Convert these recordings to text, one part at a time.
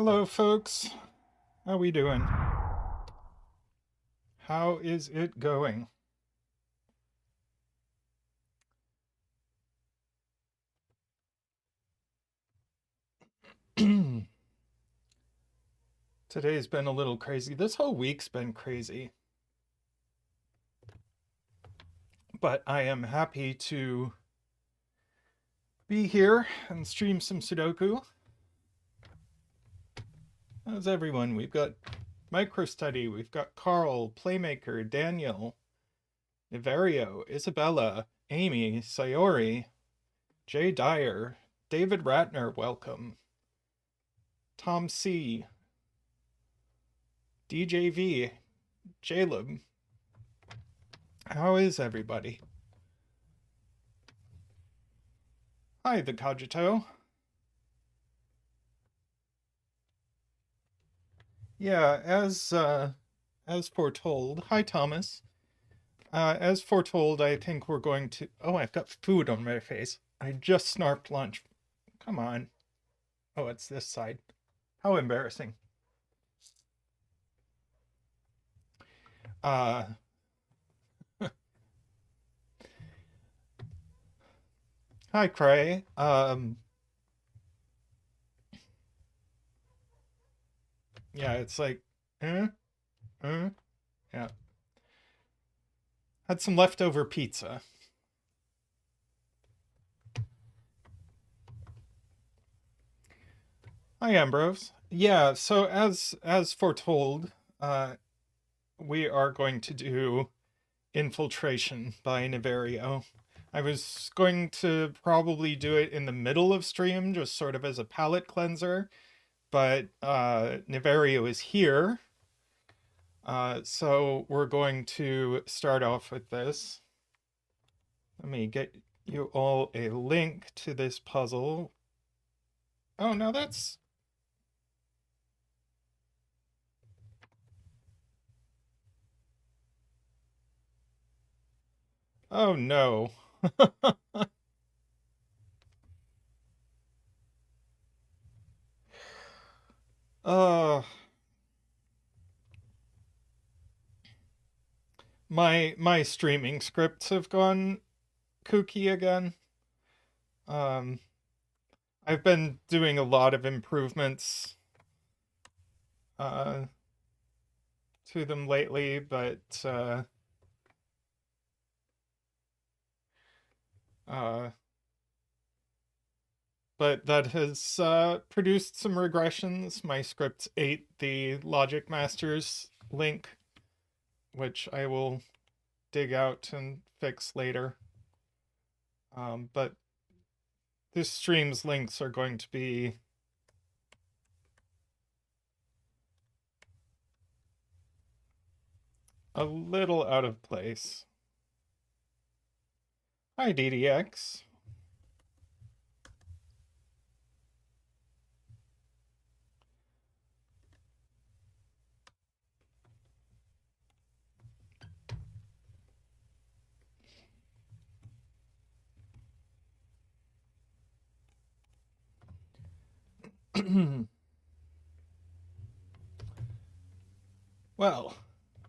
Hello, folks. How we doing? How is it going? Today's been a little crazy. This whole week's been crazy. But I am happy to be here and stream some Sudoku. How's everyone? We've got MicroStudy, we've got Carl, Playmaker, Daniel, Niverio, Isabella, Amy, Sayori, Jay Dyer, David Ratner, welcome. Tom C, DJV, Jaleb. How is everybody? Hi, the Cogito. Yeah, as foretold. Hi, Thomas. As foretold, I think we're going to. Oh, I've got food on my face. I just snarfed lunch. Come on. Oh, it's this side. How embarrassing. Uh, Hi, Cray. Yeah, it's like, yeah. Had some leftover pizza. Hi, Ambrose. Yeah, so as foretold, we are going to do Infiltration by Niverio. I was going to probably do it in the middle of stream, just sort of as a palate cleanser, but Niverio is here, so we're going to start off with this. Let me get you all a link to this puzzle. Oh, no, that's... Oh, no. Uh, my streaming scripts have gone kooky again. Um, I've been doing a lot of improvements uh, to them lately, uh, but that has produced some regressions. My scripts ate the Logic Masters link, which I will dig out and fix later. But this stream's links are going to be a little out of place. Hi, DDX. Well,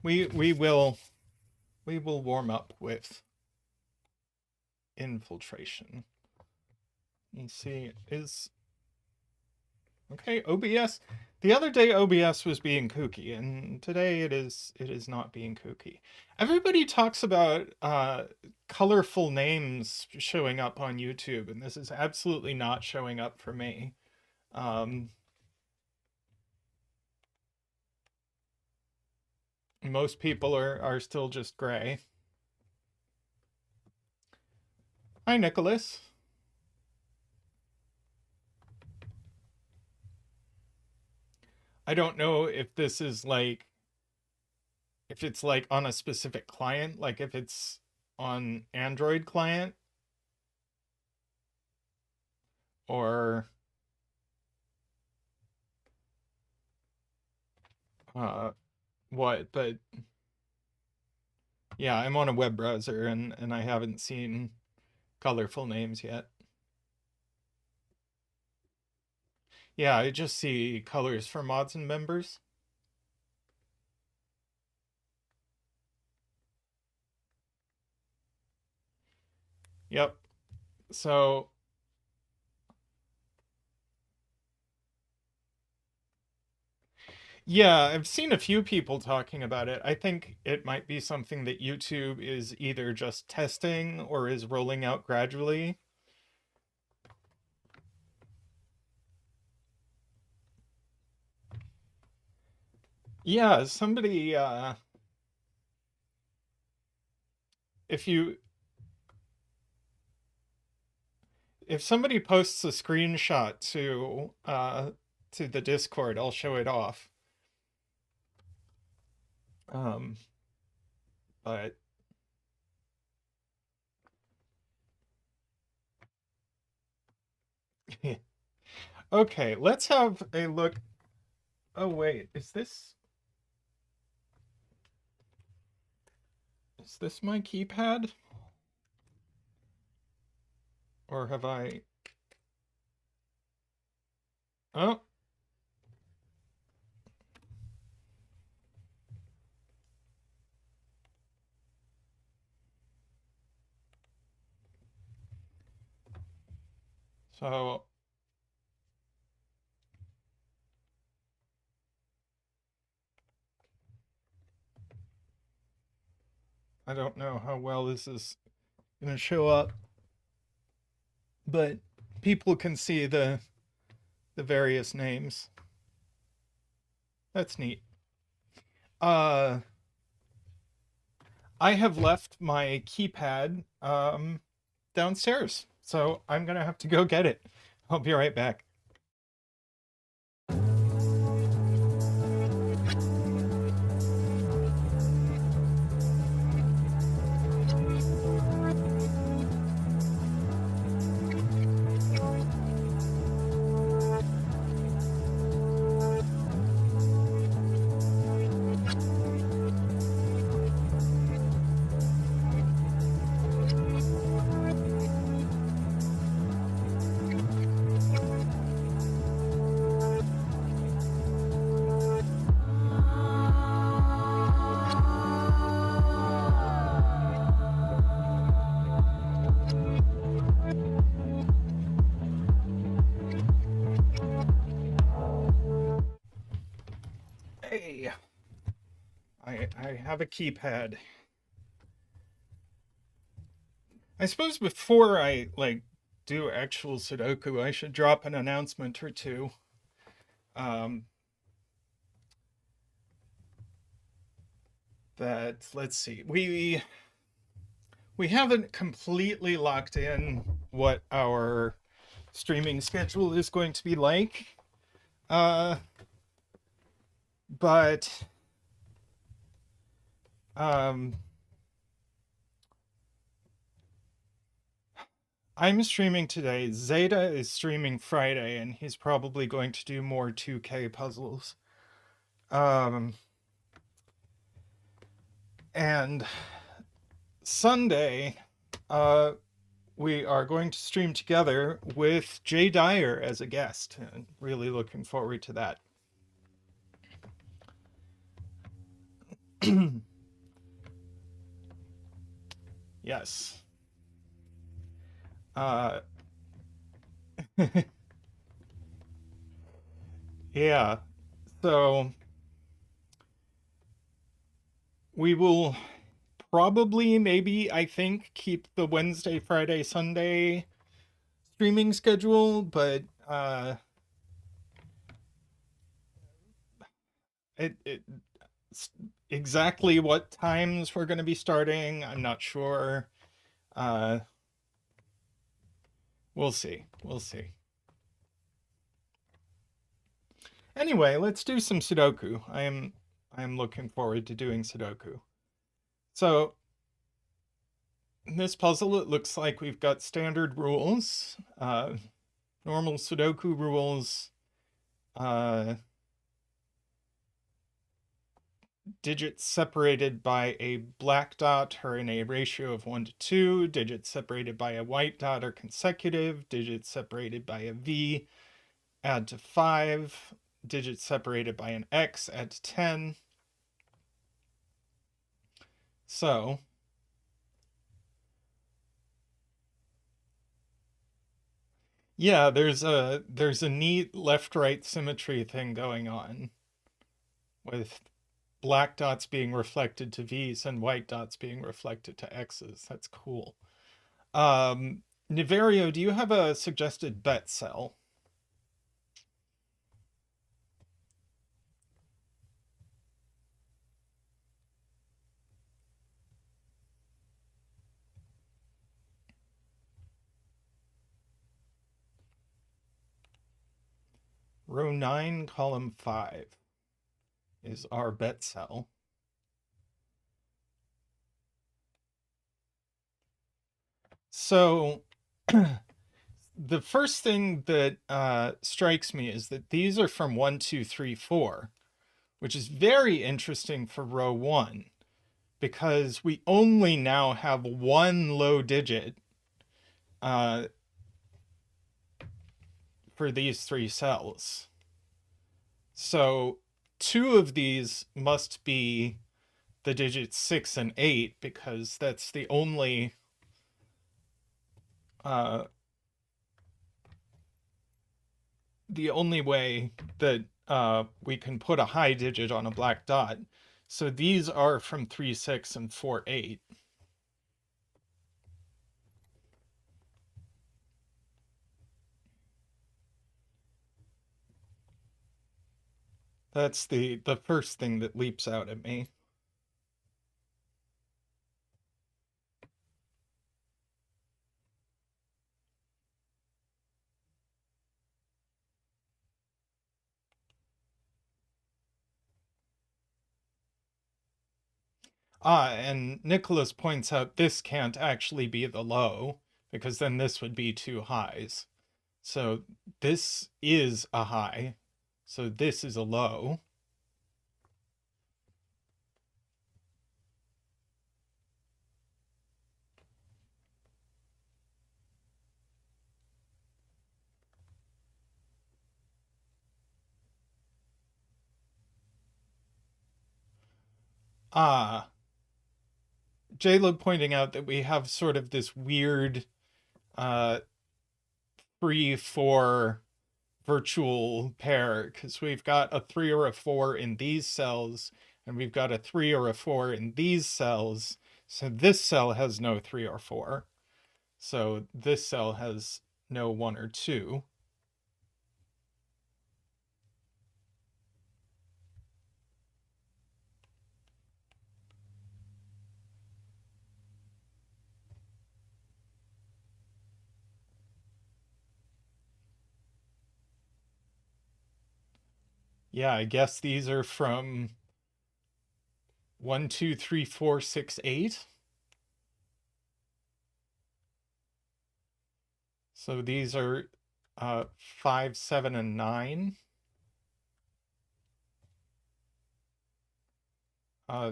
we will warm up with Infiltration. You see, is okay. OBS. The other day OBS was being kooky, and today it is not being kooky. Everybody talks about colorful names showing up on YouTube, and this is absolutely not showing up for me. Most people are still just gray. Hi, Nicholas. I don't know if this is like, if it's like on a specific client, like if it's on Android client or what, but yeah, I'm on a web browser and I haven't seen colorful names yet. Yeah, I just see colors for mods and members. Yep. So, yeah, I've seen a few people talking about it. I think it might be something that YouTube is either just testing or is rolling out gradually. Yeah, somebody if you if somebody posts a screenshot to the Discord, I'll show it off. Um but okay, let's have a look. Oh wait, is this my keypad? Or have I Oh, so I don't know how well this is going to show up, but people can see the various names. That's neat. Uh I have left my keypad downstairs, so I'm going to have to go get it. I'll be right back. Hey, I have a keypad. I suppose before I do actual Sudoku, I should drop an announcement or two. Um, that let's see, we haven't completely locked in what our streaming schedule is going to be like, uh, but um, I'm streaming today. Zeta is streaming Friday, and he's probably going to do more 2K puzzles. Um, and Sunday, we are going to stream together with Jay Dyer as a guest, and really looking forward to that. Yes. Uh, yeah. So we will probably, maybe, I think, keep the Wednesday, Friday, Sunday streaming schedule, but it exactly what times we're going to be starting, I'm not sure. Uh, we'll see. We'll see. Anyway, let's do some Sudoku. I am looking forward to doing Sudoku. So this puzzle, it looks like we've got standard rules, normal Sudoku rules, digits separated by a black dot are in a ratio of 1 to 2, digits separated by a white dot are consecutive, digits separated by a V add to 5, digits separated by an X, add to 10. So yeah, there's a neat left-right symmetry thing going on with black dots being reflected to V's and white dots being reflected to X's. That's cool. Niverio, do you have a suggested bet cell? Row 9, column 5 is our bet cell. So the first thing that strikes me is that these are from 1, 2, 3, 4, which is very interesting for row 1 because we only now have one low digit uh, for these 3 cells. So 2 of these must be the digits 6 and 8 because that's the only way that we can put a high digit on a black dot. So these are from 3, 6 and 4, 8. That's the first thing that leaps out at me. And Nicholas points out this can't actually be the low because then this would be 2 highs. So this is a high. So this is a low. Jaleb pointing out that we have sort of this weird 3-4 virtual pair because we've got a 3 or a 4 in these cells and we've got a 3 or a 4 in these cells. So this cell has no 3 or 4. So this cell has no 1 or 2. Yeah, I guess these are from 1, 2, 3, 4, 6, 8. So these are 5, 7, and 9.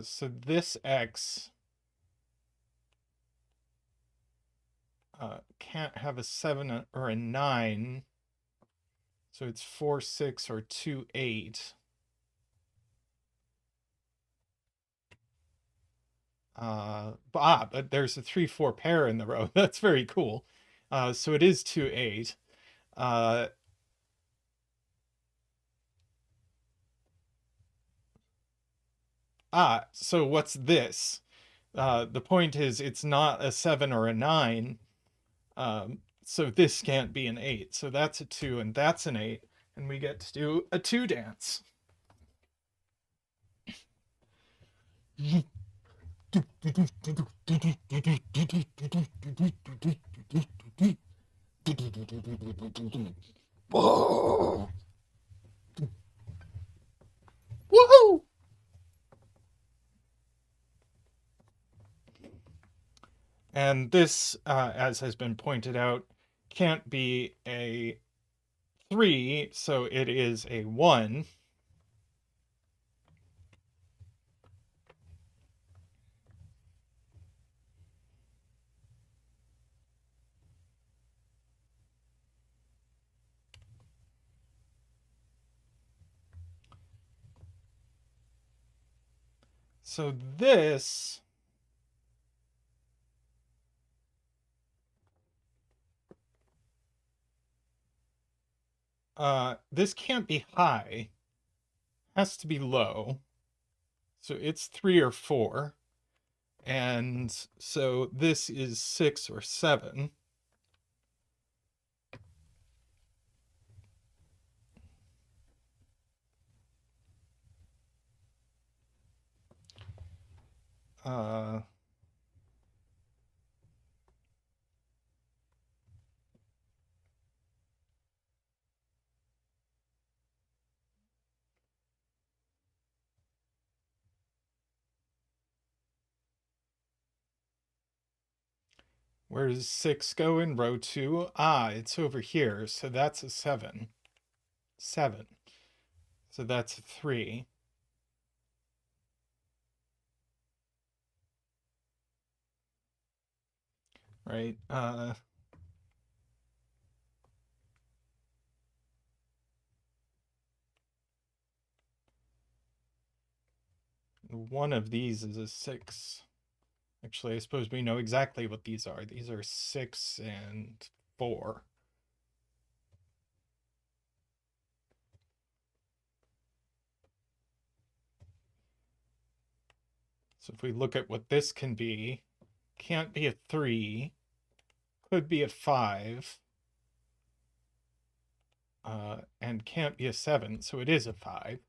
So this X can't have a 7 or a 9. So it's 4, 6, or 2, 8. But there's a 3, 4 pair in the row. That's very cool. So it is 2, 8. So what's this? The point is it's not a 7 or a 9. So this can't be an 8. So that's a 2 and that's an 8. And we get to do a 2 dance. Whoa! Woohoo! And this, as has been pointed out, can't be a 3, so it is a 1. So this this can't be high. Has to be low. So it's 3 or 4. And so this is 6 or 7. Where does 6 go in row 2? Ah, it's over here. So that's a 7. 7. So that's a 3. Right? One of these is a 6. Actually, I suppose we know exactly what these are. These are 6 and 4. So if we look at what this can be, can't be a 3, could be a 5, and can't be a 7, so it is a 5.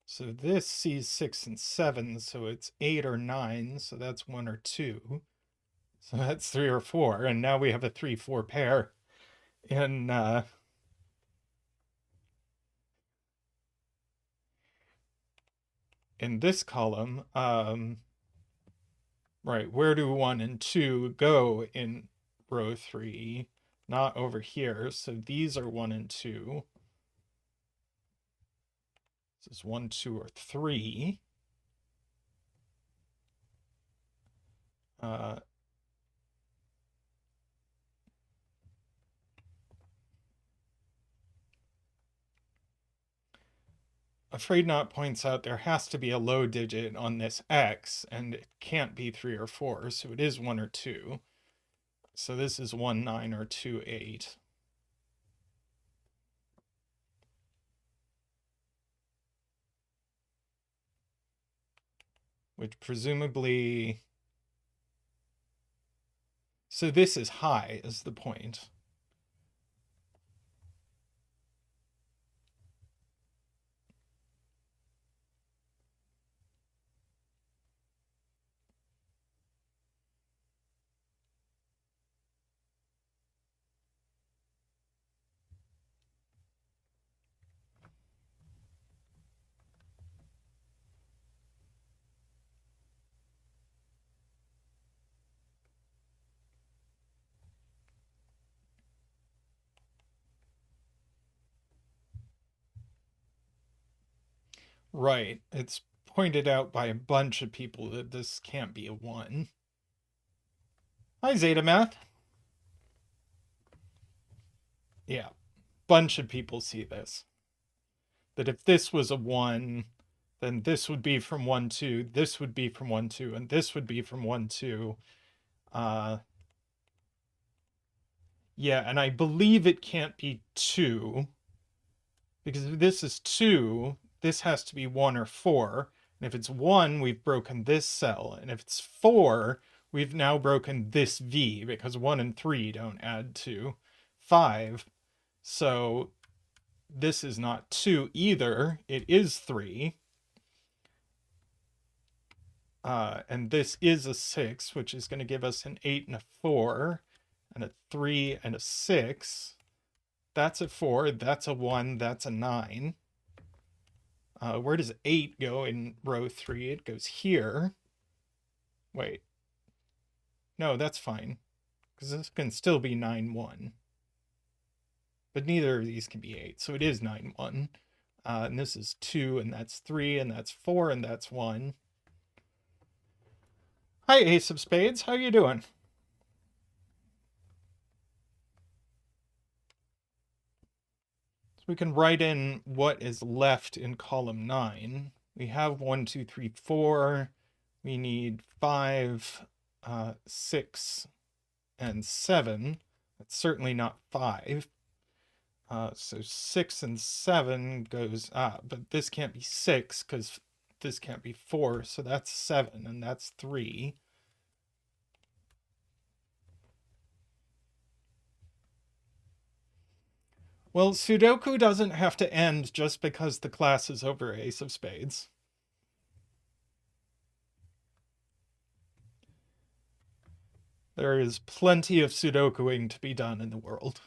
So this sees 6 and 7, so it's 8 or 9, so that's 1 or 2. So that's 3 or 4, and now we have a 3-4 pair in this column. Right, where do 1 and 2 go in row 3? Not over here, so these are 1 and 2. This is 1, 2, or 3. Afraid Not points out there has to be a low digit on this X, and it can't be 3 or 4, so it is 1 or 2. So this is 1, 9, or 2, 8. Which presumably... So this is high, is the point. Right. It's pointed out by a bunch of people that this can't be a 1. Hi, zetamath. Yeah. Bunch of people see this. That if this was a 1, then this would be from 1, 2, this would be from 1, 2, and this would be from 1, 2. Yeah, and I believe it can't be 2. Because if this is 2, this has to be 1 or 4. And if it's 1, we've broken this cell. And if it's 4, we've now broken this V, because 1 and 3 don't add to 5. So this is not 2 either. It is 3. And this is a 6, which is going to give us an 8 and a 4, and a 3 and a 6. That's a 4, that's a 1, that's a 9. Where does 8 go in row 3? It goes here. Wait. No, that's fine. Because this can still be 9, 1. But neither of these can be 8, so it is 9, 1. And this is 2, and that's 3, and that's 4, and that's 1. Hi, Ace of Spades. How you doing? So we can write in what is left in column 9. We have 1, 2, 3, 4. We need 5, 6, and 7. That's certainly not 5. So 6 and 7 goes up, but this can't be 6 because this can't be 4, so that's 7, and that's 3. Well, Sudoku doesn't have to end just because the class is over, Ace of Spades. There is plenty of Sudokuing to be done in the world.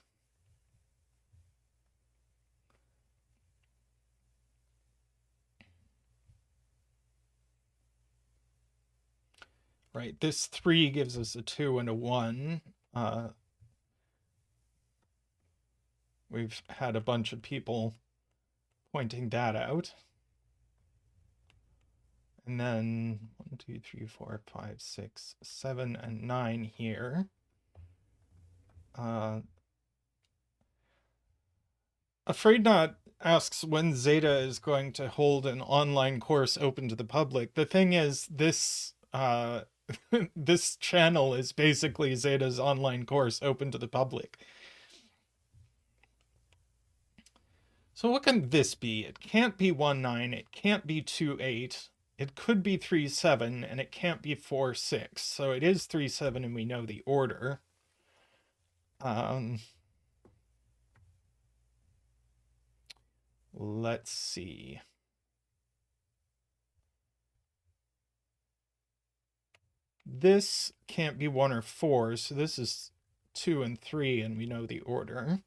Right, this 3 gives us a 2 and a 1. We've had a bunch of people pointing that out. And then 1, 2, 3, 4, 5, 6, 7, and 9 here. Afraid Not asks when Zeta is going to hold an online course open to the public. The thing is, this this channel is basically Zeta's online course open to the public. So what can this be? It can't be 1, 9. It can't be 2, 8. It could be 3, 7, and it can't be 4, 6. So it is 3, 7, and we know the order. Let's see. This can't be 1 or 4, so this is 2 and 3, and we know the order.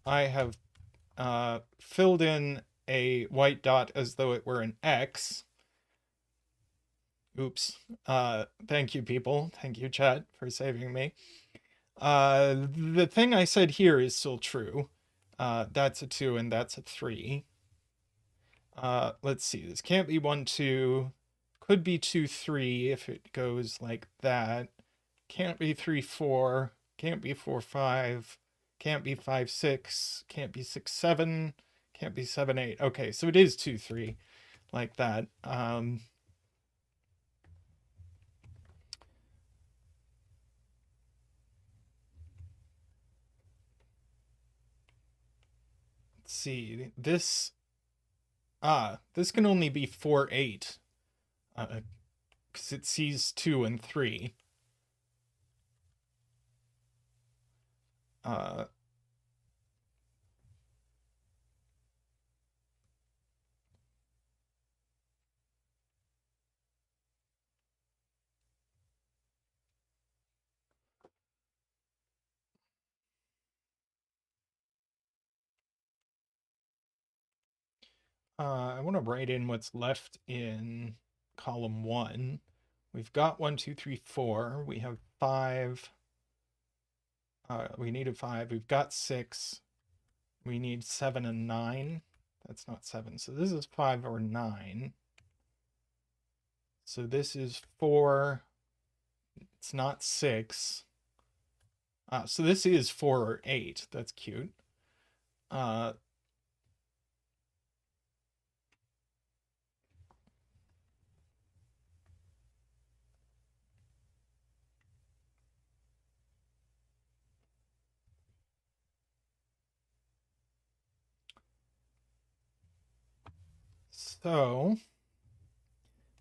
I have filled in a white dot as though it were an X. Oops. Thank you, people. Thank you, chat, for saving me. The thing I said here is still true. That's a 2 and that's a 3. Let's see. This can't be 1, 2. Could be 2, 3 if it goes like that. Can't be 3, 4. Can't be 4, 5. Can't be 5, 6. Can't be 6, 7. Can't be 7, 8. Okay, so it is 2, 3. Like that. Let's see. This can only be 4, 8. Because it sees 2 and 3. I want to write in what's left in column 1. We've got 1, 2, 3, 4. We have 5. We needed 5. We've got 6. We need 7 and 9. That's not 7. So this is 5 or 9. So this is 4. It's not 6. So this is 4 or 8. That's cute. So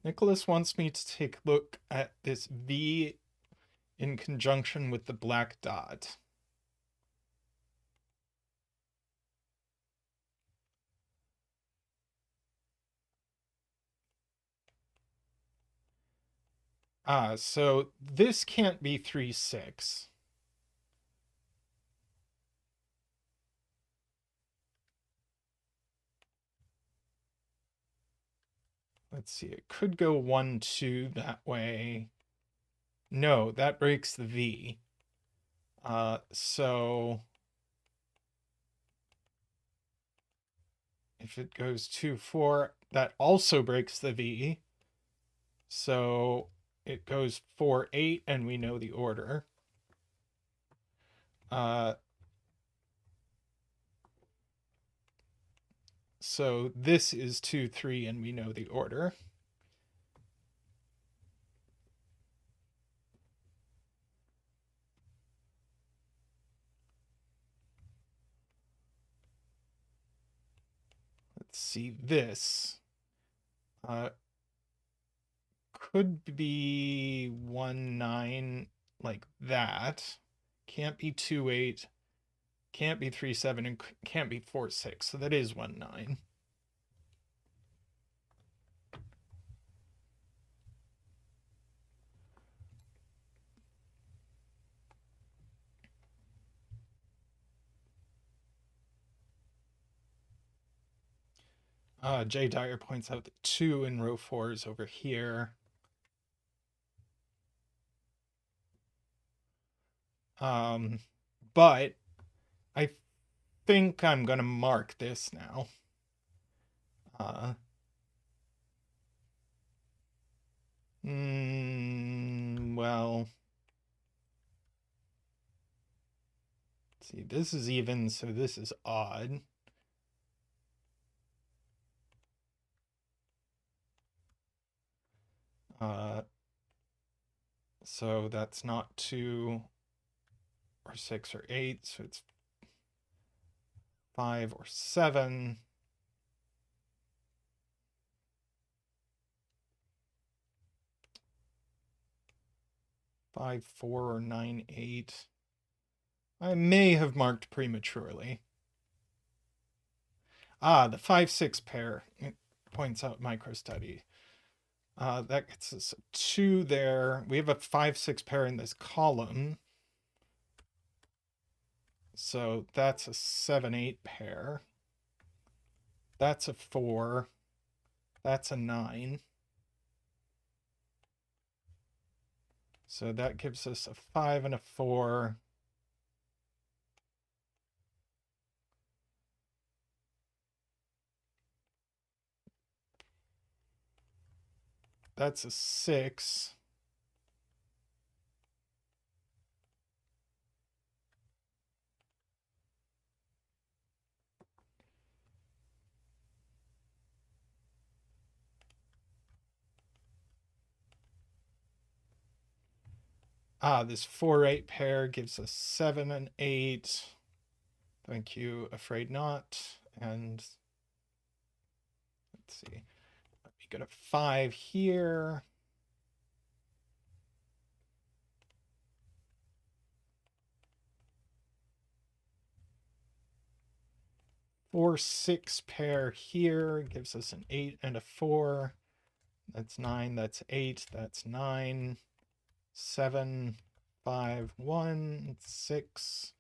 Nicholas wants me to take a look at this V in conjunction with the black dot. So this can't be 3, 6. Let's see, it could go 1, 2 that way. No, that breaks the V. So If it goes 2, 4, that also breaks the V. So it goes 4, 8, and we know the order. So this is 2, 3, and we know the order. Let's see, this could be 1, 9, like that. Can't be 2, 8. Can't be 3, 7, and can't be 4, 6. So that is 1, 9. Jay Dyer points out that 2 in row 4 is over here. But I think I'm going to mark this now. Well, see, this is even, so this is odd. So that's not 2 or 6 or 8, so it's 5 or 7. 5, 4, or 9, 8. I may have marked prematurely. The 5, 6 pair, it points out MicroStudy. That gets us a 2 there. We have a 5, 6 pair in this column. So that's a 7, 8 pair. That's a 4. That's a 9. So that gives us a 5 and a 4. That's a 6. This 4, 8 pair gives us 7 and 8. Thank you, Afraid Not. And let's see. Let me get a 5 here. Four, 6 pair here gives us an 8 and a 4. That's 9. That's 8. That's 9. 7, 5, 1, 6,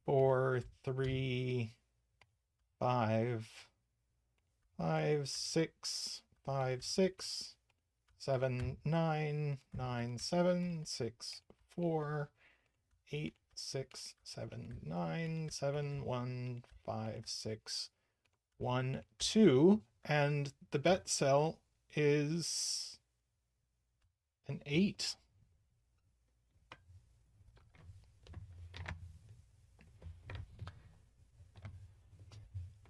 4, 3, 5, 5, 6, 5, 6, 7, 9, 9, 7, 6, 4, 8, 6, 7, 9, 7, 1, 5, 6, 1, 2. And the bet cell is an 8.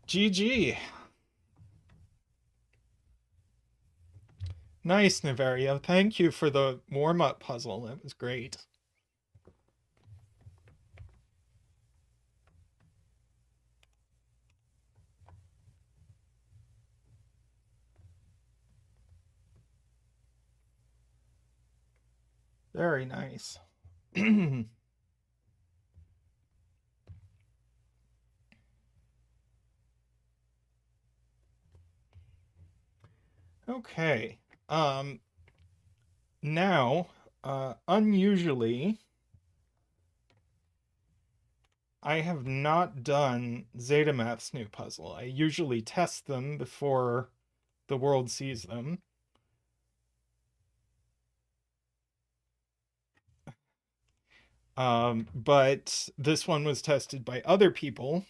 GG. Nice, Niverio. Thank you for the warm-up puzzle. That was great. Very nice. Okay. Now, unusually, I have not done zetamath's new puzzle. I usually test them before the world sees them. But this one was tested by other people.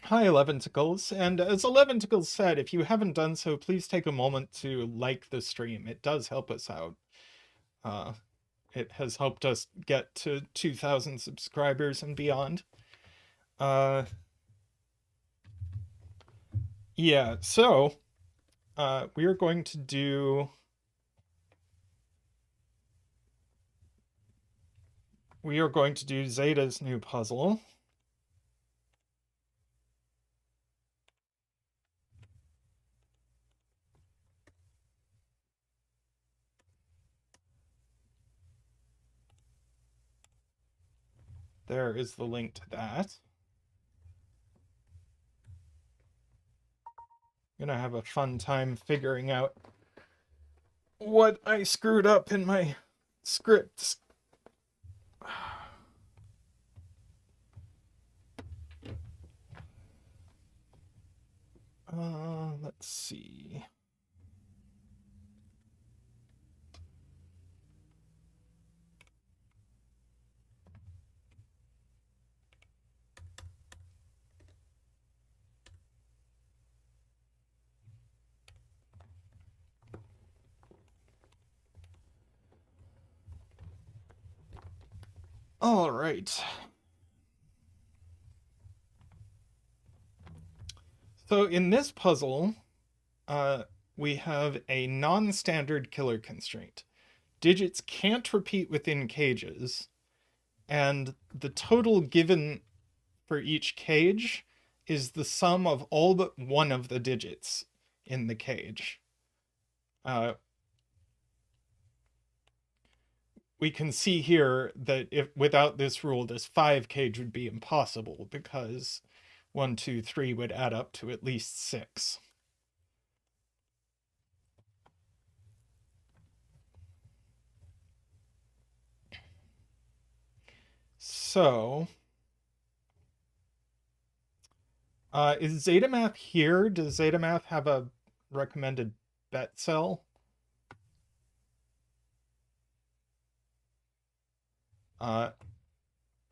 Hi, Eleventicles, and as Eleventicles said, if you haven't done so, please take a moment to like the stream. It does help us out. Uh, it has helped us get to 2,000 subscribers and beyond. Uh, yeah, so we are going to do... We are going to do Zeta's new puzzle. There is the link to that. I'm gonna have a fun time figuring out what I screwed up in my scripts. Let's see. All right. So in this puzzle, we have a non-standard killer constraint. Digits can't repeat within cages, and the total given for each cage is the sum of all but one of the digits in the cage. We can see here that if without this rule, this 5 cage would be impossible because 1, 2, 3 would add up to at least 6. So, is zetamath here? Does zetamath have a recommended bet cell?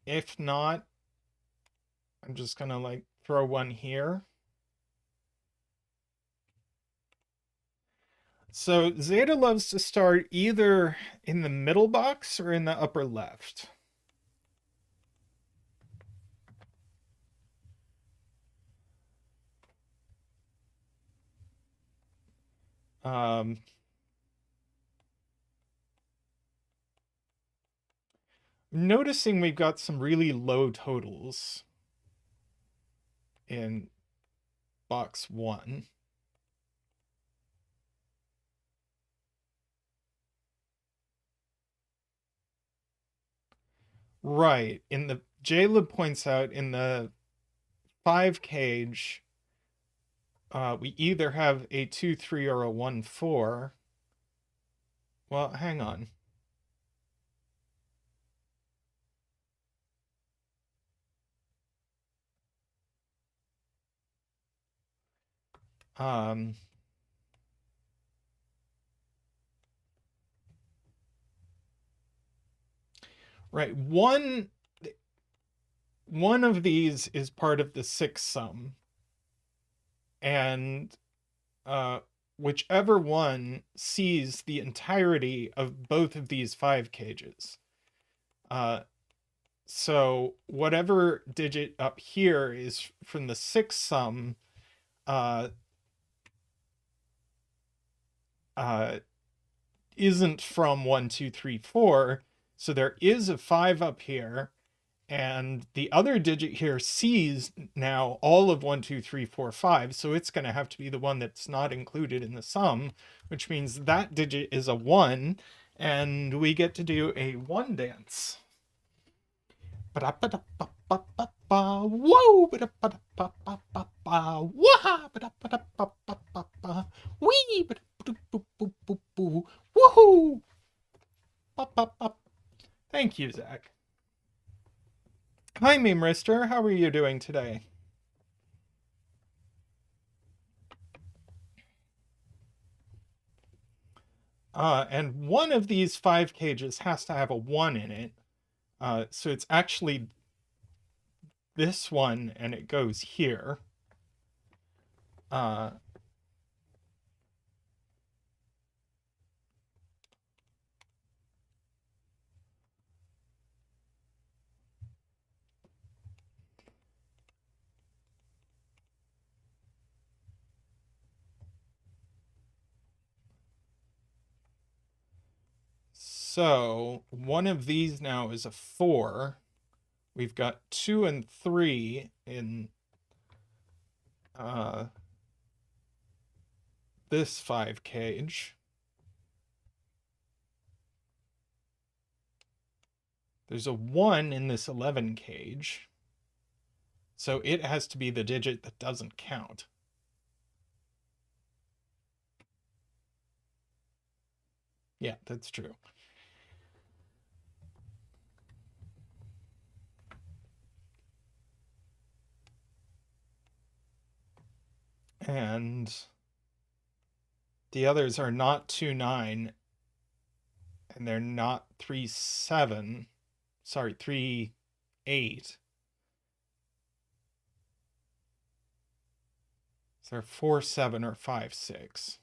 If not, I'm just gonna like throw one here. So Zeta loves to start either in the middle box or in the upper left. Noticing we've got some really low totals in box 1. Right. In the JLib points out in the 5 cage, we either have a 2, 3 or a 1, 4. Well, hang on. Right. One of these is part of the 6 sum. And whichever one sees the entirety of both of these 5 cages. So whatever digit up here is from the 6 sum, isn't from 1, 2, 3, 4. So there is a 5 up here, and the other digit here sees now all of 1, 2, 3, 4, 5. So it's going to have to be the one that's not included in the sum, which means that digit is a 1, and we get to do a 1 dance. Whoa! Wee! Woohoo! Thank you, Zach. Hi, Memrister. How are you doing today? And one of these 5 cages has to have a 1 in it. So it's actually this one and it goes here. So one of these now is a 4. We've got 2 and 3 in this 5 cage. There's a 1 in this 11 cage. So it has to be the digit that doesn't count. Yeah, that's true. And the others are not 2, 9, and they're not 3, 7. Sorry, 3, 8. So they're 4, 7, or 5, 6.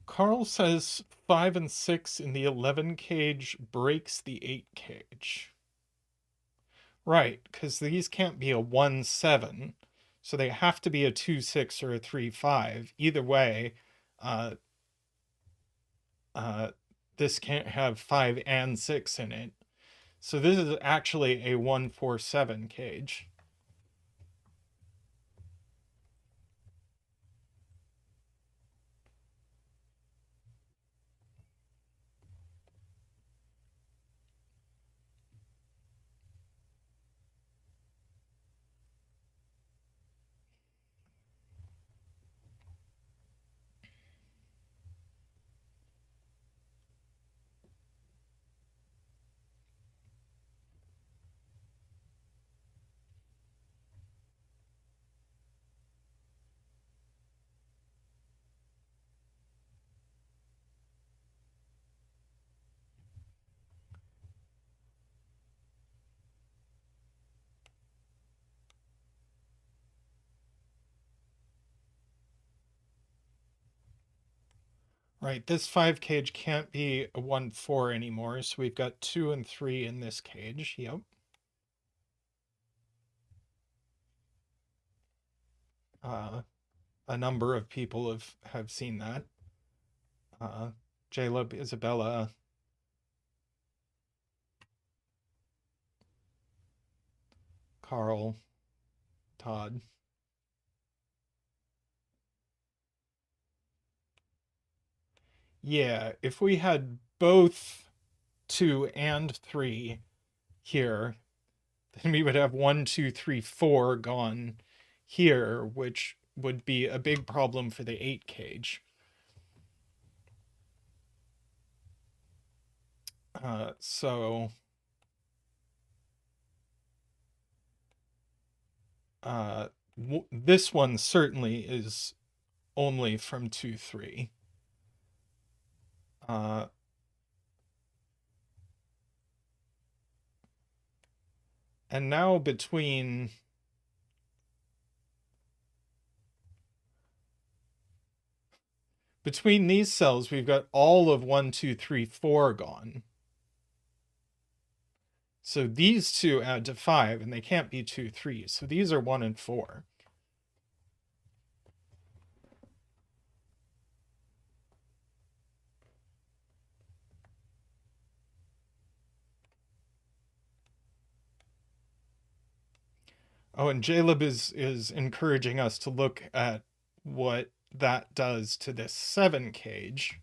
Carl says 5 and 6 in the 11 cage breaks the 8 cage. Right, because these can't be a 1, 7. So they have to be a 2, 6 or a 3, 5. Either way, uh, this can't have 5 and 6 in it. So this is actually a 1, 4, 7 cage. Right, this 5 cage can't be a 1, 4 anymore, so we've got 2 and 3 in this cage. Yep. A number of people have seen that. Jaleb, Isabella, Carl, Todd. Yeah, if we had both 2 and 3 here, then we would have 1, 2, 3, 4 gone here, which would be a big problem for the 8 cage. So this one certainly is only from 2, 3. And now between these cells, we've got all of 1, 2, 3, 4 gone. So these two add to 5, and they can't be 2, 3. So these are 1 and 4. Oh, and Jaleb is encouraging us to look at what that does to this 7 cage.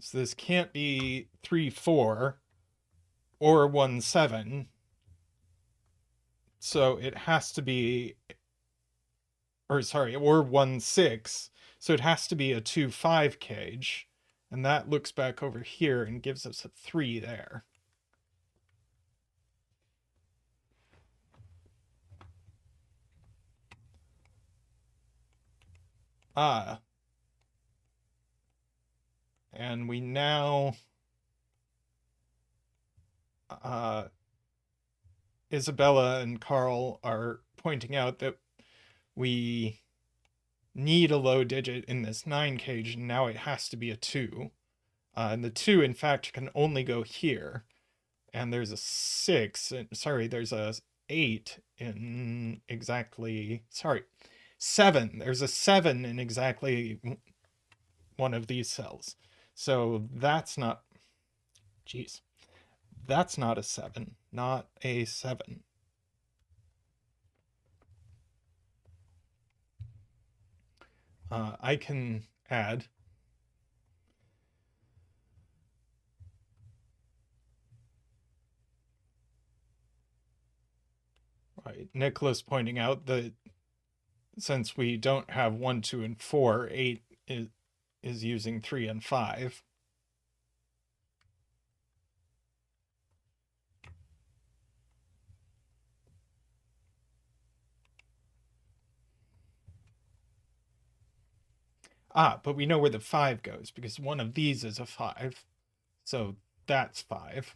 So this can't be 3, 4 or 1, 7. So it has to be, or sorry, or 1, 6. So it has to be a 2, 5 cage. And that looks back over here and gives us a 3 there. And we now, Isabella and Carl are pointing out that we need a low digit in this 9 cage, and now it has to be a 2. And the 2, in fact, can only go here. And there's a 6, sorry, there's a 8 in exactly, sorry, 7. There's a 7 in exactly one of these cells. So that's not, geez, that's not a 7, not a 7. I can add. Right, Nicholas pointing out that since we don't have 1, 2, and 4, 8 is using 3 and 5. But we know where the 5 goes because one of these is a 5. So that's 5.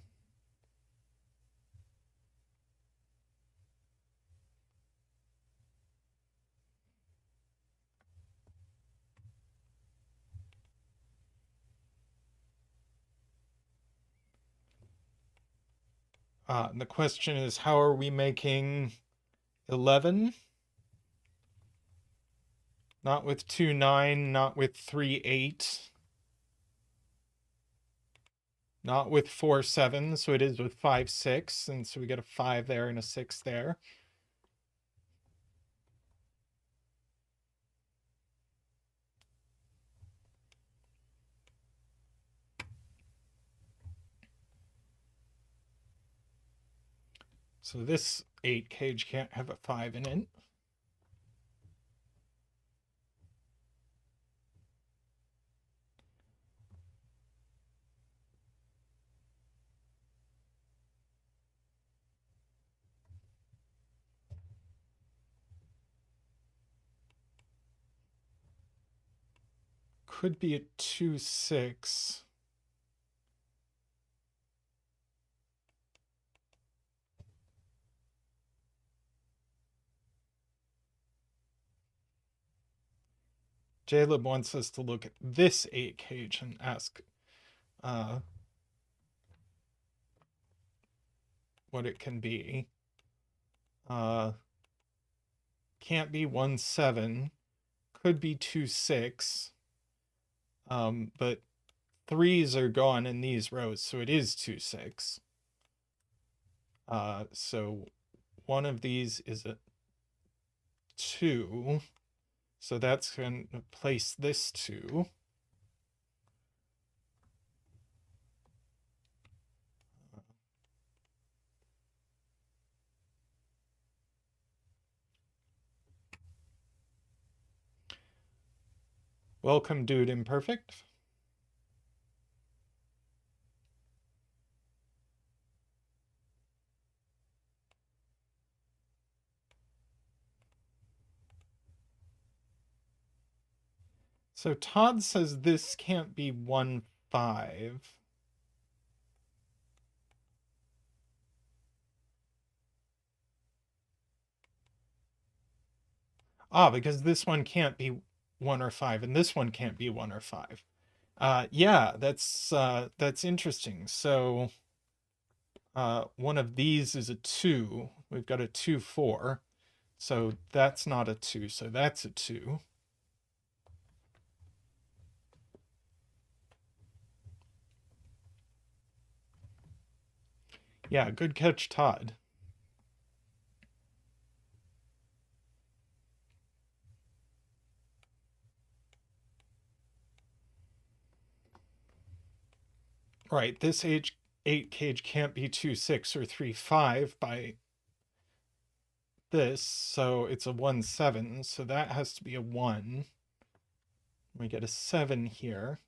And the question is, how are we making 11? Not with 2, 9, not with 3, 8. Not with 4, 7, so it is with 5, 6, and so we get a 5 there and a 6 there. So this 8 cage can't have a 5 in it. Could be a 2, 6. Jaleb wants us to look at this 8 cage and ask what it can be. Can't be 1, 7. Could be 2, 6. But 3s are gone in these rows, so it is 2, 6. So one of these is a 2. So that's going to place this 2. Welcome, Dude Imperfect. So Todd says this can't be 1, 5. Because this one can't be 1 or 5, and this one can't be 1 or 5. Yeah, that's interesting. So one of these is a 2. We've got a 2, 4. So that's not a 2, so that's a 2. Yeah, good catch, Todd. Right, this H8 cage can't be 2, 6 or 3, 5 by this, so it's a 1, 7, so that has to be a 1. We get a 7 here.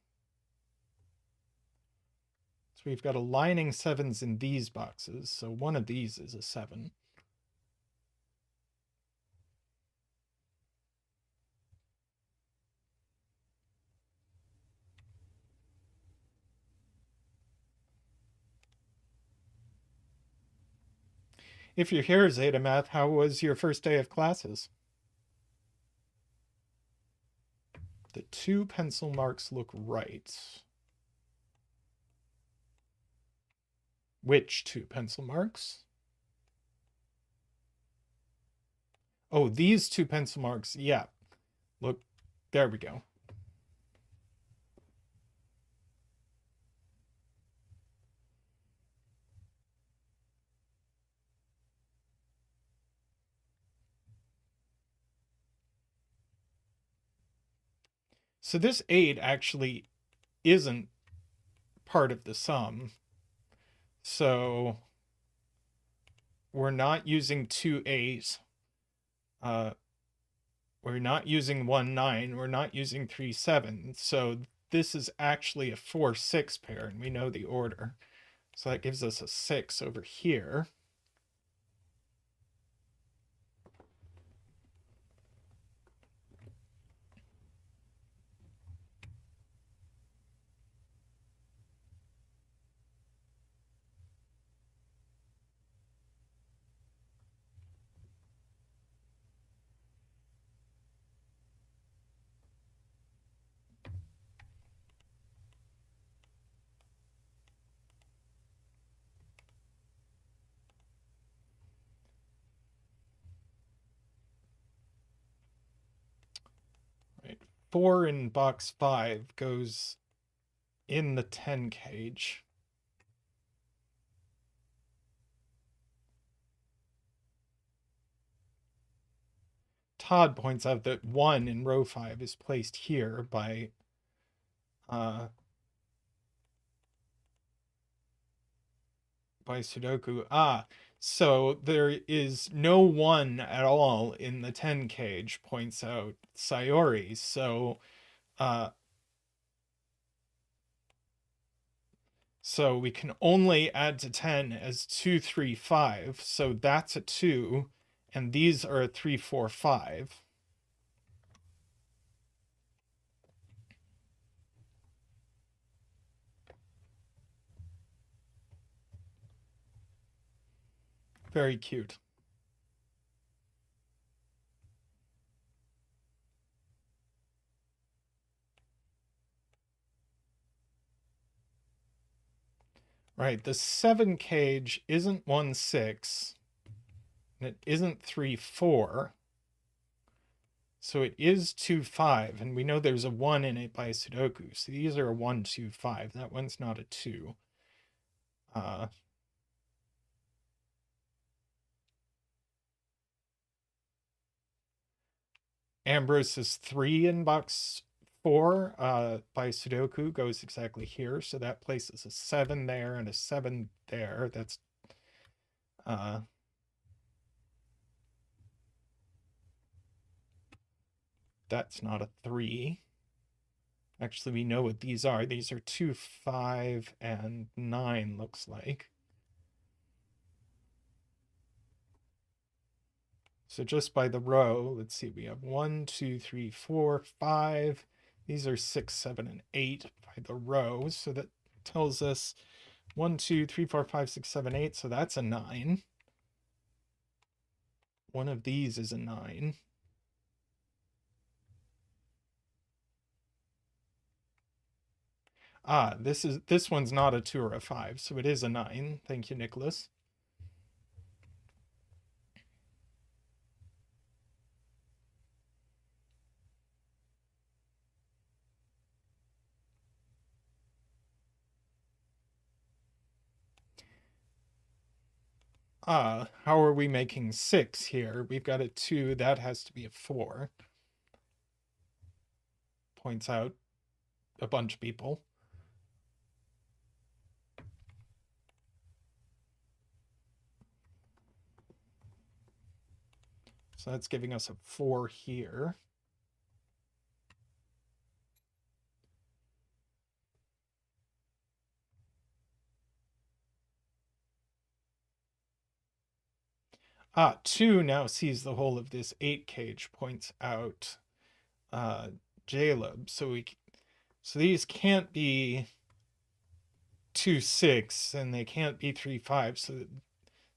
So we've got aligning 7s in these boxes, so one of these is a 7. If you're here, zetamath, how was your first day of classes? The 2 pencil marks look right. Which 2 pencil marks? Oh, these 2 pencil marks. Yeah. Look, there we go. So this 8 actually isn't part of the sum. So we're not using 2 8s. We're not using 1 9. We're not using 3 7. So this is actually a 4 6 pair, and we know the order. So that gives us a 6 over here. Right. 4 in box 5 goes in the 10 cage. Todd points out that 1 in row 5 is placed here by Sudoku. So there is no 1 at all in the 10 cage, points out Sayori. So we can only add to 10 as 2, 3, 5. So that's a 2, and these are a 3, 4, 5. Very cute. Right, the 7 cage isn't 1, 6, and it isn't 3, 4. So it is 2, 5, and we know there's a 1 in it by Sudoku. So these are a 1, 2, 5. That one's not a 2. Ambrose's 3 in box 4 by Sudoku goes exactly here. So that places a 7 there and a 7 there. That's not a 3. Actually, we know what these are. These are 2, 5, and 9, looks like. So just by the row, let's see, we have 1, 2, 3, 4, 5. These are 6, 7, and 8 by the row. So that tells us 1, 2, 3, 4, 5, 6, 7, 8. So that's a 9. One of these is a 9. This one's not a 2 or a 5, so it is a 9. Thank you, Nicholas. How are we making 6 here? We've got a 2, that has to be a 4. Points out a bunch of people. So that's giving us a 4 here. Ah, 2 now sees the whole of this 8 cage, points out Jaleb. So these can't be 2, 6, and they can't be 3, 5. So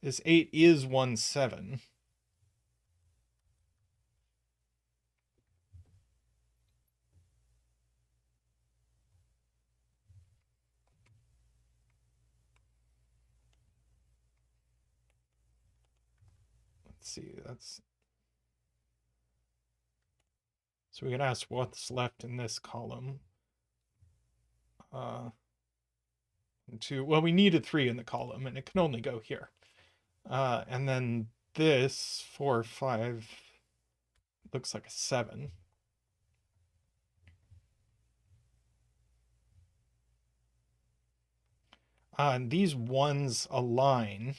this 8 is 1, 7. Let's see, so we can ask what's left in this column. 2, well, we needed 3 in the column, and it can only go here. And then this 4, 5 looks like a 7. And these 1s align.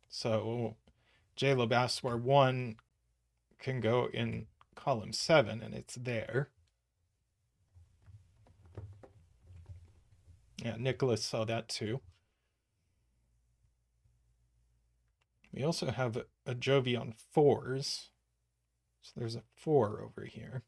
So Jaleb asks where 1 can go in column 7, and it's there. Yeah, Nicholas saw that too. We also have a Jovi on 4s. So there's a 4 over here.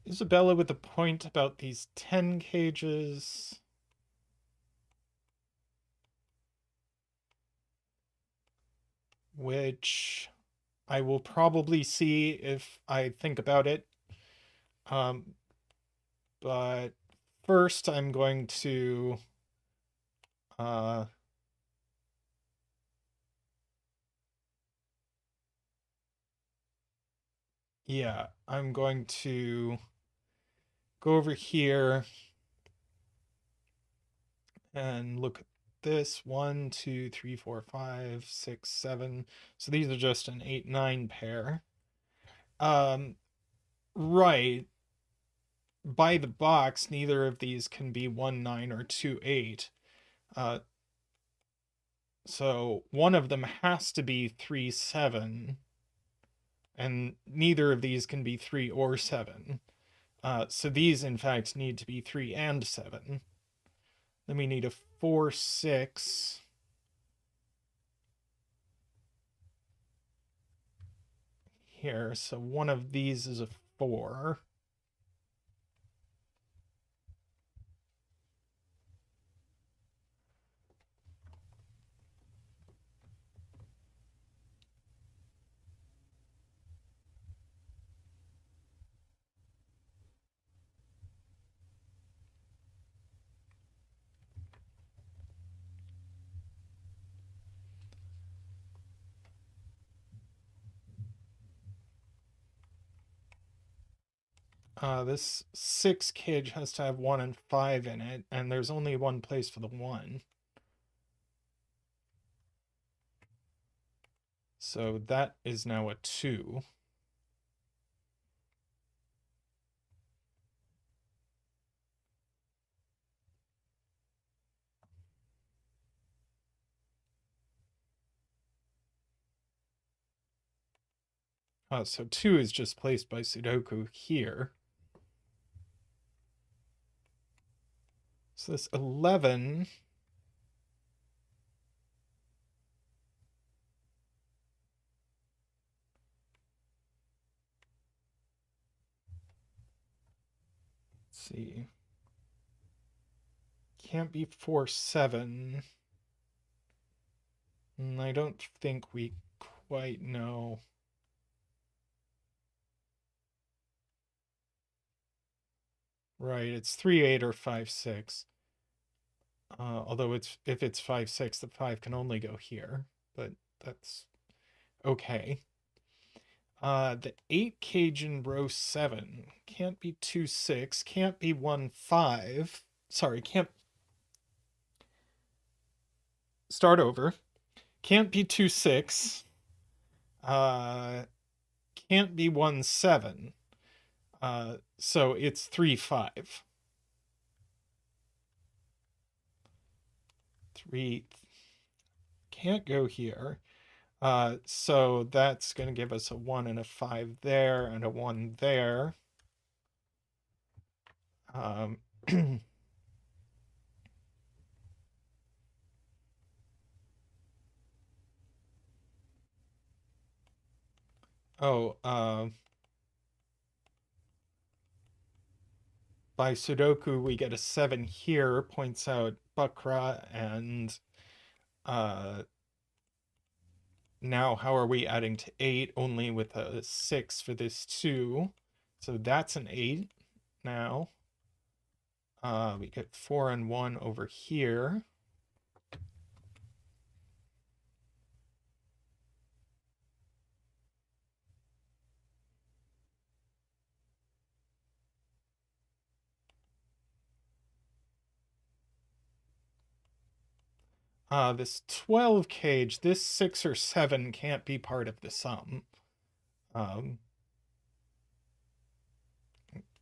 Isabella with a point about these 10 cages. Which I will probably see if I think about it. But first I'm going to yeah, I'm going to go over here and look at this 1, 2, 3, 4, 5, 6, 7. So these are just an 8, 9 pair. Right. By the box, neither of these can be 1, 9 or 2, 8. So one of them has to be 3, 7. And neither of these can be 3 or 7. So these, in fact, need to be 3 and 7. Then we need a 4, 6. Here, so one of these is a 4. This 6 cage has to have 1 and 5 in it, and there's only one place for the 1. So that is now a 2. So 2 is just placed by Sudoku here. So this 11 see. Can't be 4, 7. And I don't think we quite know. Right, it's 3, 8 or 5, 6. Although if it's 5, 6, the 5 can only go here, but that's okay. The 8 cage in row 7 can't be 2 6, can't be 1 5. Sorry, can't start over. Can't be 2 6. Uh, can't be 1 7. So it's 3 5. 3 can't go here. So that's going to give us a 1 and a 5 there and a 1 there. Um, by Sudoku, we get a 7 here, points out Bakra, and now how are we adding to 8? Only with a 6 for this 2. So that's an 8 now. We get 4 and 1 over here. This 12 cage, this 6 or 7 can't be part of the sum.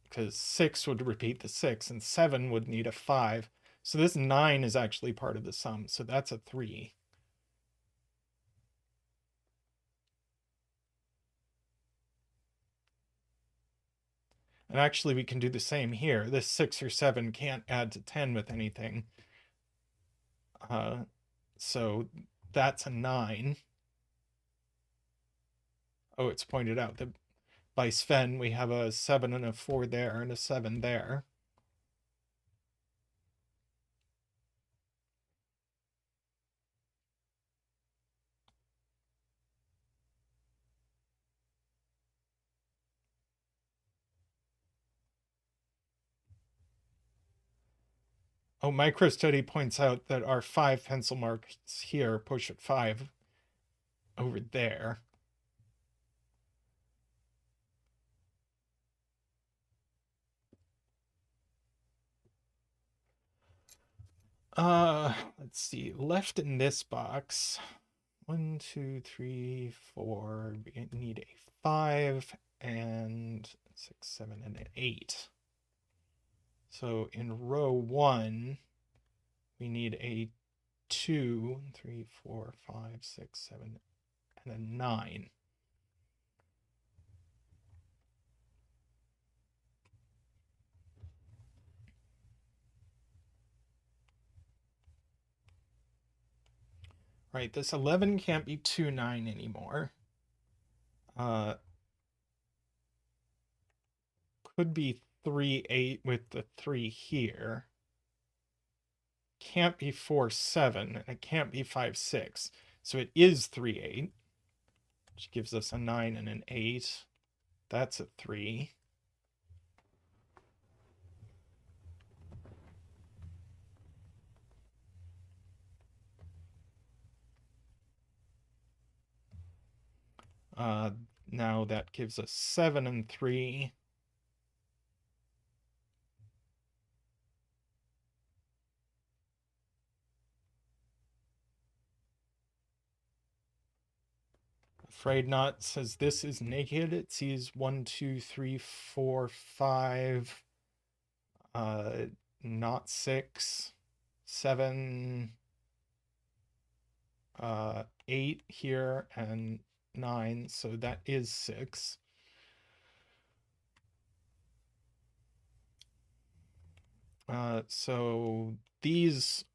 Because 6 would repeat the 6, and 7 would need a 5. So this 9 is actually part of the sum, so that's a 3. And actually, we can do the same here. This 6 or 7 can't add to 10 with anything. So that's a 9. Oh, it's pointed out that by Sven, we have a 7 and a 4 there and a 7 there. Oh, MicroStudy points out that our 5 pencil marks here push at 5 over there. Let's see. Left in this box. 1, 2, 3, 4. We need a 5 and 6, 7, and an 8. So in row 1, we need a 2, 3, 4, 5, 6, 7, and a 9. Right, this 11 can't be 2, 9 anymore. Could be 3, 8 with the 3 here. Can't be 4, 7, and it can't be 5, 6. So it is 3, 8, which gives us a 9 and an 8. That's a 3. Now that gives us 7 and 3. Afraid Not says this is naked. It sees 1, 2, 3, 4, 5. Not 6. 7. 8 here and 9. So that is 6. So these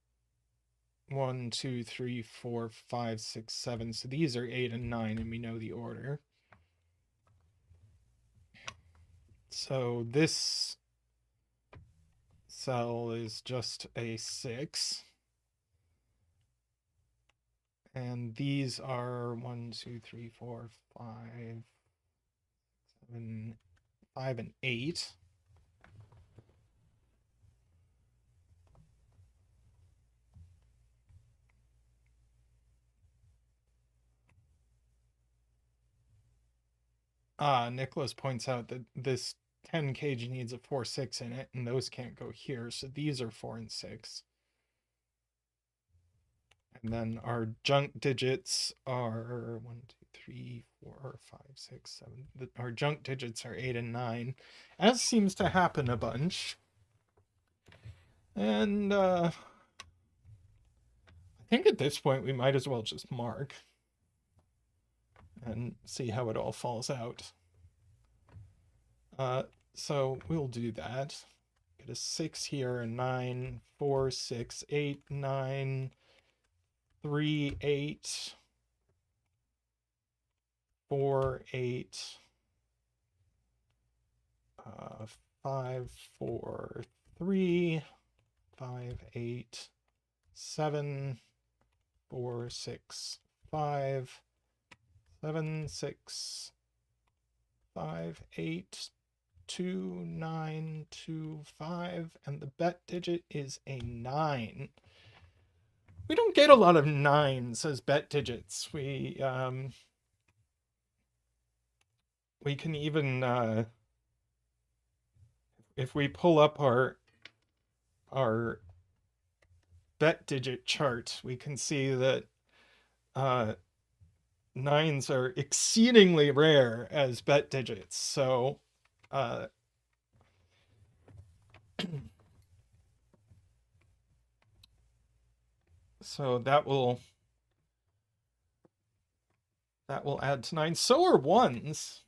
1, 2, 3, 4, 5, 6, 7. So these are 8 and 9, and we know the order. So this cell is just a 6. And these are 1, 2, 3, 4, 5, 7, 5, and 8. Nicholas points out that this 10 cage needs a 4, 6 in it, and those can't go here, so these are 4 and 6. And then our junk digits are 1, 2, 3, 4, 5, 6, 7. Our junk digits are 8 and 9, as seems to happen a bunch. And I think at this point we might as well just mark and see how it all falls out. So we'll do that. Get a 6 here, a 9, 4, 6, 8, 9, 3, 8, 4, 8, 5, 4, 3, 5, 8, 7, 4, 6, 5, 7, 6, 5, 8, 2, 9, 2, 5, and the bet digit is a 9. We don't get a lot of 9s as bet digits. We can even if we pull up our bet digit chart, we can see that 9s are exceedingly rare as bet digits. So so that will add to 9. So are 1s.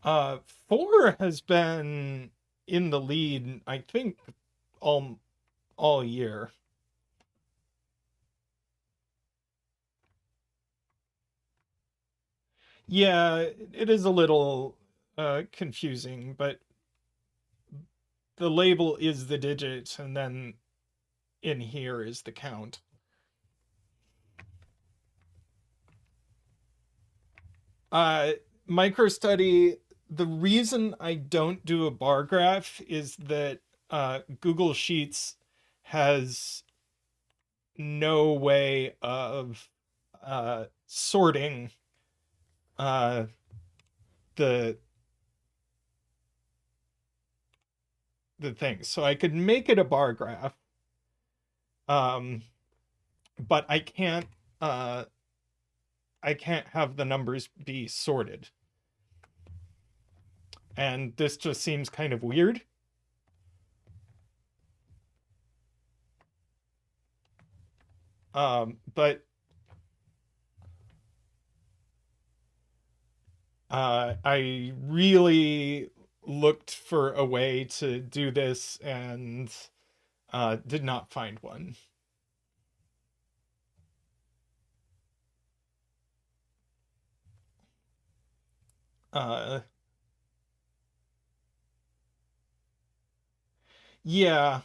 Uh, 4 has been in the lead, I think, all year. Yeah, it is a little confusing, but the label is the digit, and then in here is the count. MicroStudy, the reason I don't do a bar graph is that Google Sheets has no way of sorting the thing. So I could make it a bar graph, but I can't have the numbers be sorted. And this just seems kind of weird. But I really looked for a way to do this and did not find one. Yeah.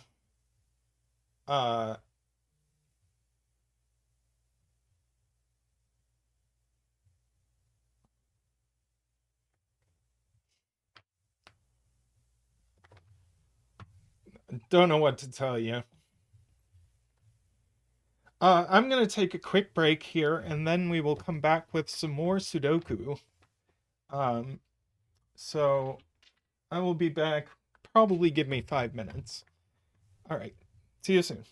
Don't know what to tell you. I'm going to take a quick break here, and then we will come back with some more Sudoku. So I will be back. Probably give me 5 minutes. All right. See you soon.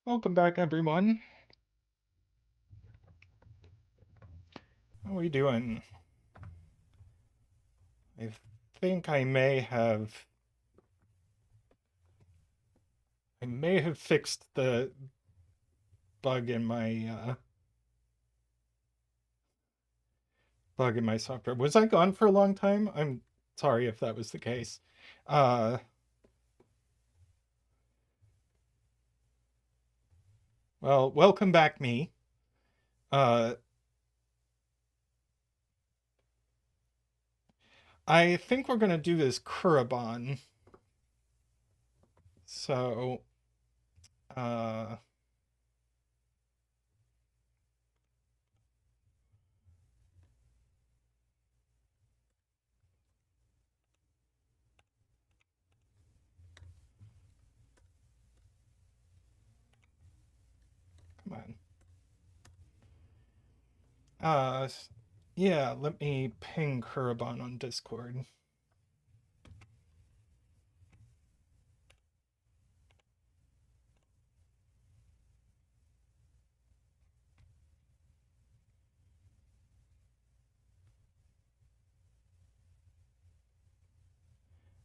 Welcome back, everyone. How are we doing? I think I may have fixed the bug in my software. Was I gone for a long time? I'm sorry if that was the case. Uh, well, welcome back, me. I think we're gonna do this kuraban. So, uh, come on. Yeah, let me ping kuraban on Discord.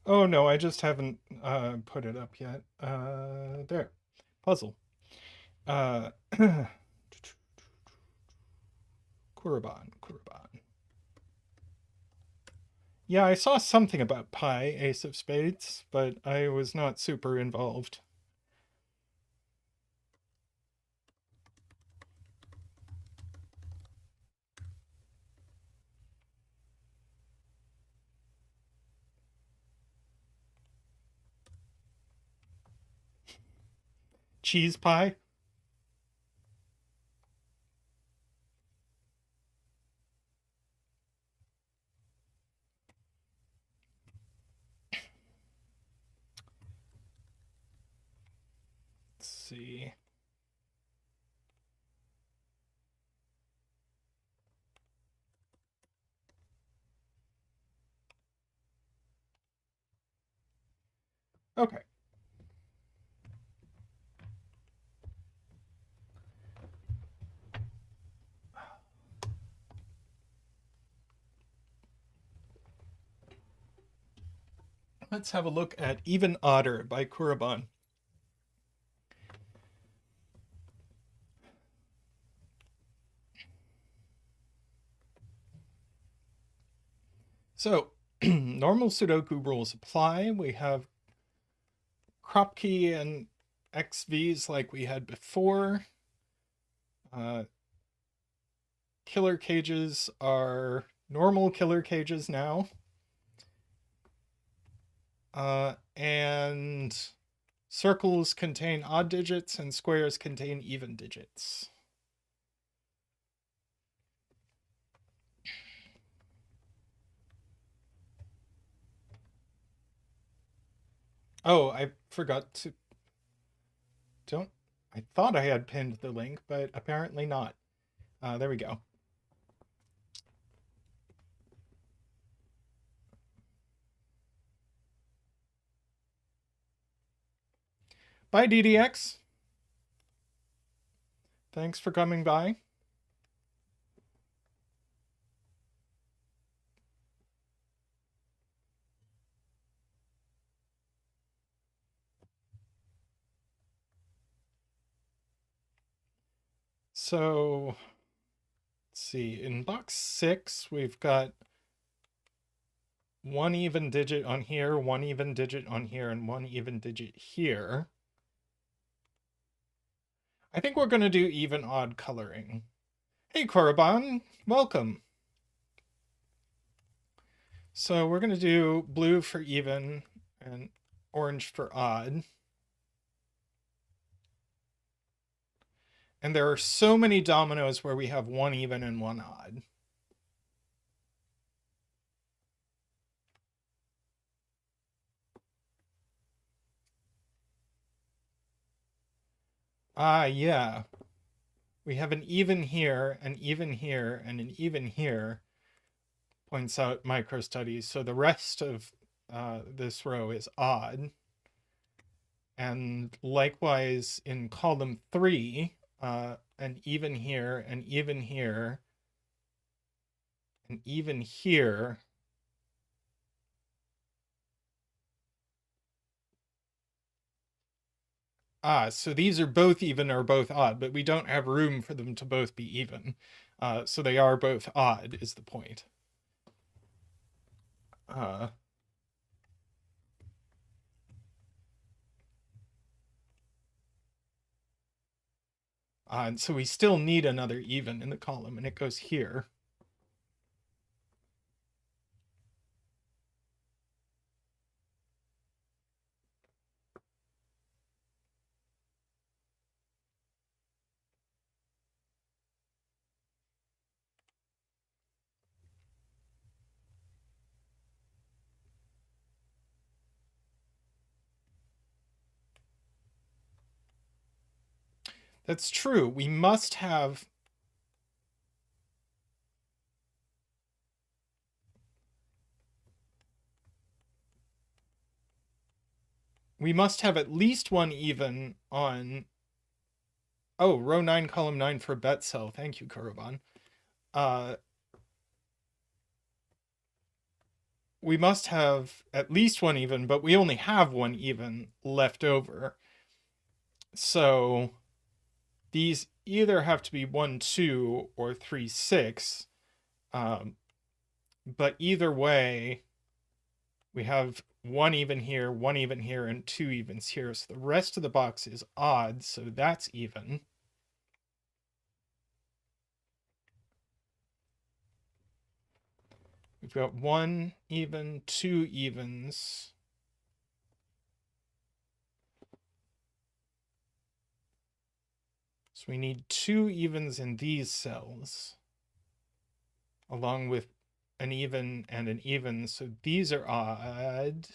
Oh no, I just haven't put it up yet. There. Puzzle. Kuraban. Yeah, I saw something about pi, ace of spades, but I was not super involved. Cheese pie? Let's see. Okay. Let's have a look at Even Odder by Kuraban. So, normal Sudoku rules apply. We have Kroopki and XVs like we had before. Killer cages are normal killer cages now. And circles contain odd digits and squares contain even digits. Oh, I forgot to... I thought I had pinned the link, but apparently not. There we go. Bye, DDX. Thanks for coming by. So, let's see. In box 6, we've got one even digit on here, one even digit on here, and one even digit here. I think we're going to do even odd coloring. Hey, Kuraban, welcome. So we're going to do blue for even and orange for odd. And there are so many dominoes where we have one even and one odd. Yeah. We have an even here, an even here, and an even here, points out MicroStudy. So the rest of this row is odd. And likewise in column 3, an even here, an even here, and even here. So these are both even or both odd, but we don't have room for them to both be even. So they are both odd, is the point. And so we still need another even in the column, and it goes here. That's true. We must have at least one even on, oh, row 9, column 9 for bet cell. Thank you, Kuraban. We must have at least one even, but we only have one even left over. So these either have to be 1, 2 or 3, 6. But either way, we have one even here, and 2 evens here. So the rest of the box is odd, so that's even. We've got 1 even, 2 evens. So we need 2 evens in these cells, along with an even and an even. So these are odd.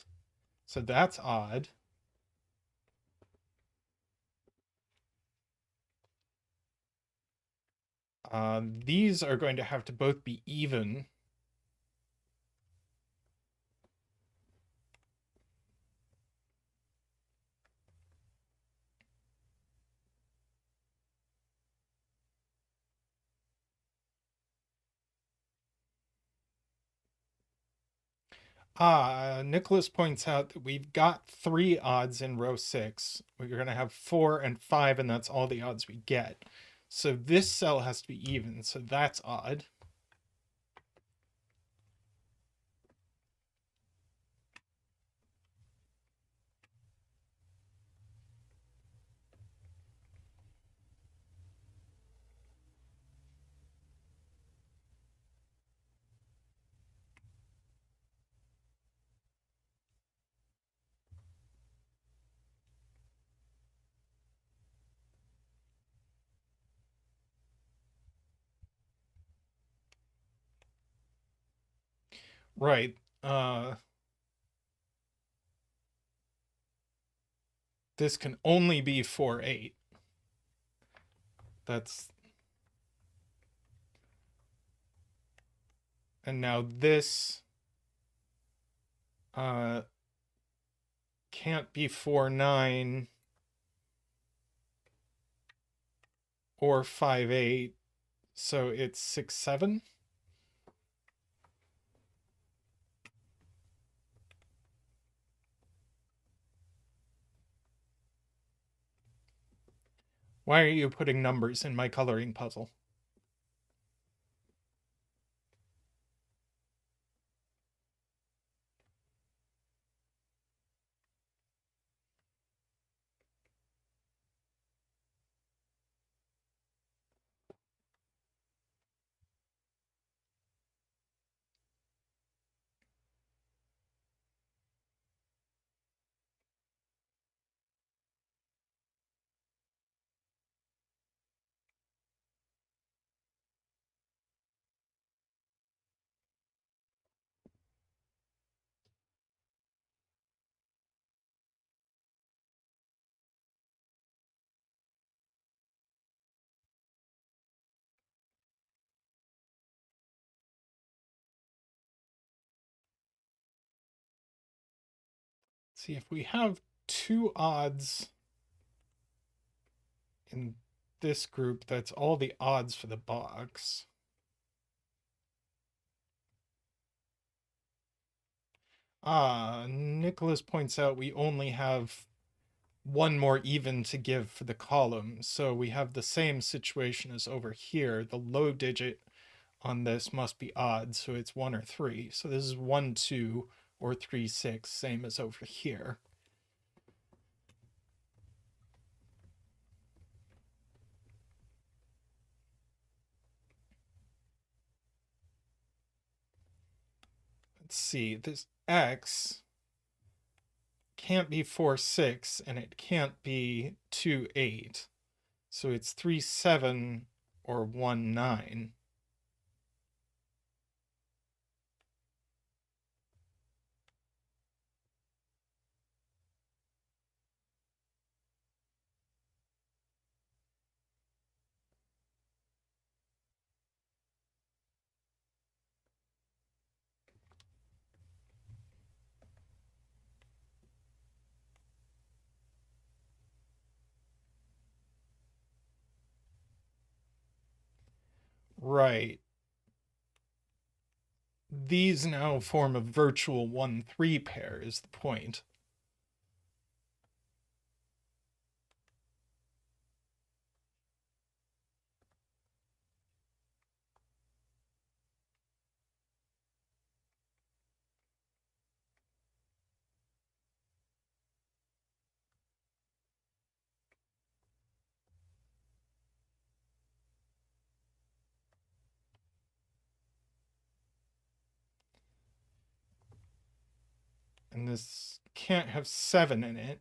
So that's odd. These are going to have to both be even. Nicholas points out that we've got 3 odds in row 6. We're going to have 4 and 5, and that's all the odds we get. So this cell has to be even, so that's odd. Right. This can only be 4, 8. That's... And now this can't be 4, 9 or 5, 8. So it's 6, 7. Why are you putting numbers in my coloring puzzle? See if we have 2 odds in this group. That's all the odds for the box. Nicholas points out we only have one more even to give for the column. So we have the same situation as over here. The low digit on this must be odd, so it's 1 or 3. So this is 1, 2, or 3, 6, same as over here. Let's see, this x can't be 4, 6, and it can't be 2, 8. So it's 3, 7, or 1, 9. Right. These now form a virtual 1, 3 pair is the point. And this can't have 7 in it.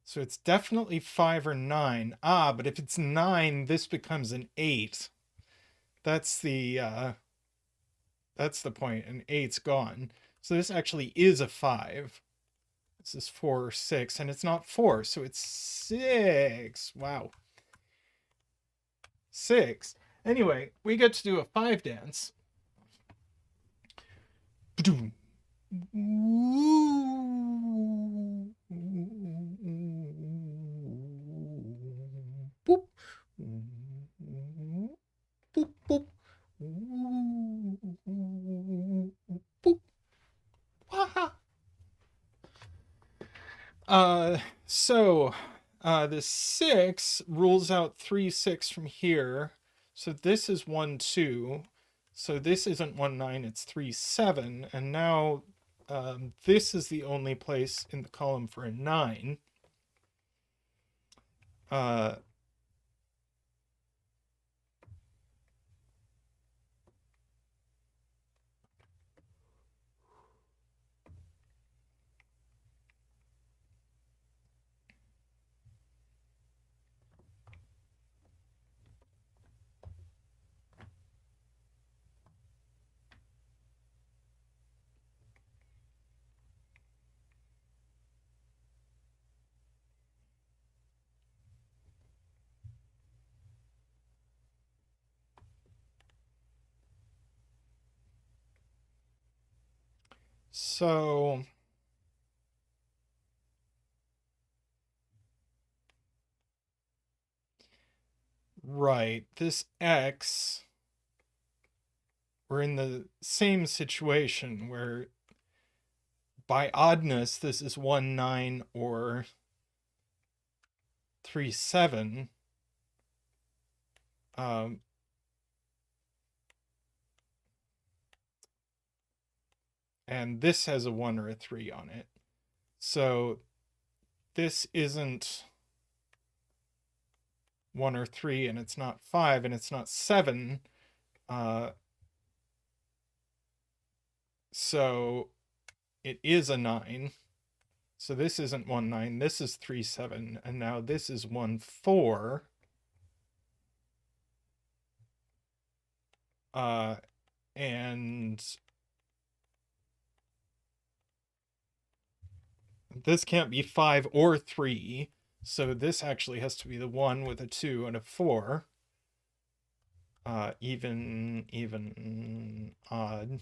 So it's definitely 5 or 9. But if it's 9, this becomes an 8. That's the point. An 8's gone. So this actually is a 5. This is 4 or 6, and it's not 4, so it's 6. Wow. 6. Anyway, we get to do a 5 dance. Boop. Boop, boop. Boop. Waha. So the 6 rules out 3, 6 from here. So this is 1, 2. So this isn't 1, 9, it's 3, 7. And now this is the only place in the column for a 9. So right, this X, we're in the same situation where by oddness, this is 1, 9, or 3, 7. And this has a 1 or a 3 on it. So this isn't 1 or 3, and it's not 5, and it's not 7. So it is a 9. So this isn't 1, 9. This is 3, 7. And now this is 1, 4. And this can't be 5 or 3. So this actually has to be the 1 with a 2 and a 4. Even, odd.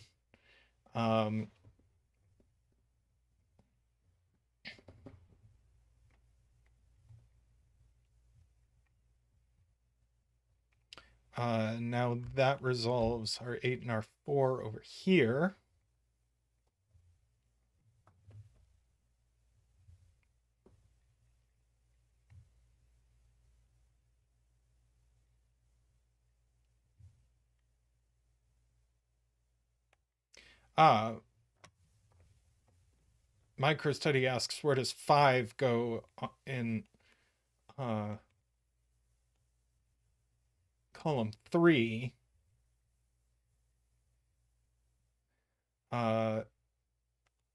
Now that resolves our 8 and our 4 over here. MicroStudy asks, where does 5 go in column 3?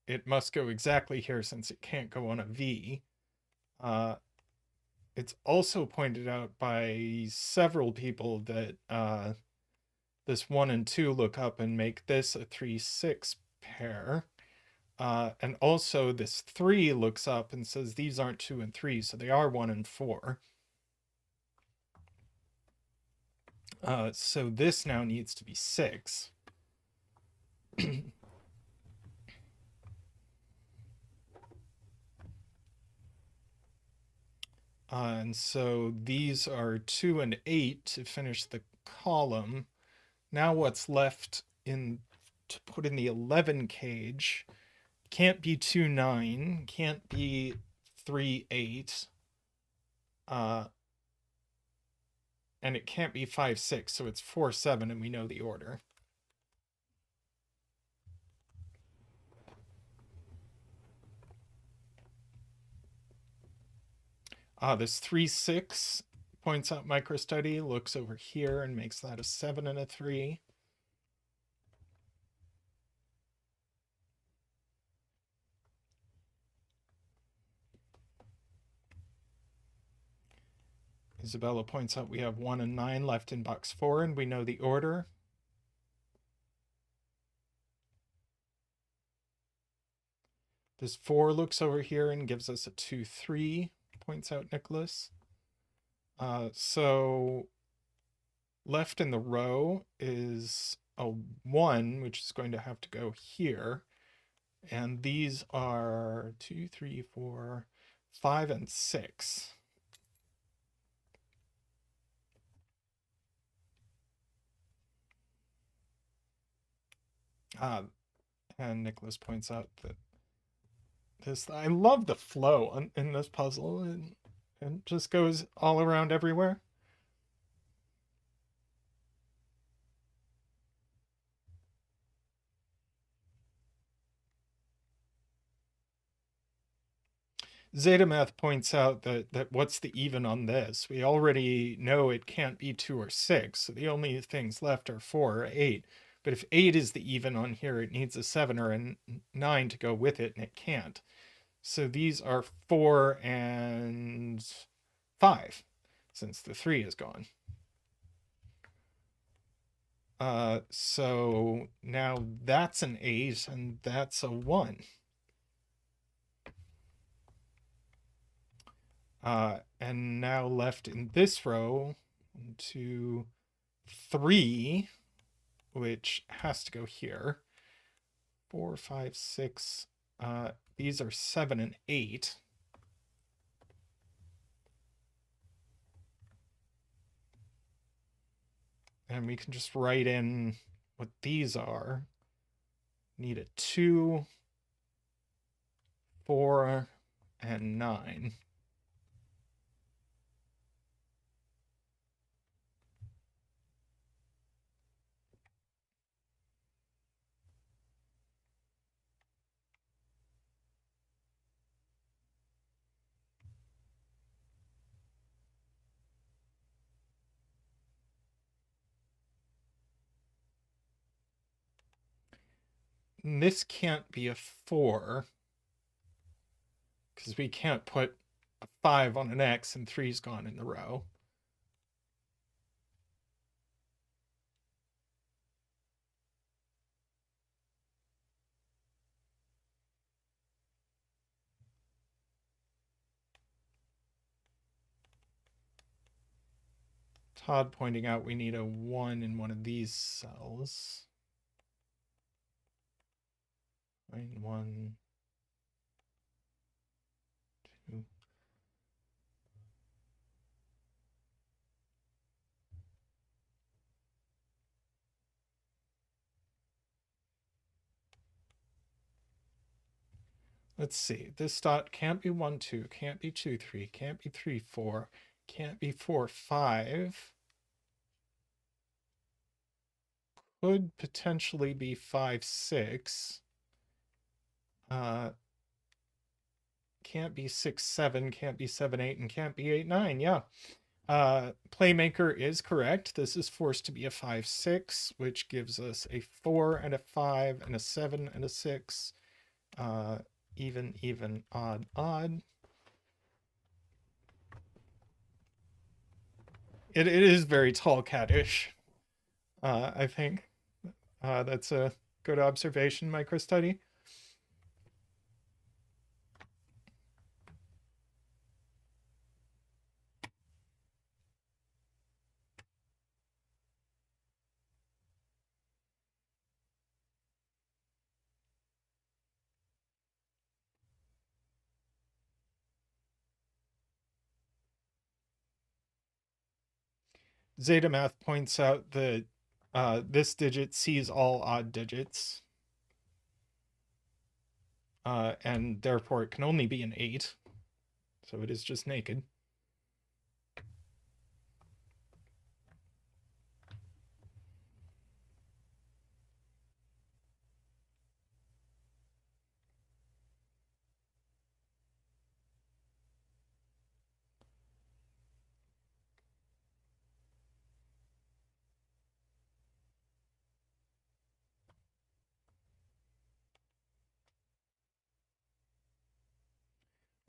It must go exactly here since it can't go on a V. It's also pointed out by several people that this 1 and 2 look up and make this a 3-6 pair. And also this 3 looks up and says these aren't 2 and 3, so they are 1 and 4. So this now needs to be 6. And so these are 2 and 8 to finish the column. Now what's left in to put in the 11 cage can't be 2, 9, can't be 3, 8, and it can't be 5, 6, so it's 4, 7, and we know the order. This 3, 6 points out MicroStudy, looks over here and makes that a 7 and a 3. Isabella points out we have 1 and 9 left in box 4, and we know the order. This 4 looks over here and gives us a 2, 3, points out Nicholas. So left in the row is a 1, which is going to have to go here. And these are 2, 3, 4, 5, and 6. And Nicholas points out that I love the flow in this puzzle, and it just goes all around everywhere. Zetamath points out that what's the even on this? We already know it can't be 2 or 6, so the only things left are 4 or 8. But if 8 is the even on here, it needs a 7 or a 9 to go with it, and it can't. So these are 4 and 5, since the 3 is gone. So now that's an 8, and that's a 1. And now left in this row, 1, 2, 3, which has to go here. 4, 5, 6. These are 7 and 8. And we can just write in what these are. Need a 2, 4, and 9. And this can't be a 4, because we can't put a 5 on an X and 3's gone in the row. Todd pointing out we need a 1 in one of these cells. 1, 2. Let's see. This dot can't be 1, 2, can't be 2, 3, can't be 3, 4, can't be 4, 5. Could potentially be 5, 6. Can't be 6, 7, can't be 7, 8, and can't be 8, 9. Yeah. Playmaker is correct. This is forced to be a 5, 6, which gives us a 4 and a 5 and a 7 and a 6. Even, even, odd, odd. It is very tall catish. I think that's a good observation, MicroStudy. Zetamath points out that this digit sees all odd digits, and therefore it can only be an 8. So it is just naked.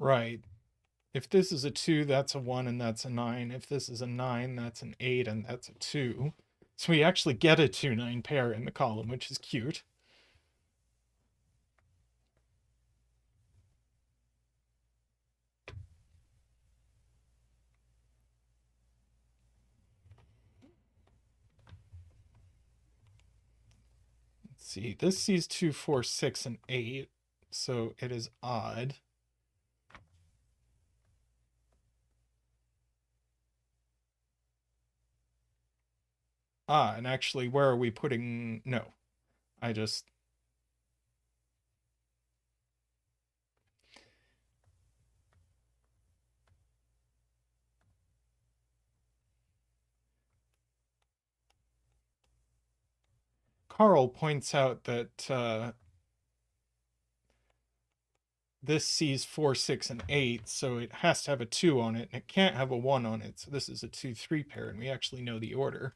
Right. If this is a 2, that's a 1 and that's a 9. If this is a 9, that's an 8 and that's a 2. So we actually get a 2-9 pair in the column, which is cute. Let's see. This sees 2, 4, 6, and 8. So it is odd. And actually, where are we putting... No. I just... Carl points out that this sees 4, 6, and 8, so it has to have a 2 on it, and it can't have a 1 on it, so this is a 2, 3 pair, and we actually know the order.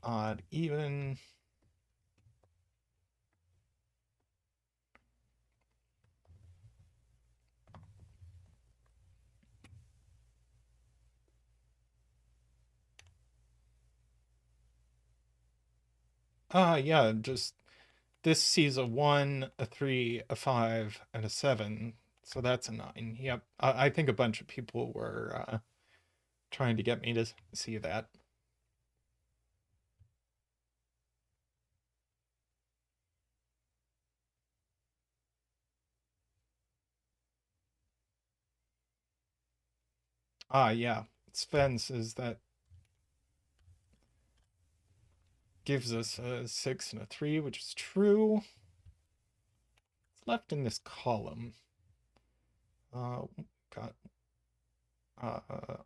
Odd, even... Yeah, just this sees a 1, a 3, a 5, and a 7, so that's a 9. Yep, I think a bunch of people were trying to get me to see that. Yeah, Sven says that gives us a 6 and a 3, which is true. What's left in this column? Got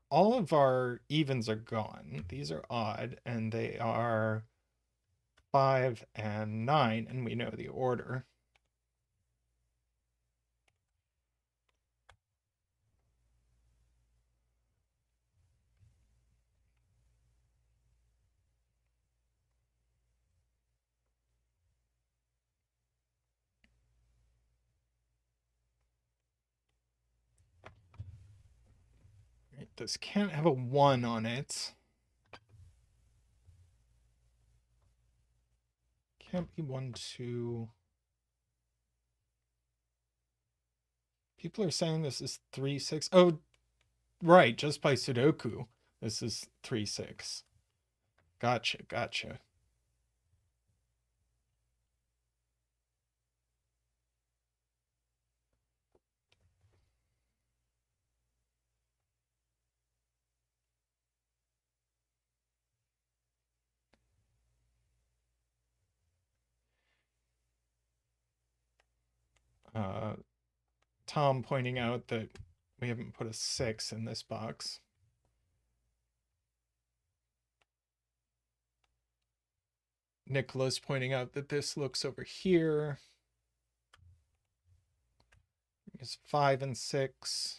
all of our evens are gone. These are odd, and they are 5 and 9, and we know the order. Right, this can't have a 1 on it. Can't be 1, 2. People are saying this is 3, 6. Oh, right, just by Sudoku. This is 3, 6. Gotcha, gotcha. Tom pointing out that we haven't put a 6 in this box. Nicholas pointing out that this looks over here. It's 5 and 6.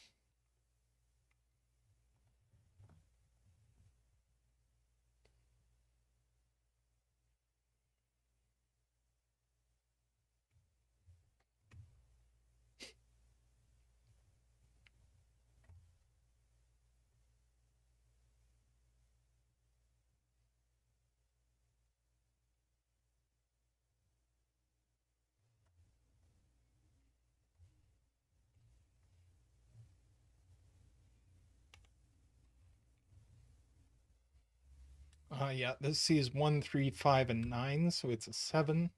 Yeah, this sees 1, 3, 5, and 9, so it's a 7.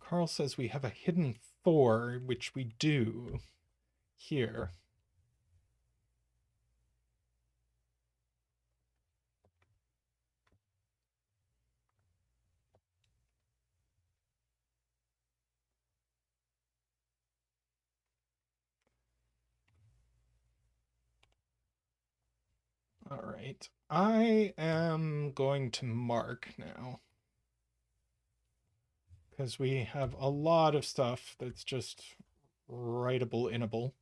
Carl says we have a hidden 4, which we do here. All right, I am going to mark now, because we have a lot of stuff that's just writable-inable.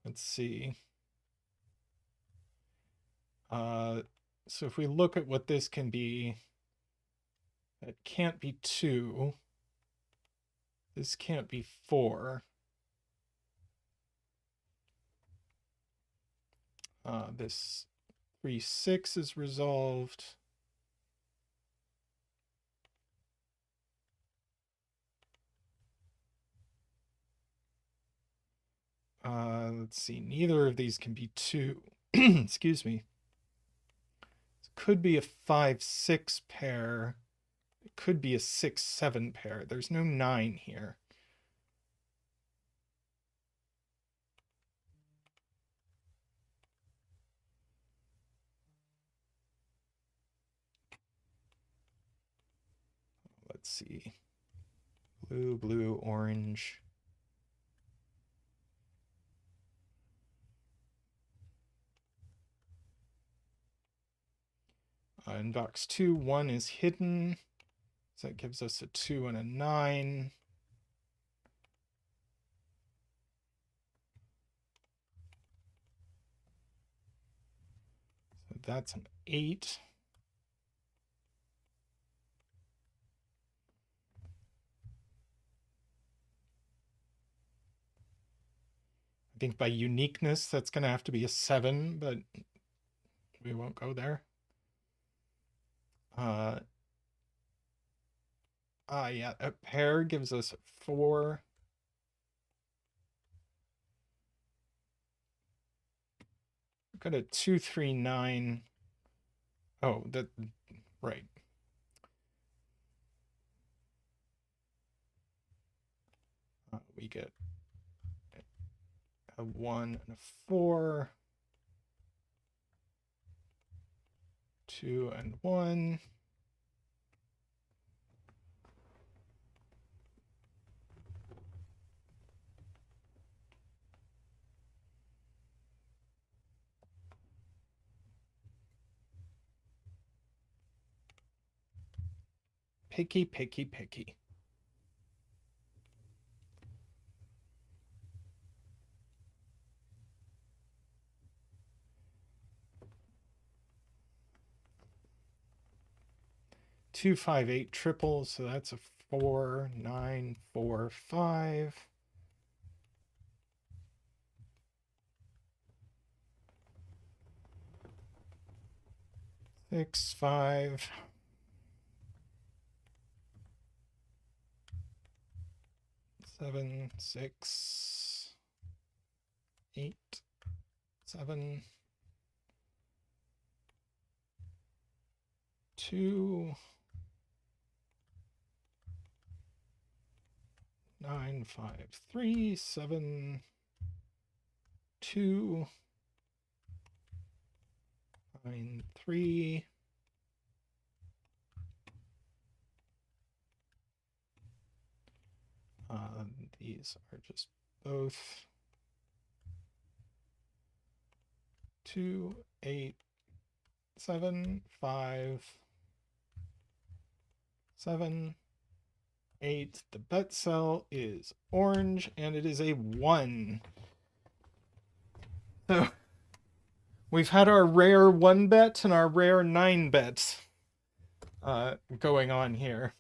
Let's see. So if we look at what this can be, it can't be 2. This can't be 4. This 3, 6 is resolved. Let's see, neither of these can be 2. Excuse me. It could be a 5, 6 pair. It could be a 6, 7 pair. There's no 9 here. Let's see. Blue, blue, orange. In box 2, 1 is hidden. So that gives us a 2 and a 9. So that's an 8. I think by uniqueness, that's going to have to be a 7, but we won't go there. Yeah, a pair gives us 4. Got a 2, 3, 9. Oh, that, right. We get a 1 and a 4. 2 and 1. Picky, picky, picky. Two, 5, 8 triple, so that's a 4, 9, 4, 5. 6, 5. 7, 6, 8, 7, 2, 9, 5, 3, 7, 2, 9, 3. These are just both 2, 8, 7, 5, 7, 8. The bet cell is orange, and it is a 1. So we've had our rare 1 bet and our rare 9 bets going on here.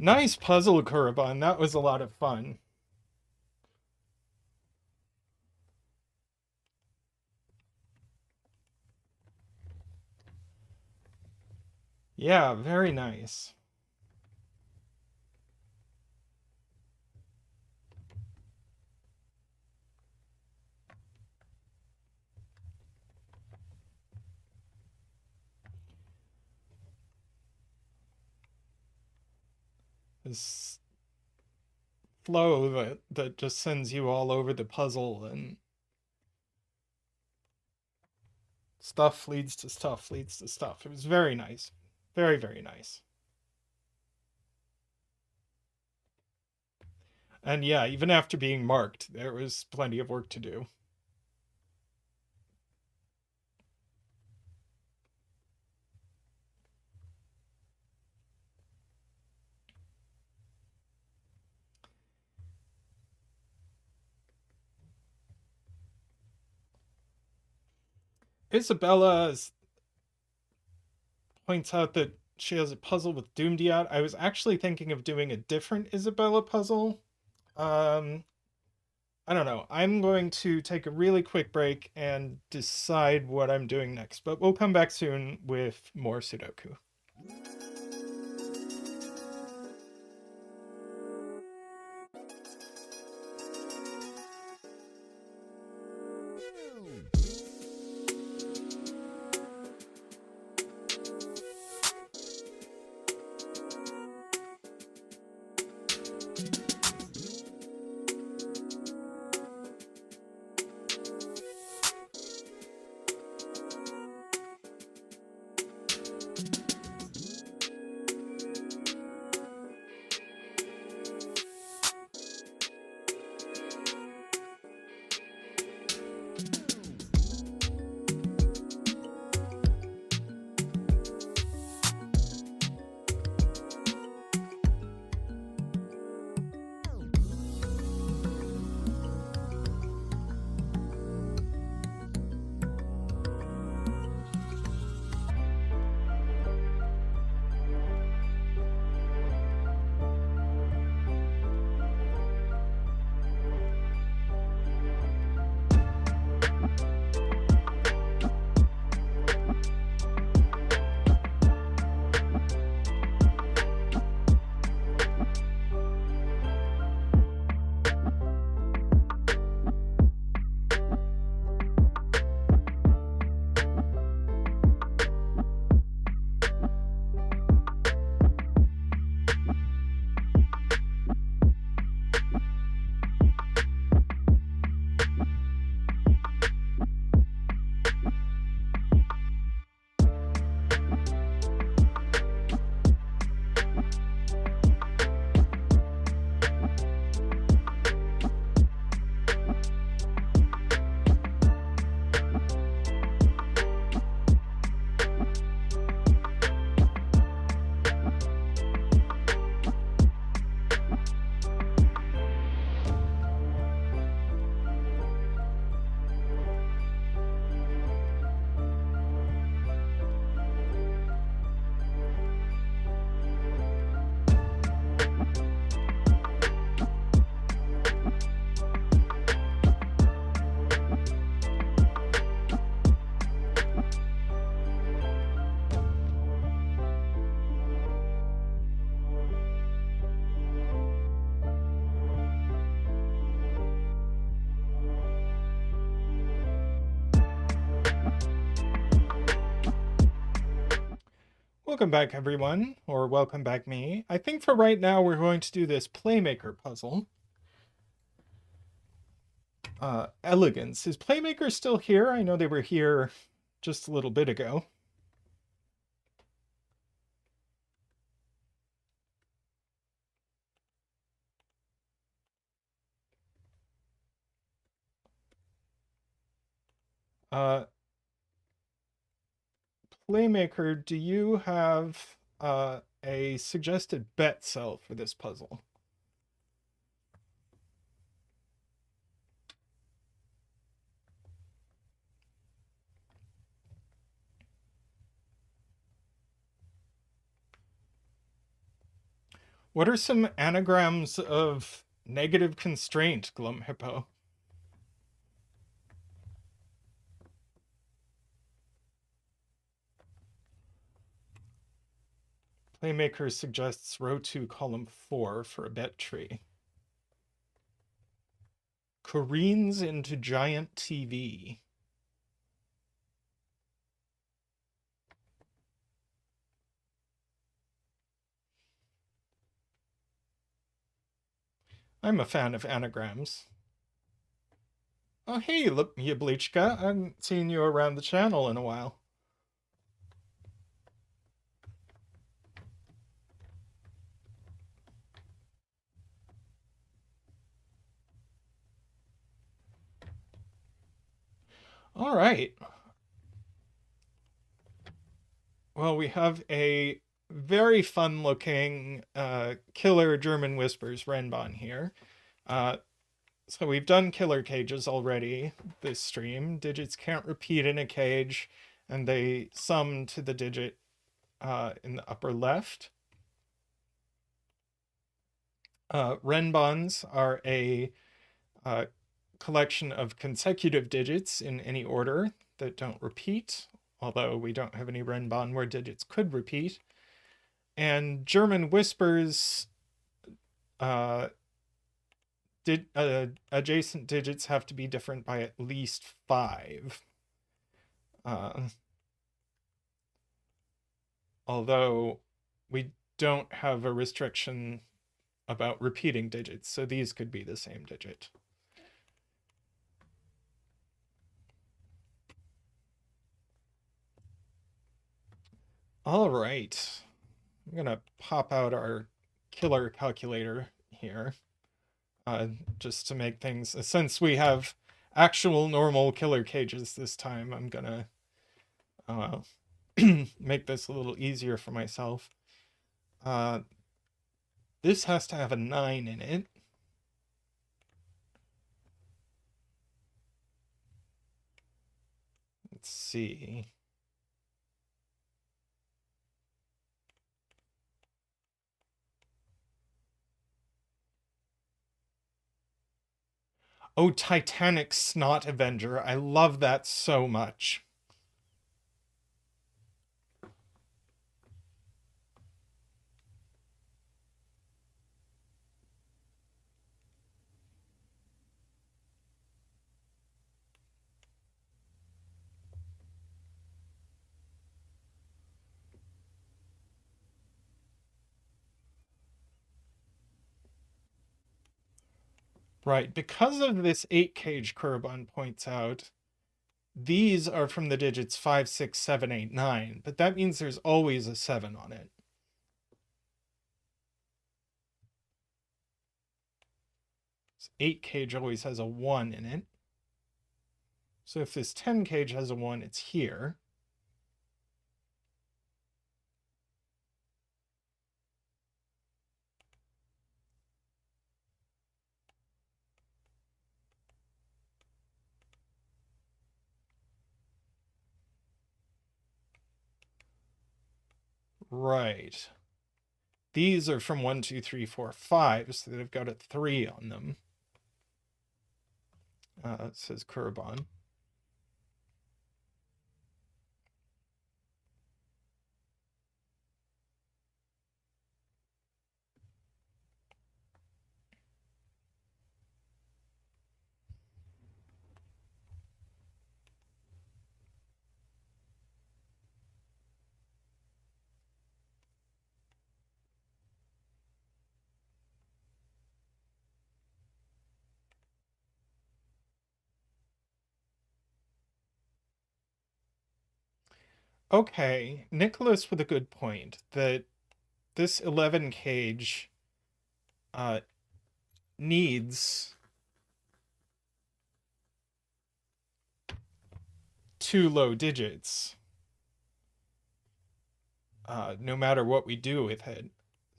Nice puzzle, Kuraban. That was a lot of fun. Yeah, very nice. This flow that just sends you all over the puzzle, and stuff leads to stuff leads to stuff. It was very nice. Very, very nice. And yeah, even after being marked, there was plenty of work to do. Isabella points out that she has a puzzle with Doomdiat. I was actually thinking of doing a different Isabella puzzle. I don't know. I'm going to take a really quick break and decide what I'm doing next, but we'll come back soon with more Sudoku. Welcome back, everyone, or welcome back me. I think for right now we're going to do this Playmaker puzzle. Elegance. Is Playmaker still here? I know they were here just a little bit ago. Playmaker, do you have a suggested bet cell for this puzzle? What are some anagrams of negative constraint, Glum Hippo? Playmaker suggests row 2, column 4 for a bet tree. Careens into giant TV. I'm a fan of anagrams. Oh, hey, look, Yablichka. I haven't seen you around the channel in a while. All right. Well, we have a very fun-looking killer German Whispers Renbon here. So we've done killer cages already this stream. Digits can't repeat in a cage, and they sum to the digit in the upper left. Renbons are a collection of consecutive digits in any order that don't repeat, although we don't have any Renbon where digits could repeat. And German Whispers, adjacent digits have to be different by at least 5. Although we don't have a restriction about repeating digits, so these could be the same digit. All right. I'm going to pop out our killer calculator here just to make things, since we have actual normal killer cages this time, I'm going to make this a little easier for myself. This has to have a 9 in it. Let's see. Oh, Titanic Snot Avenger. I love that so much. Right, because of this 8 cage Kuraban points out, these are from the digits 5, 6, 7, 8, 9, but that means there's always a 7 on it. This 8 cage always has a 1 in it. So if this 10 cage has a 1, it's here. Right. These are from 1, 2, 3, 4, 5, so they've got a 3 on them. It says Kuraban. Okay, Nicholas with a good point that this 11 cage uh, needs two low digits, no matter what we do with it.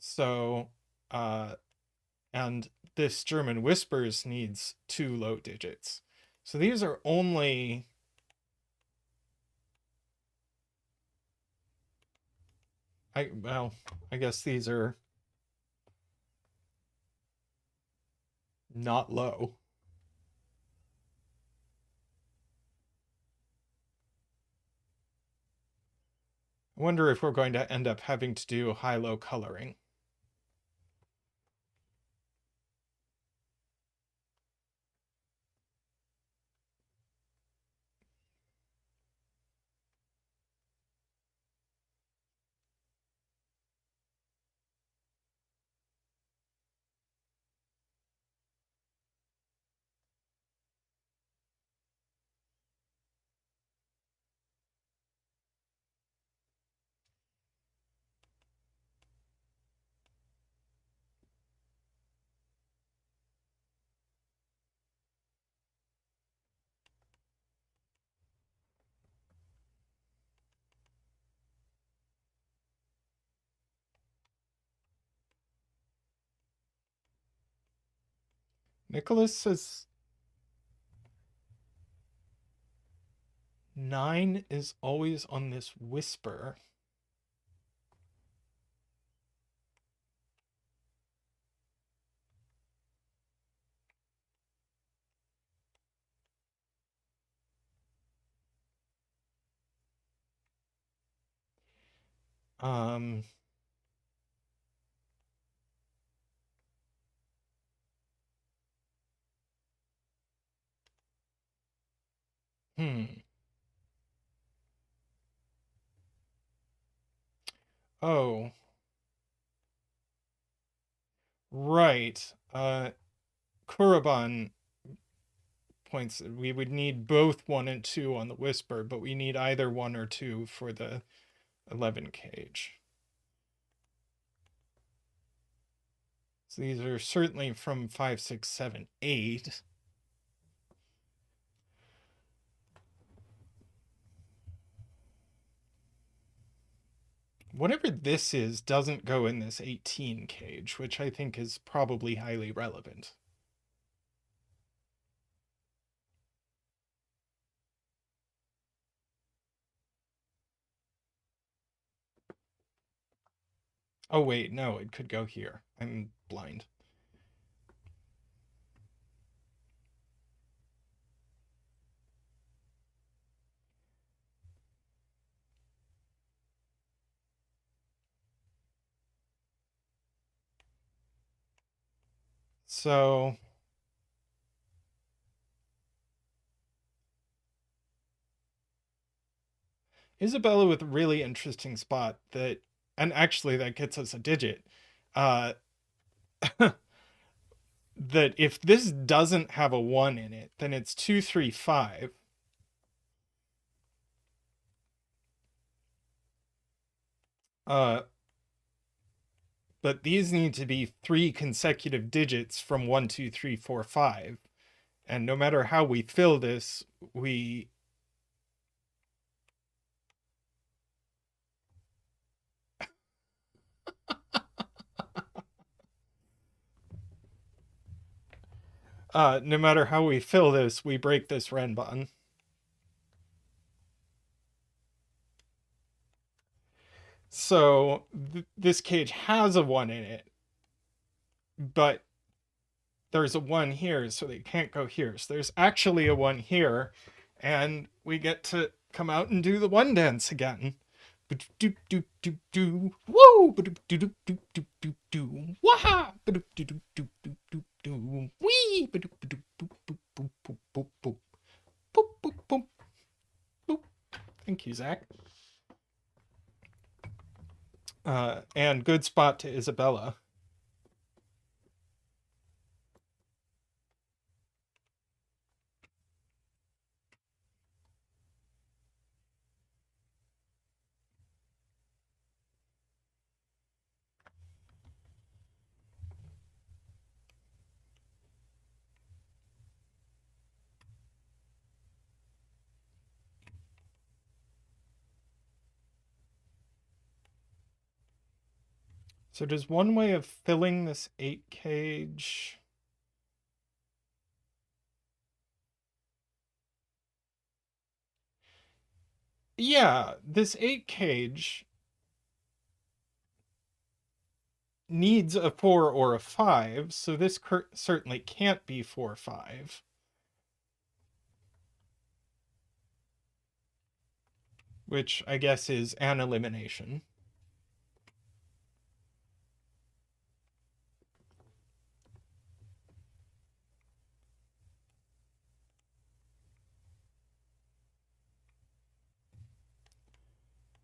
So, uh, and this German Whispers needs two low digits. So these are only... well, I guess these are not low. I wonder if we're going to end up having to do high-low coloring. Nicholas says 9 is always on this whisper. Um, hmm. Oh, right. Kuraban points we would need both 1 and 2 on the whisper, but we need either 1 or 2 for the 11 cage. So these are certainly from 5, 6, 7, 8. Whatever this is doesn't go in this 18 cage, which I think is probably highly relevant. Oh wait, no, it could go here. I'm blind. So Isabella with a really interesting spot that, and actually that gets us a digit. Uh, that if this doesn't have a 1 in it, then it's 2, 3, 5. But these need to be 3 consecutive digits from 1, 2, 3, 4, 5. And no matter how we fill this, we... no matter how we fill this, we break this Renban. So this cage has a 1 in it, but there's a 1 here, so they can't go here. So there's actually a 1 here, and we get to come out and do the 1 dance again. Woo! Waha! Wee! Thank you, Zach. And good spot to Isabella. So does one way of filling this 8 cage... Yeah, this 8 cage needs a 4 or a 5, so this certainly can't be 4 or 5. Which I guess is an elimination.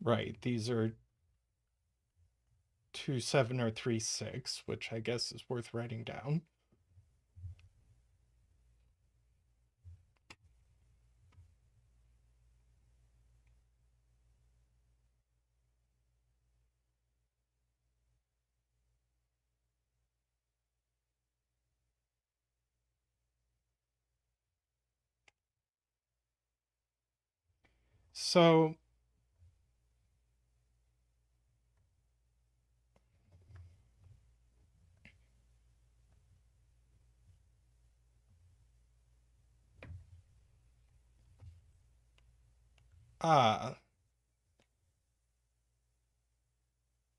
Right, these are 2, 7, or 3, 6, which I guess is worth writing down. So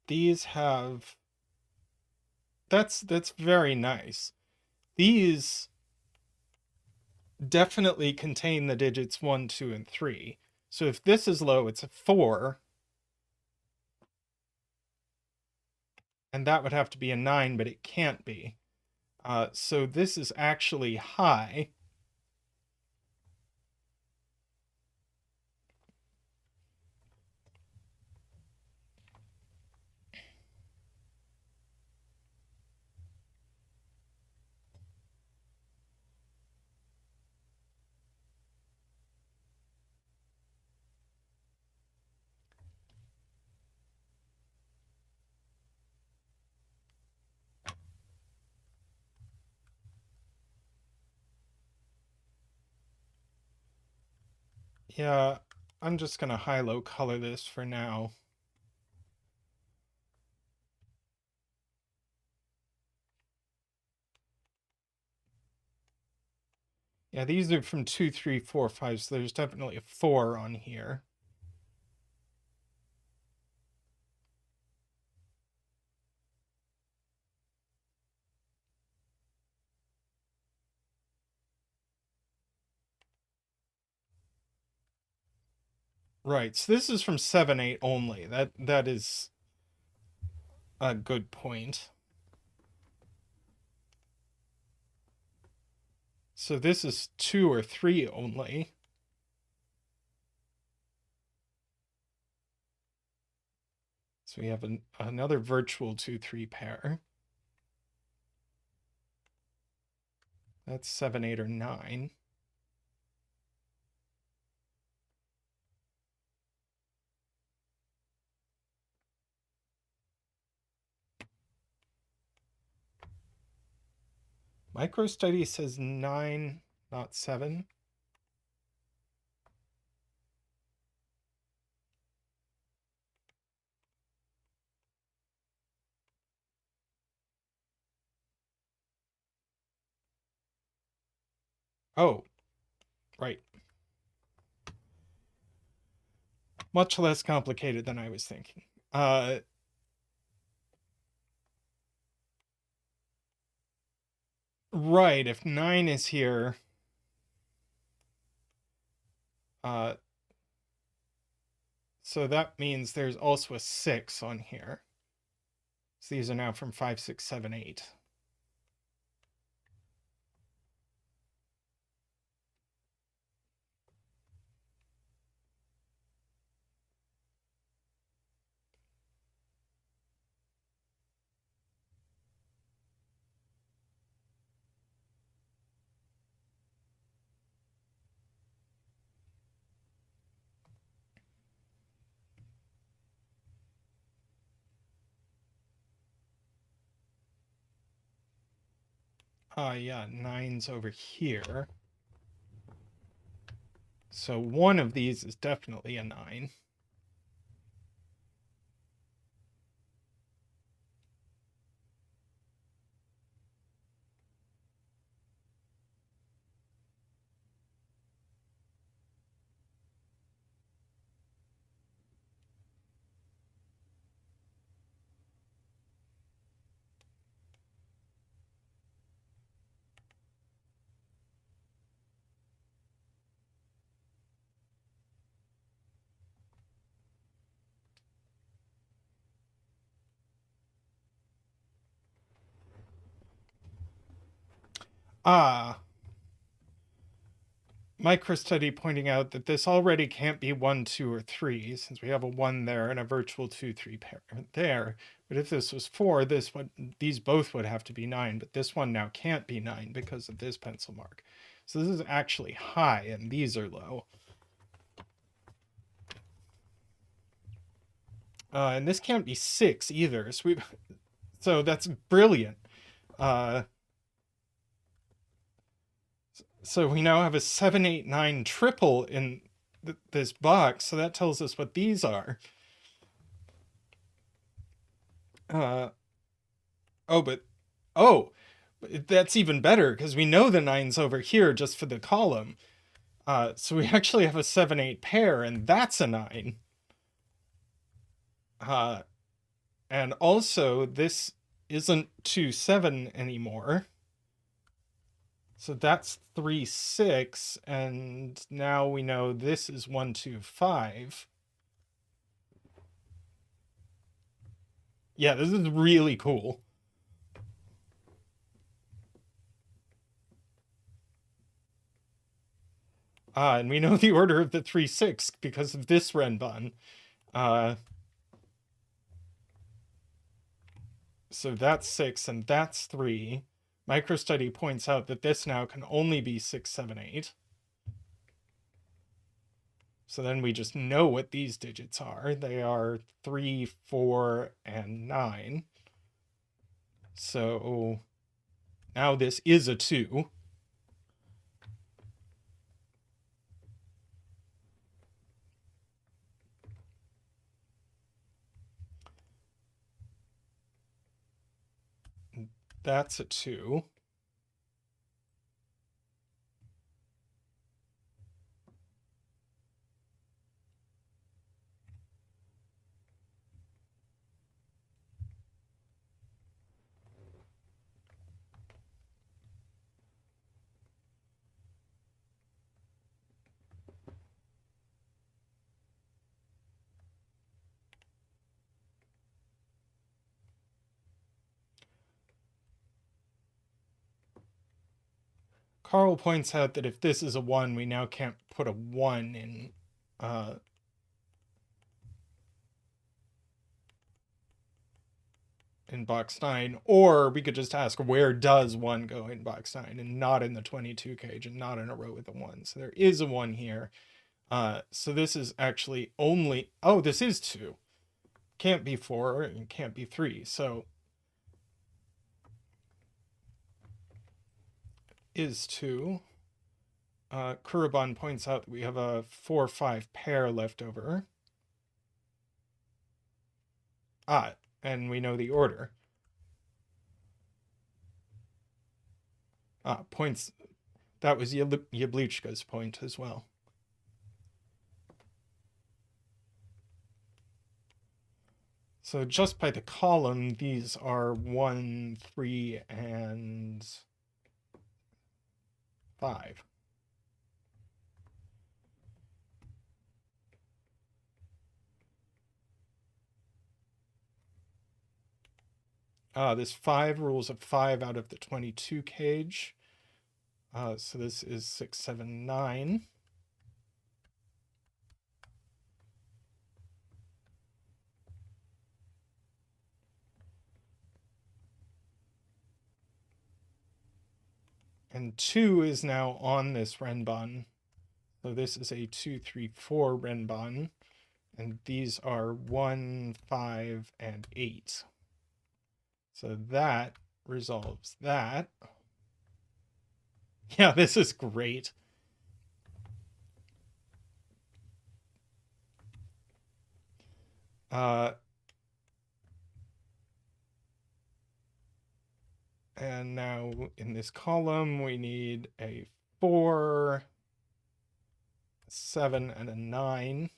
these have... That's very nice. These definitely contain the digits 1, 2, and 3. So if this is low, it's a 4. And that would have to be a 9, but it can't be. So this is actually high. Yeah, I'm just going to high-low color this for now. Yeah, these are from 2, 3, 4, 5, so there's definitely a 4 on here. Right, so this is from 7, 8 only. That is a good point. So this is 2 or 3 only. So we have another virtual 2, 3 pair. That's 7, 8, or 9. MicroStudy says 9, not 7. Oh, right. Much less complicated than I was thinking. Right, if 9 is here, so that means there's also a 6 on here. So these are now from 5, 6, 7, 8. Yeah, 9's over here. So one of these is definitely a 9. Ah, MicroStudy pointing out that this already can't be 1, 2, or 3, since we have a 1 there and a virtual 2, 3 pair there. But if this was 4, these both would have to be 9, but this one now can't be 9 because of this pencil mark. So this is actually high, and these are low. And this can't be 6 either, so that's brilliant. So we now have a 7, 8, 9 triple in this box, so that tells us what these are. That's even better, because we know the 9's over here just for the column. So we actually have a 7, 8 pair, and that's a 9. And also, this isn't 2, 7 anymore. So that's 3, 6, and now we know this is 1, 2, 5. Yeah, this is really cool. And we know the order of the 3, 6 because of this renbun. So that's 6 and that's 3. MicroStudy points out that this now can only be 6, 7, 8. So then we just know what these digits are. They are 3, 4, and 9. So now this is a 2. That's a 2. Carl points out that if this is a 1, we now can't put a 1 in box 9, or we could just ask where does 1 go in box 9, and not in the 22 cage, and not in a row with a 1. So there is a 1 here. So this is actually only, oh, this is 2. Can't be 4, and can't be 3, so is 2. Kuraban points out that we have a 4, 5 pair left over. And we know the order. Points, that was Yablichka's point as well. So just by the column, these are 1, 3, and 5. This 5 rules a 5 out of the 22 cage. So this is 6, 7, 9. And 2 is now on this renbun. So this is a 2, 3, 4 renbun. And these are 1, 5, and 8. So that resolves that. Yeah, this is great. And now in this column, we need a 4, 7, and a 9.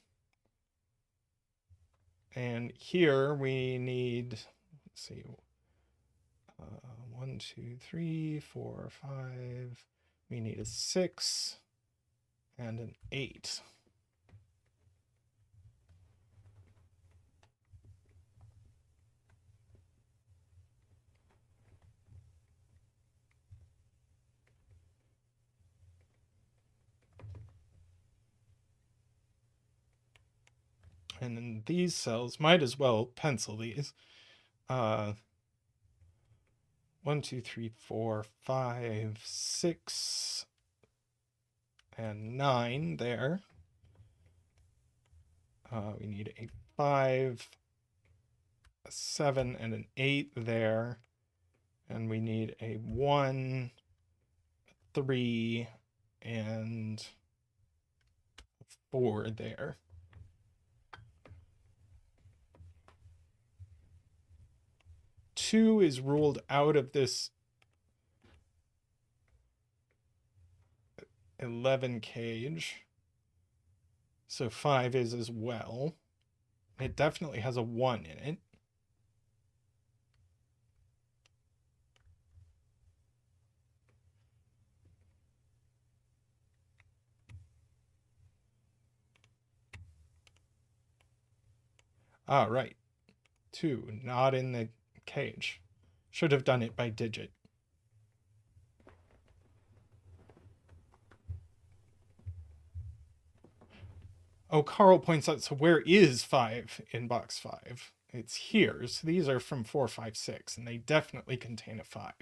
And here we need, let's see, 1, 2, 3, 4, 5. We need a 6 and an 8. And in these cells, might as well pencil these. 1, 2, 3, 4, 5, 6, and 9 there. We need a 5, a 7, and an 8 there. And we need a 1, 3, and 4 there. Two is ruled out of this 11 cage. So 5 is as well. It definitely has a 1 in it. Ah, right. 2, not in the cage. Should have done it by digit. Oh, Carl points out, so where is 5 in box 5? It's here. So these are from 4, 5, 6, and they definitely contain a 5.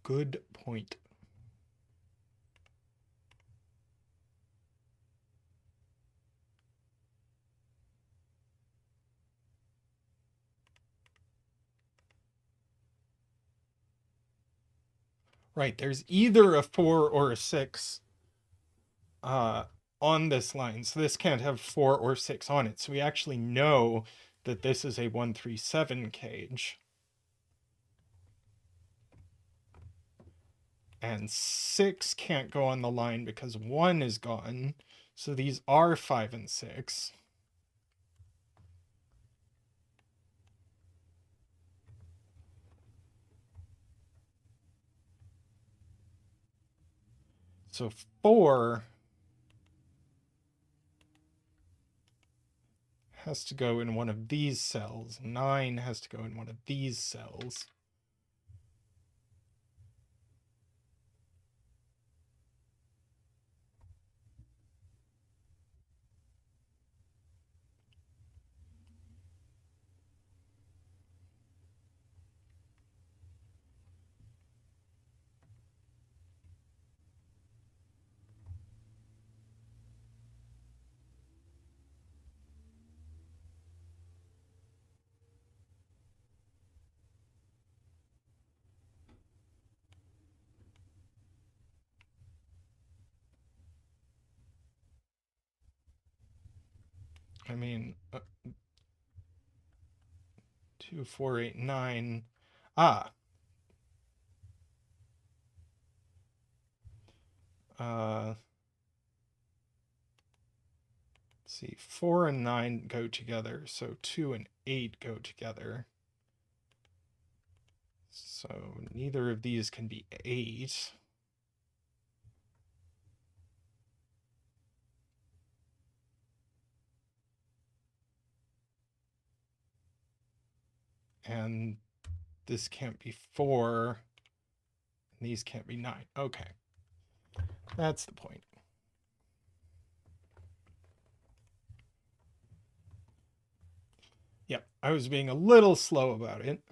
Good point. Right, there's either a 4 or a 6 on this line. So this can't have 4 or 6 on it. So we actually know that this is a 137 cage. And 6 can't go on the line because 1 is gone. So these are 5 and 6. So 4 has to go in one of these cells. 9 has to go in one of these cells. I mean, 2, 4, 8, 9. Ah. Let's see, 4 and 9 go together, so 2 and 8 go together. So neither of these can be 8. And this can't be 4. And these can't be 9. Okay. That's the point. Yep, I was being a little slow about it.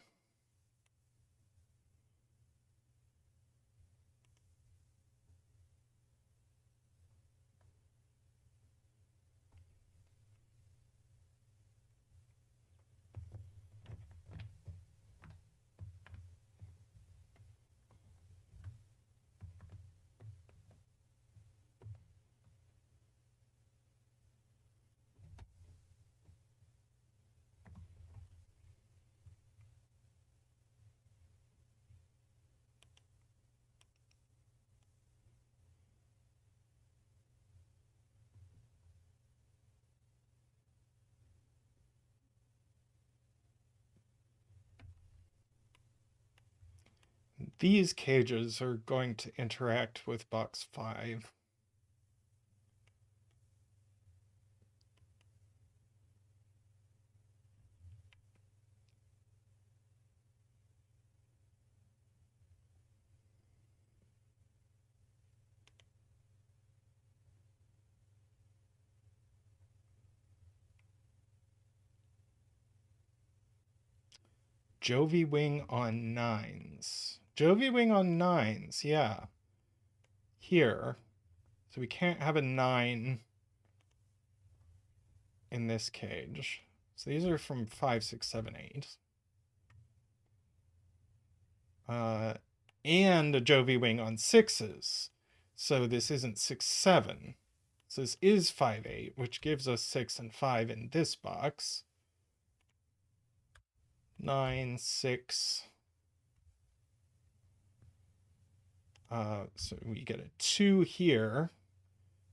These cages are going to interact with box 5. Jovi wing on 9s. Jovi wing on 9s, yeah. Here. So we can't have a 9 in this cage. So these are from 5, 6, 7, 8. And a Jovi wing on 6s. So this isn't 6, 7. So this is 5, 8, which gives us 6 and 5 in this box. 9, 6. So we get a 2 here.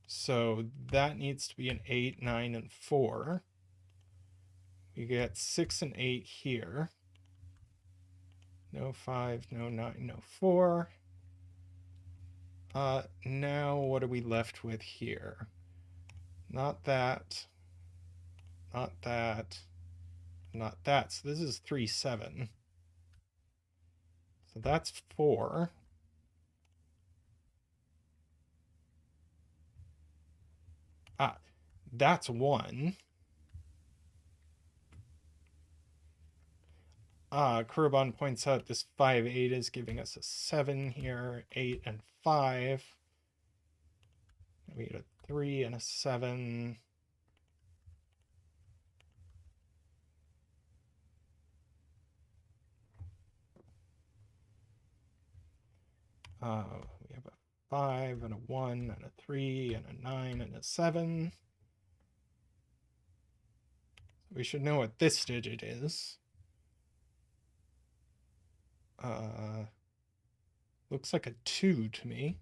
So that needs to be an 8, 9, and 4. We get 6 and 8 here. No 5, no 9, no 4. Now what are we left with here? Not that. Not that. Not that. So this is 3, 7. So that's 4. That's 1. Kuraban points out this 5, 8 is giving us a 7 here, 8 and 5. We get a 3 and a 7. We have a 5 and a 1 and a 3 and a 9 and a 7. We should know what this digit is. Looks like a 2 to me.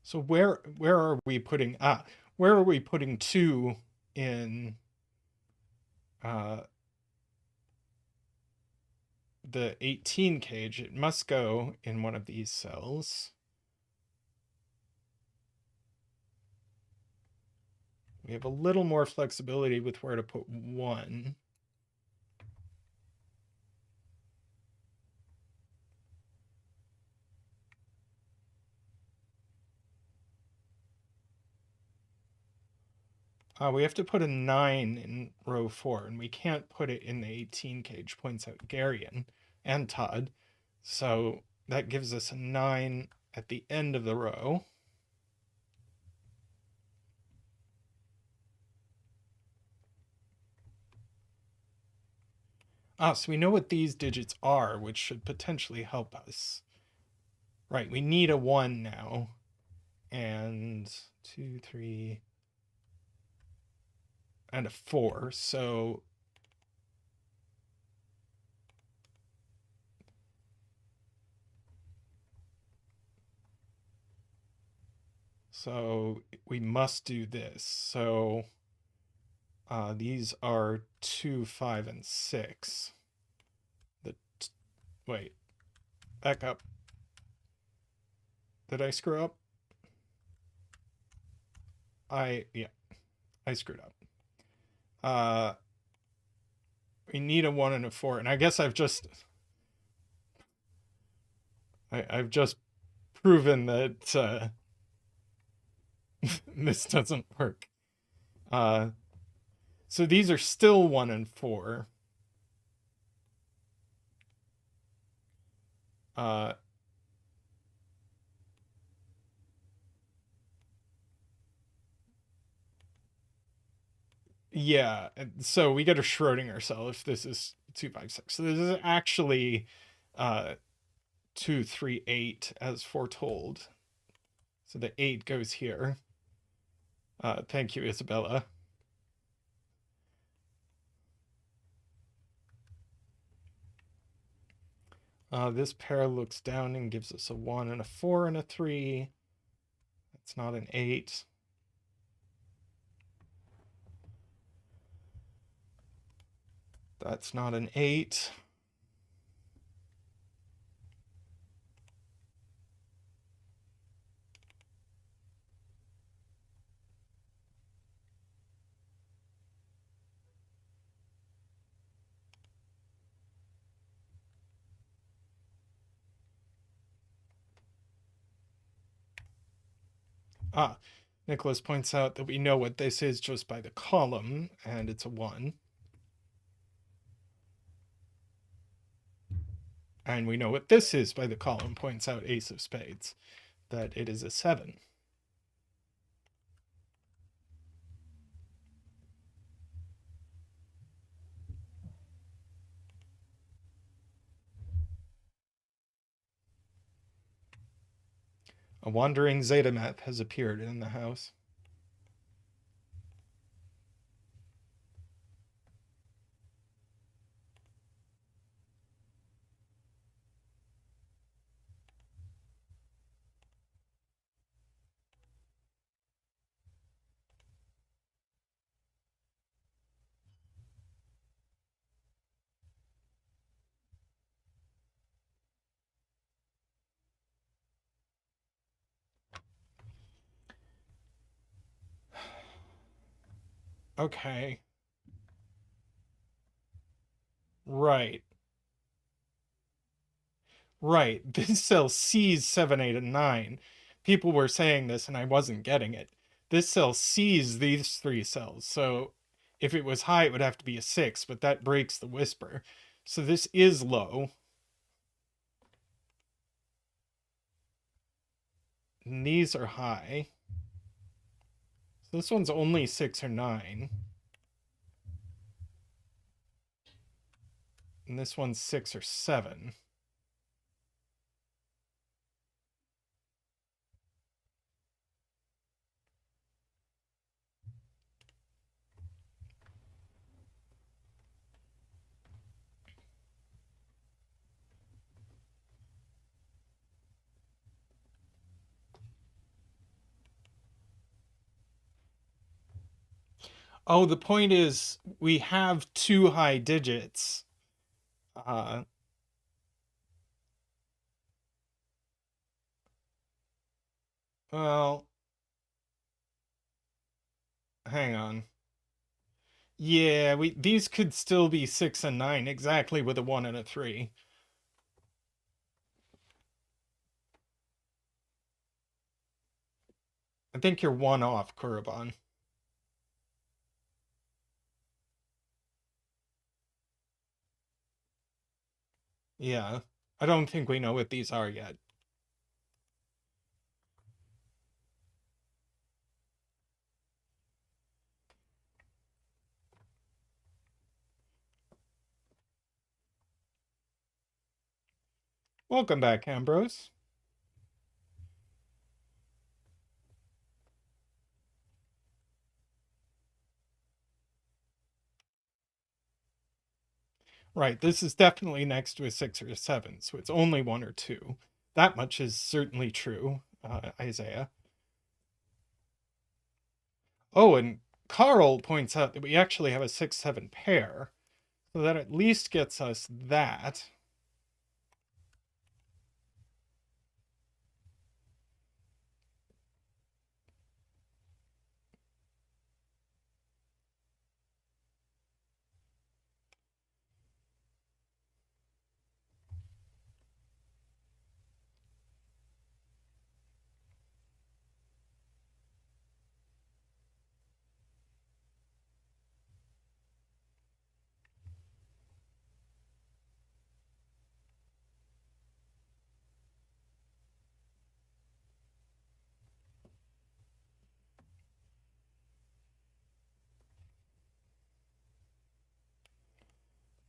So where are we putting where are we putting 2 in the 18 cage? It must go in one of these cells. We have a little more flexibility with where to put 1. We have to put a 9 in row 4, and we can't put it in the 18 cage, points out Garion and Todd. So that gives us a 9 at the end of the row. So we know what these digits are, which should potentially help us. Right, we need a 1 now. And 2, 3, and a 4. So we must do this. So these are 2, 5, and 6. Wait, back up. Did I screw up? I screwed up. We need a 1 and a 4, and I guess I've just proven that this doesn't work. So these are still 1 and 4. Yeah, so we get a Schrodinger cell if this is 2, 5, 6. So this is actually 2, 3, 8 as foretold. So the 8 goes here. Thank you, Isabella. This pair looks down and gives us a 1 and a 4 and a 3. That's not an 8. That's not an 8. Ah, Nicholas points out that we know what this is just by the column, and it's a 1. And we know what this is by the column, points out ace of spades, that it is a 7. A wandering zetamath has appeared in the house. Okay. Right. Right. This cell sees 7, 8, and 9. People were saying this and I wasn't getting it. This cell sees these 3 cells. So if it was high, it would have to be a 6, but that breaks the whisper. So this is low. And these are high. So this one's only 6 or 9. And this one's 6 or 7. Oh, the point is we have 2 high digits. Uh, well, hang on. Yeah, these could still be 6 and 9 exactly with a 1 and a 3. I think you're 1 off, Kuraban. Yeah. I don't think we know what these are yet. Welcome back, Ambrose. Right, this is definitely next to a 6 or a 7, so it's only 1 or 2. That much is certainly true, Isaiah. Oh, and Carl points out that we actually have a 6-7 pair, so that at least gets us that.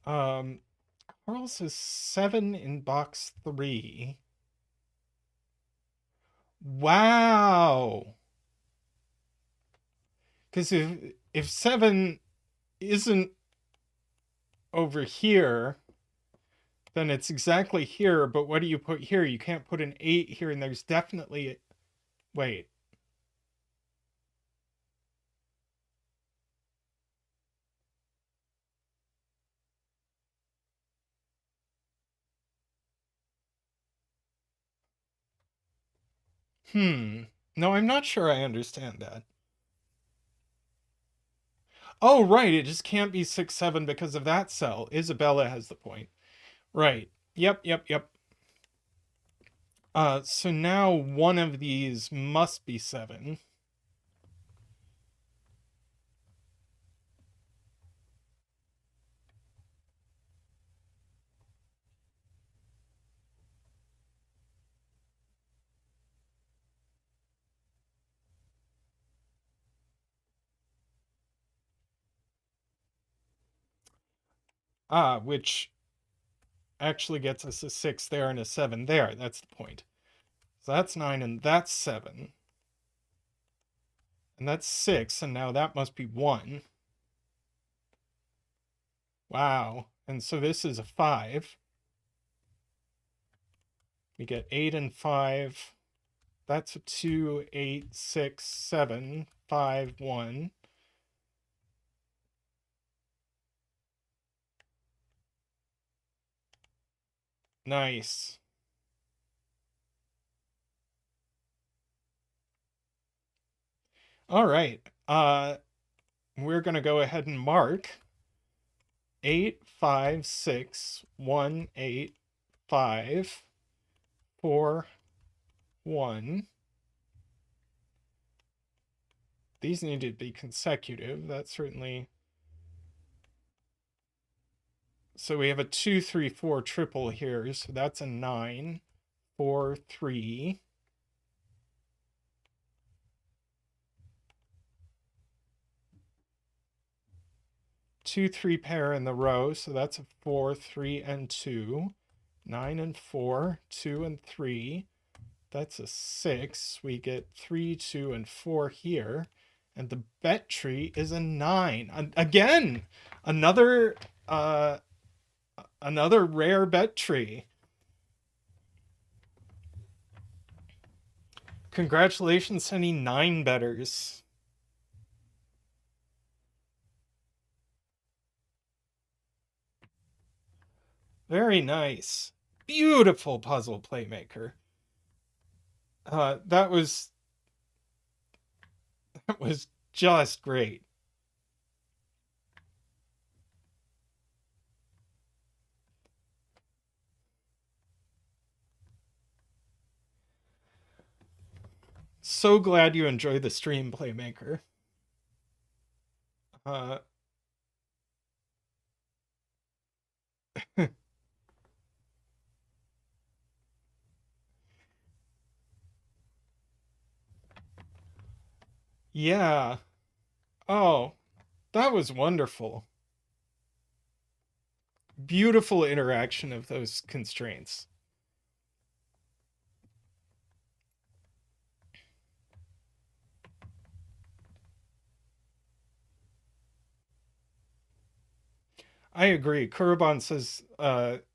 Um, Carl says 7 in box 3. Wow! Because if 7 isn't over here, then it's exactly here, but what do you put here? You can't put an 8 here, and there's definitely a... Wait. No, I'm not sure I understand that. Oh, right, it just can't be 6, 7 because of that cell. Isabella has the point. Right. Yep, yep, yep. So now one of these must be 7. Which actually gets us a 6 there and a 7 there. That's the point. So that's 9 and that's 7. And that's 6, and now that must be 1. Wow. And so this is a 5. We get 8 and 5. That's a 2, 8, 6, 7, 5, 1. Nice. All right. We're going to go ahead and mark 8, 5, 6, 1, 8, 5, 4, 1. These need to be consecutive. That's certainly... So we have a 2, 3, 4 triple here. So that's a 9, 4, 3. 2, 3 pair in the row. So that's a 4, 3, and 2. 9 and 4, 2 and 3. That's a 6. We get 3, 2, and 4 here. And the bet tree is a 9. Again, another rare bet tree. Congratulations to any 9 betters. Very nice. Beautiful puzzle playmaker. That was just great. So glad you enjoy the stream, playmaker. Yeah. Oh, that was wonderful. Beautiful interaction of those constraints. I agree. Kuraban says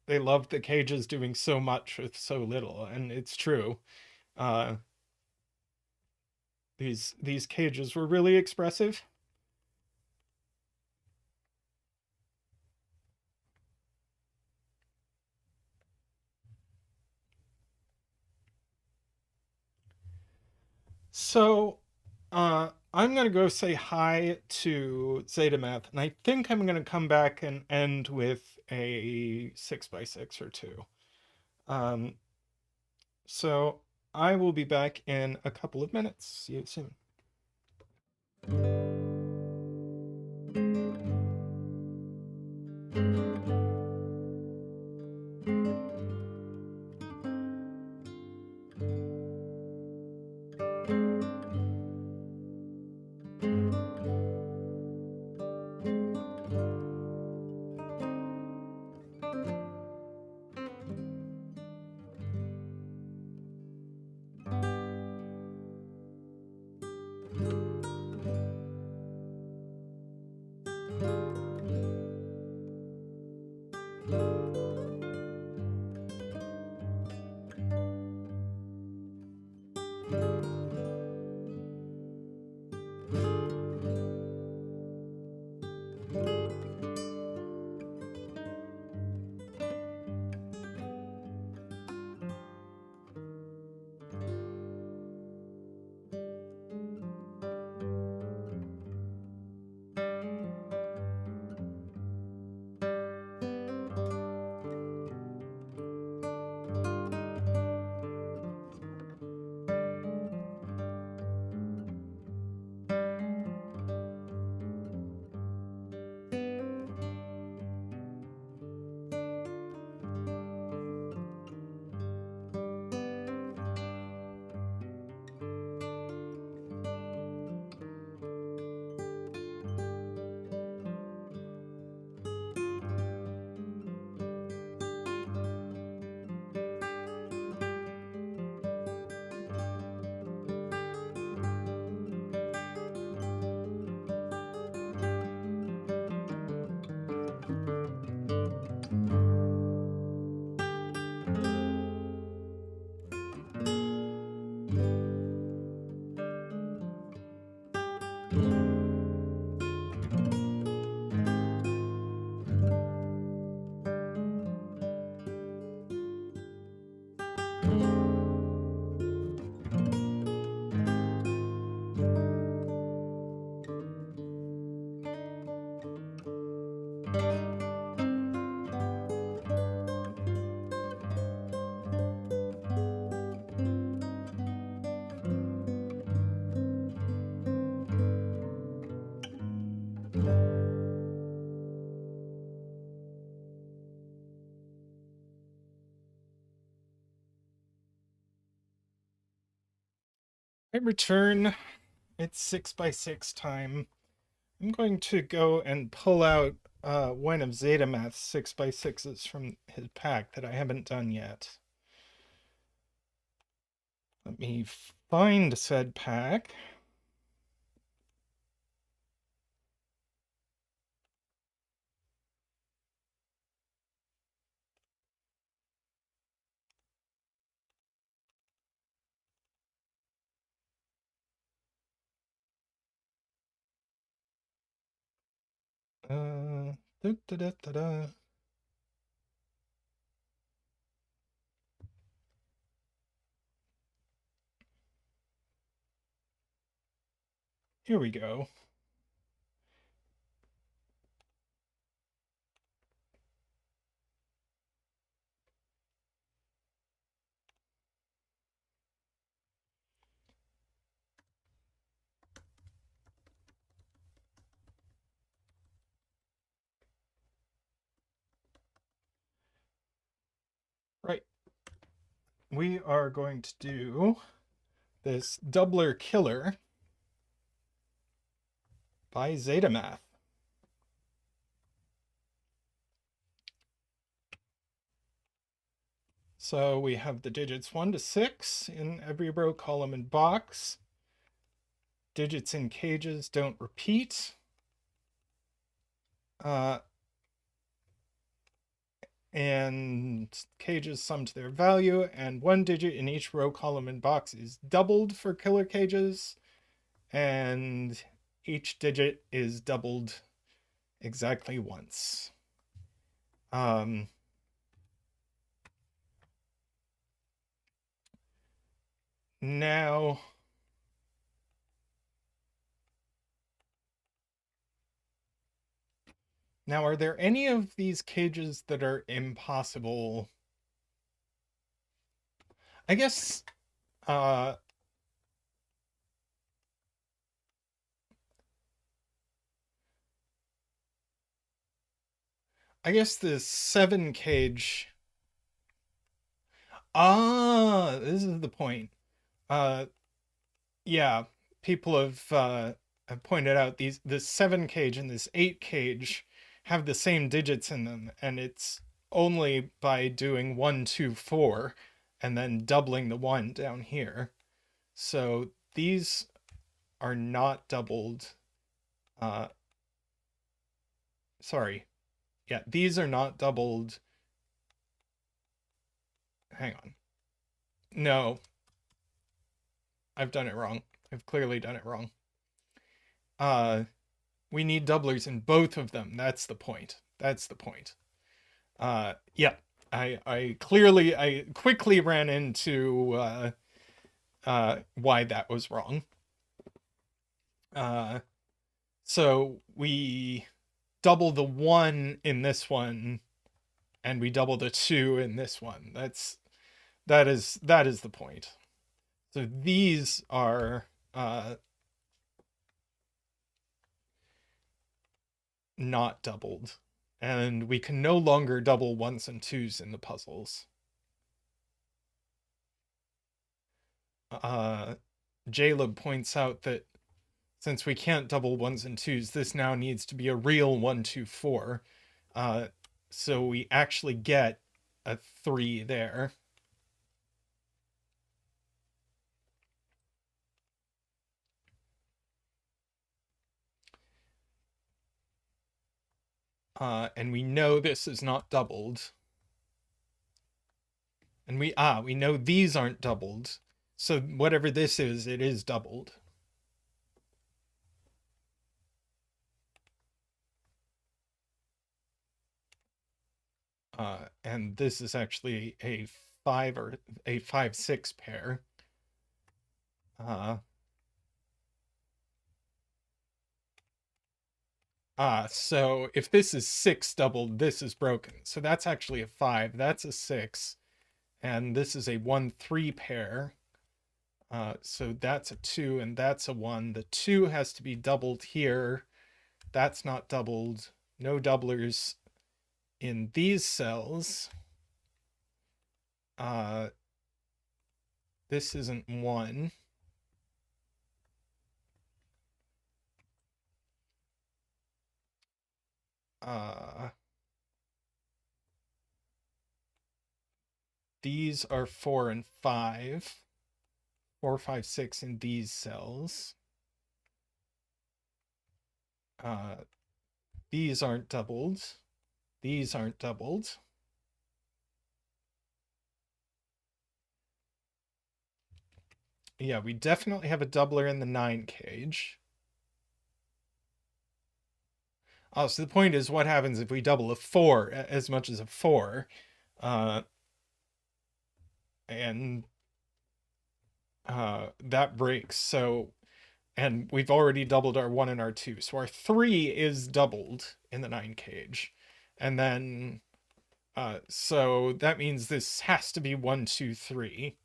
they love the cages doing so much with so little, and it's true. These cages were really expressive. So, I'm gonna go say hi to zetamath, and I think I'm gonna come back and end with a 6x6 or 2. So I will be back in a couple of minutes. See you soon. I return. It's 6x6 time. I'm going to go and pull out one of zetamath's 6x6s from his pack that I haven't done yet. Let me find said pack. Da, da, da, da, da. Here we go. Right. We are going to do this doubler killer by zetamath. So we have the digits 1 to 6 in every row, column, and box. Digits in cages don't repeat. And cages sum to their value, and one digit in each row, column, and box is doubled for killer cages, and each digit is doubled exactly once. Now are there any of these cages that are impossible? I guess the 7 cage. This is the point. Yeah, people have pointed out this 7 cage and this 8 cage have the same digits in them, and it's only by doing 1, 2, 4 and then doubling the 1 down here. So these are not doubled. Sorry. Yeah, these are not doubled. Hang on. No. I've done it wrong. I've clearly done it wrong. We need doublers in both of them. That's the point. Yeah. I quickly ran into why that was wrong. So we double the 1 in this one, and we double the 2 in this one. That is the point. So these are not doubled, and we can no longer double 1s and 2s in the puzzles. Jaleb points out that since we can't double 1s and 2s, this now needs to be a real 1, 2, 4. So we actually get a 3 there. And we know this is not doubled. And we know these aren't doubled. So whatever this is, it is doubled. And this is actually a 5 or a 5-6 pair. So if this is 6 doubled, this is broken. So that's actually a 5. That's a 6. And this is a 1-3 pair. So that's a 2 and that's a 1. The 2 has to be doubled here. That's not doubled. No doublers in these cells. This isn't 1. These are 4 and 5. 4, 5, 6 in these cells. These aren't doubled. These aren't doubled. Yeah, we definitely have a doubler in the 9 cage. Oh, so the point is, what happens if we double a 4 as much as a 4? And that breaks. So, and we've already doubled our 1 and our 2. So our 3 is doubled in the 9 cage. And then, so that means this has to be 1, 2, 3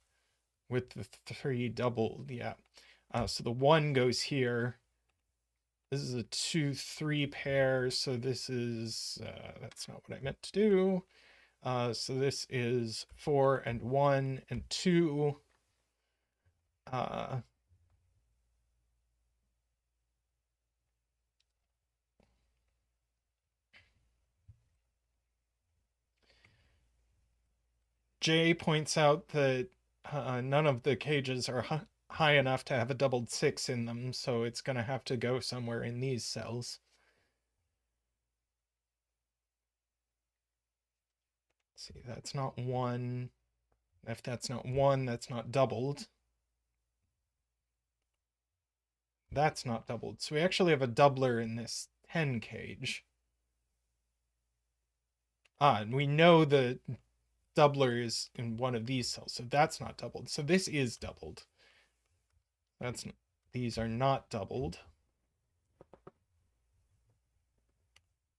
with the 3 doubled. Yeah. So the 1 goes here. This is a 2, 3 pair. So this is, that's not what I meant to do. So this is 4 and 1 and 2. Jay points out that none of the cages are high enough to have a doubled 6 in them, so it's going to have to go somewhere in these cells. Let's see, that's not 1. If that's not 1, that's not doubled. That's not doubled. So we actually have a doubler in this 10 cage. And we know the doubler is in one of these cells, so that's not doubled. So this is doubled. These are not doubled.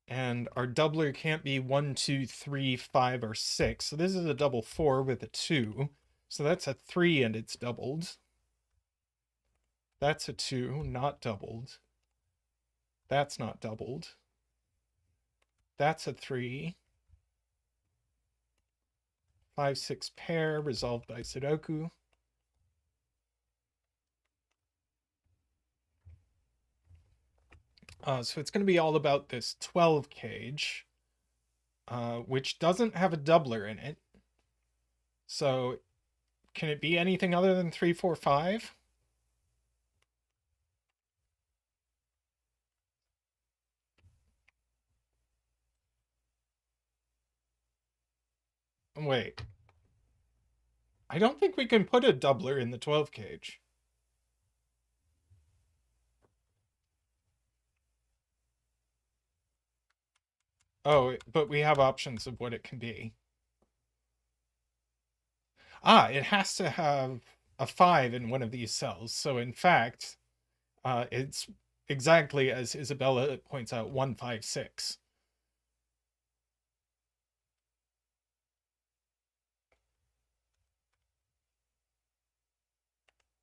And our doubler can't be 1, 2, 3, 5, or 6. So this is a double 4 with a 2. So that's a 3 and it's doubled. That's a 2, not doubled. That's not doubled. That's a 3. 5, 6 pair resolved by Sudoku. So it's going to be all about this 12 cage, which doesn't have a doubler in it. So can it be anything other than 3, 4, 5? Wait. I don't think we can put a doubler in the 12 cage. Oh, but we have options of what it can be. It has to have a 5 in one of these cells. So in fact, it's exactly as Isabella points out, 1, 5, 6.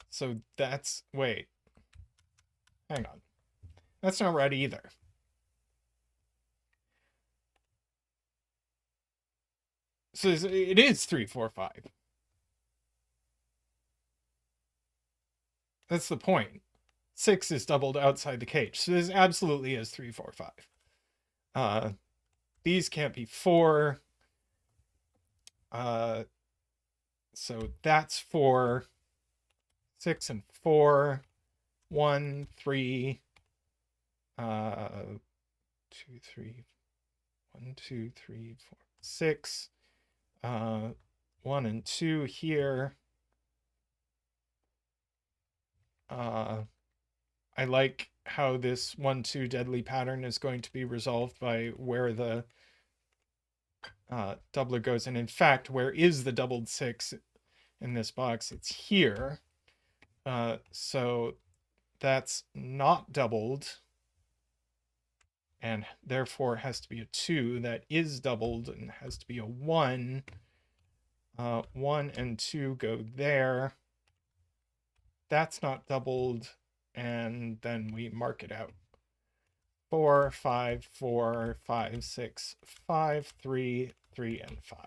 So that's, wait, hang on. That's not right either. So it is 3, 4, 5. That's the point. 6 is doubled outside the cage. So this absolutely is 3, 4, 5. These can't be 4. So that's 4. 6 and 4. 1, 3. 2, 3. 1, 2, 3, 4, 6. 1 and 2 here. I like how this 1, 2 deadly pattern is going to be resolved by where the doubler goes. And in fact, where is the doubled 6 in this box? It's here. So that's not doubled. and therefore has to be a 2 that is doubled and has to be a 1. 1 and 2 go there. That's not doubled, and then we mark it out. 4, 5, 4, 5, 6, 5, 3, 3, and 5.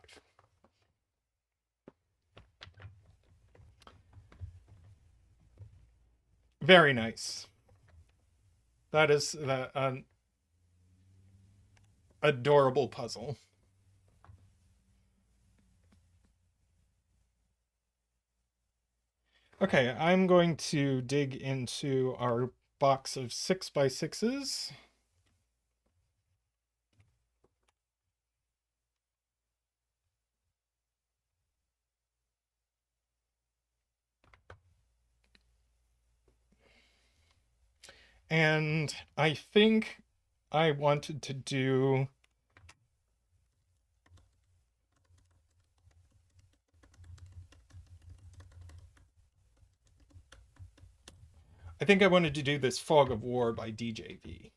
Very nice. That is an adorable puzzle. Okay, I'm going to dig into our box of 6x6s. And I think I wanted to do this Fog of War by DJV.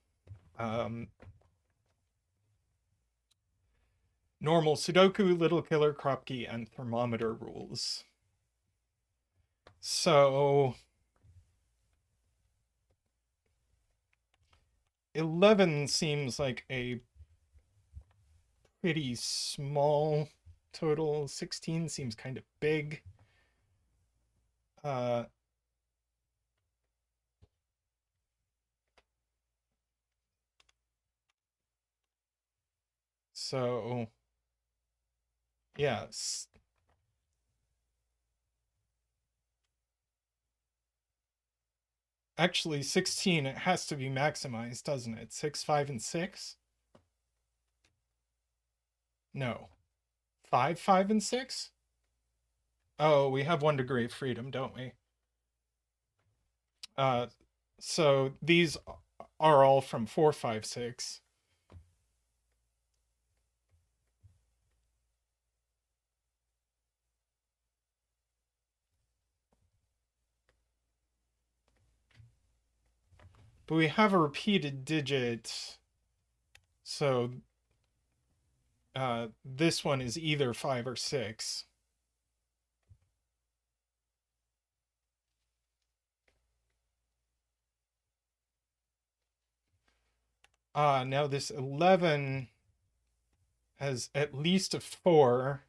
Normal Sudoku, Little Killer, Kroopki, and Thermometer rules. So 11 seems like a pretty small total. 16 seems kind of big. So yes. Actually, 16, it has to be maximized, doesn't it? 6, 5, and 6? No. 5, 5, and 6? Oh, we have 1 degree of freedom, don't we? So these are all from 4, 5, 6. But we have a repeated digit, so this one is either 5 or 6. Now this 11 has at least a 4,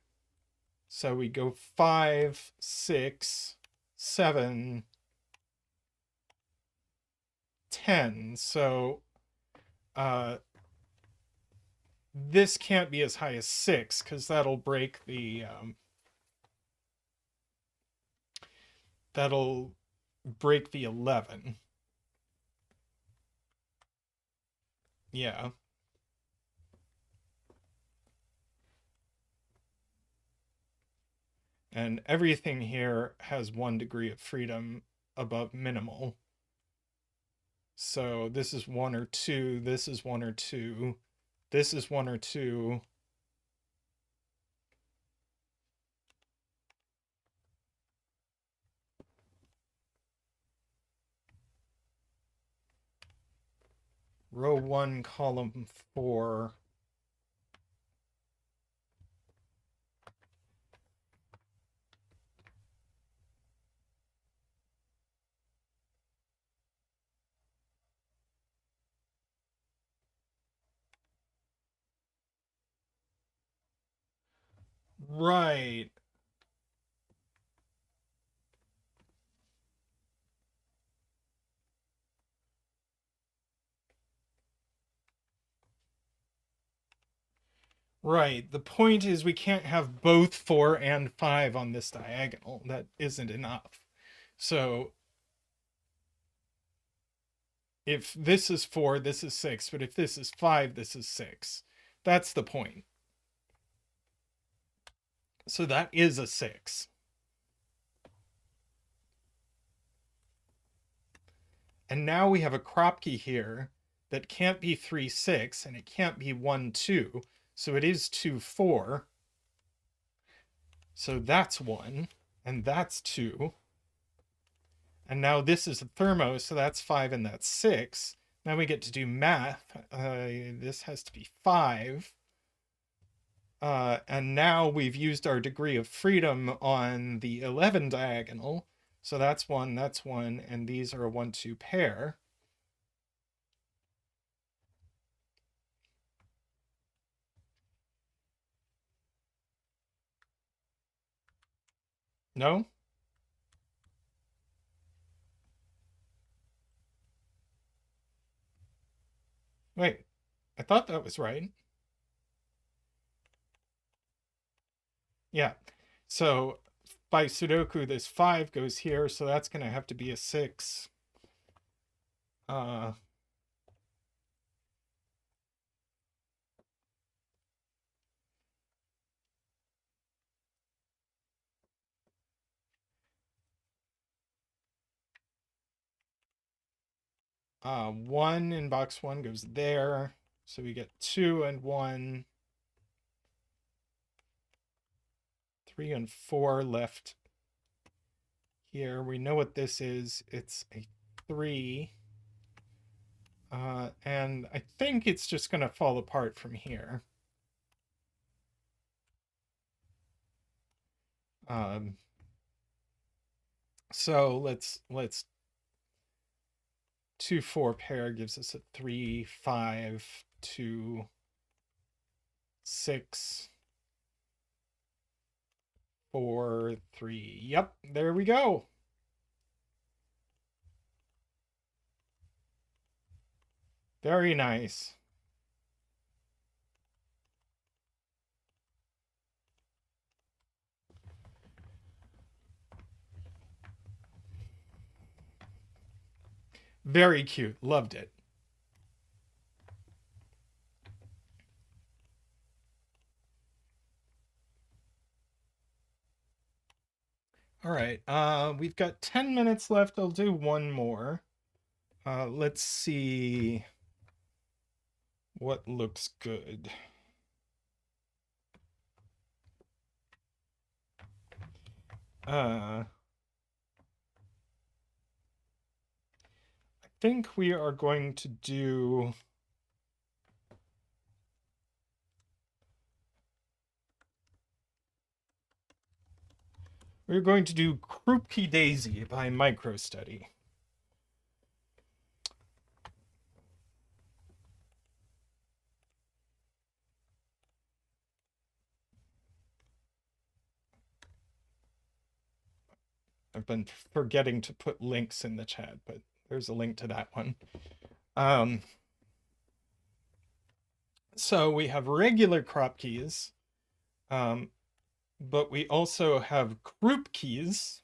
so we go 5, 6, 7, 10. So this can't be as high as 6 because that'll break the that'll break the 11. Yeah. And everything here has 1 degree of freedom above minimal. So this is 1 or 2, this is 1 or 2, this is 1 or 2. Row 1, column 4. Right. Right. The point is we can't have both 4 and 5 on this diagonal. That isn't enough. So if this is 4, this is 6, but if this is 5, this is 6. That's the point. So that is a 6. And now we have a Kroopki here that can't be 3, 6, and it can't be 1, 2. So it is 2, 4. So that's 1, and that's 2. And now this is a thermo, so that's 5 and that's 6. Now we get to do math. This has to be 5. And now we've used our degree of freedom on the 11 diagonal. So that's 1, and these are a 1-2 pair. No? Wait, I thought that was right. Yeah. So by Sudoku, this 5 goes here, so that's going to have to be a 6. 1 in box 1 goes there. So we get 2 and 1. 3 and 4 left here. We know what this is. It's a 3. And I think it's just going to fall apart from here. So let's 2-4 pair gives us a 3, 5, 2, 6, 4, 3. Yep, there we go. Very nice. Very cute. Loved it. All right. We've got 10 minutes left. I'll do one more. Let's see what looks good. I think we are going to do Kroopki Daisy by MicroStudy. I've been forgetting to put links in the chat, but there's a link to that one. So we have regular Kroopkis, but we also have Kroopkis,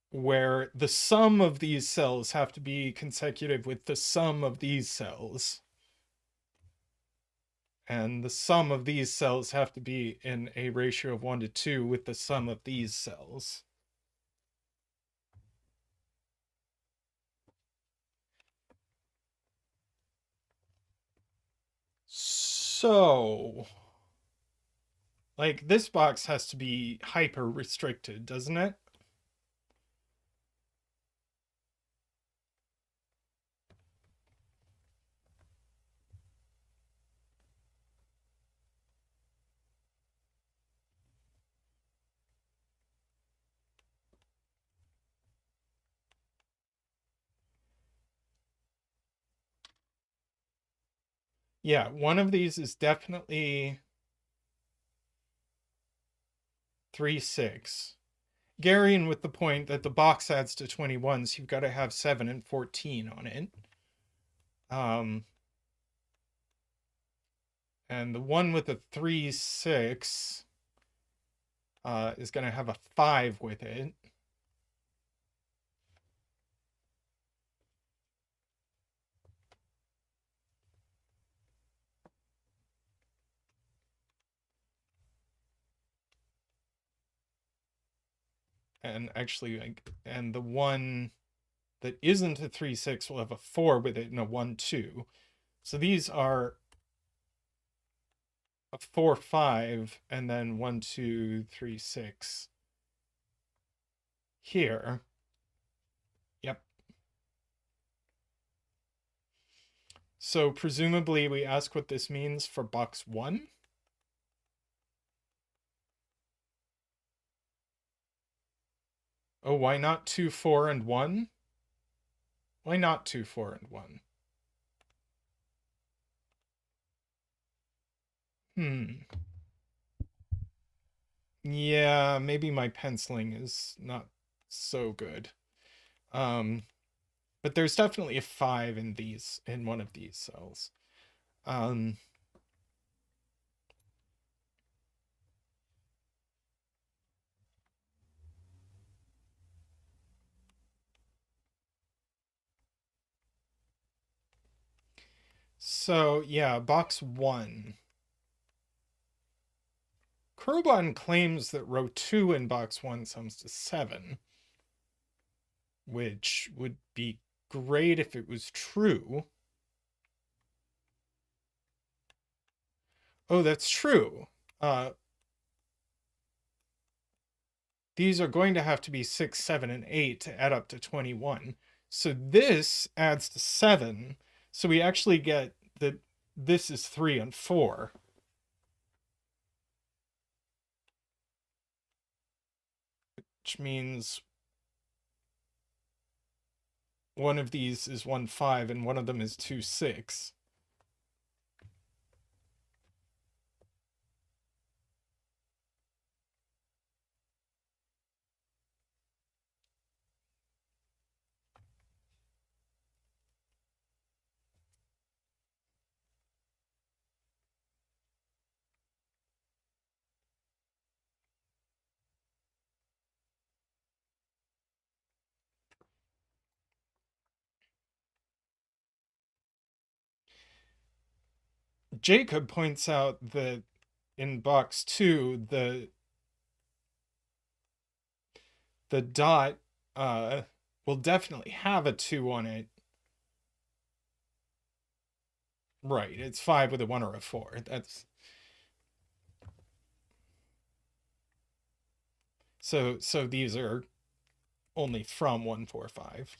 where the sum of these cells have to be consecutive with the sum of these cells. And the sum of these cells have to be in a ratio of 1 to 2 with the sum of these cells. So, like, this box has to be hyper restricted, doesn't it? Yeah, one of these is definitely 3, 6. Garying with the point that the box adds to 21, so you've got to have 7 and 14 on it. And the one with the 3, 6 is going to have a 5 with it. And actually, and the one that isn't a 3, 6 will have a 4 with it and a 1, 2. So these are a 4, 5, and then 1, 2, 3, 6 here. Yep. So presumably we ask what this means for box 1. Oh, why not 2, 4, and 1? Why not 2, 4, and 1? Yeah, maybe my penciling is not so good. But there's definitely a 5 in one of these cells. So yeah, box 1. Kuraban claims that row 2 in box 1 sums to 7, which would be great if it was true. Oh, that's true. These are going to have to be 6, 7, and 8 to add up to 21. So this adds to 7. So we actually get that this is 3 and 4. Which means one of these is 1, 5, and one of them is 2, 6. Jacob points out that in box 2, the dot will definitely have a 2 on it. Right, it's 5 with a 1 or a 4. That's so these are only from 1, 4, 5.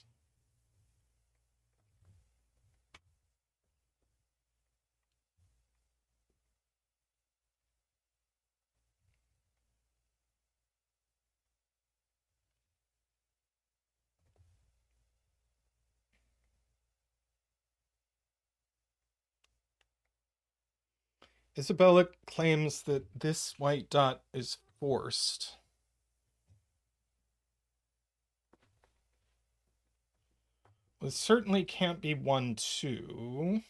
Isabella claims that this white dot is forced. Well, it certainly can't be 1, 2.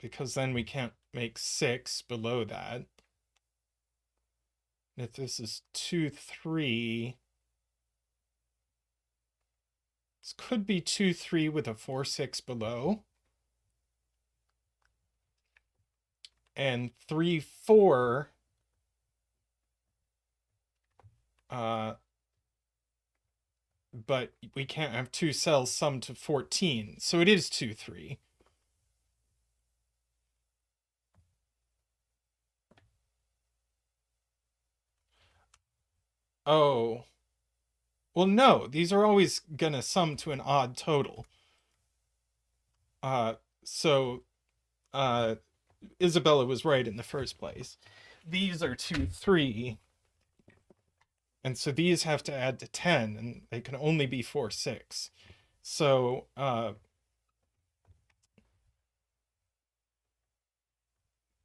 Because then we can't make 6 below that. If this is 2, 3, this could be 2, 3 with a 4, 6 below. And 3, 4. But we can't have 2 cells summed to 14. So it is 2, 3. Oh. Well, no, these are always going to sum to an odd total. So Isabella was right in the first place. These are 2, 3. And so these have to add to 10, and they can only be 4, 6. So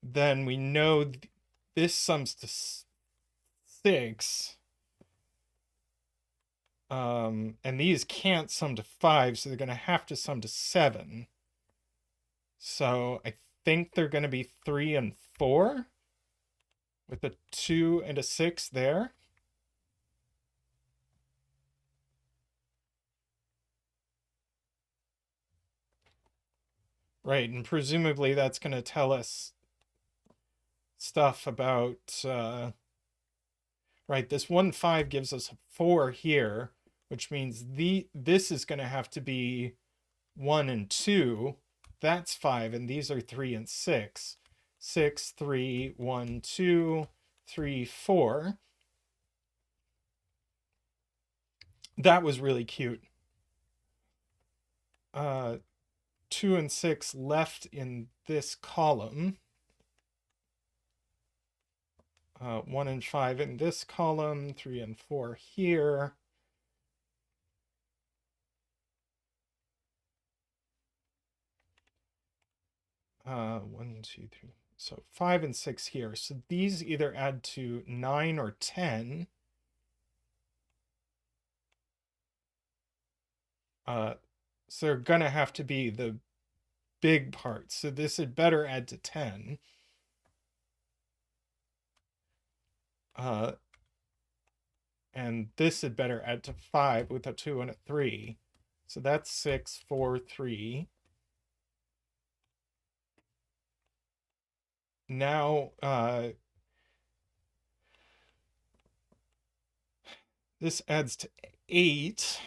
then we know this sums to 6. And these can't sum to 5, so they're going to have to sum to 7. So I think they're going to be 3 and 4 with a 2 and a 6 there. Right, and presumably that's going to tell us stuff about, right, this 1, 5 gives us a 4 here, which means this is going to have to be 1 and 2. That's 5, and these are 3 and 6. 6, 3, 1, 2, 3, 4. That was really cute. 2 and 6 left in this column. 1 and 5 in this column, 3 and 4 here. One, two, three. So 5 and 6 here. So these either add to 9 or 10. So they're gonna have to be the big parts. So this had better add to 10. And this had better add to 5 with a 2 and a 3. So that's 6, 4, 3. Now, this adds to 8.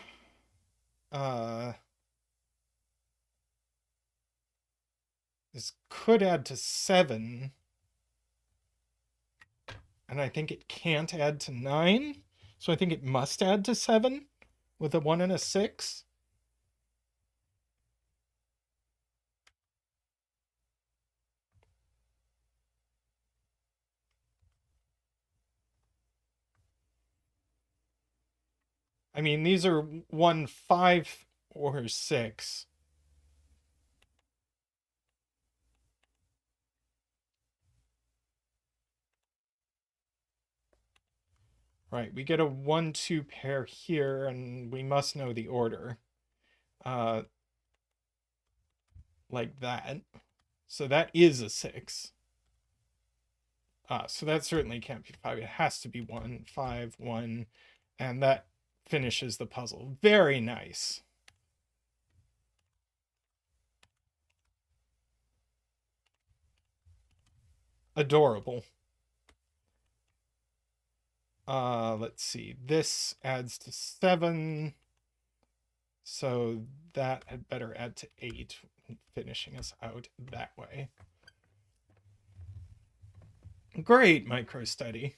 This could add to 7. And I think it can't add to 9. So I think it must add to 7 with a 1 and a 6. I mean, these are 1, 5, or 6. Right, we get a 1, 2 pair here, and we must know the order. Like that. So that is a 6. So that certainly can't be 5. It has to be 1, 5, 1. And that finishes the puzzle. Very nice. Adorable. Let's see. This adds to 7. So that had better add to 8, finishing us out that way. Great MicroStudy.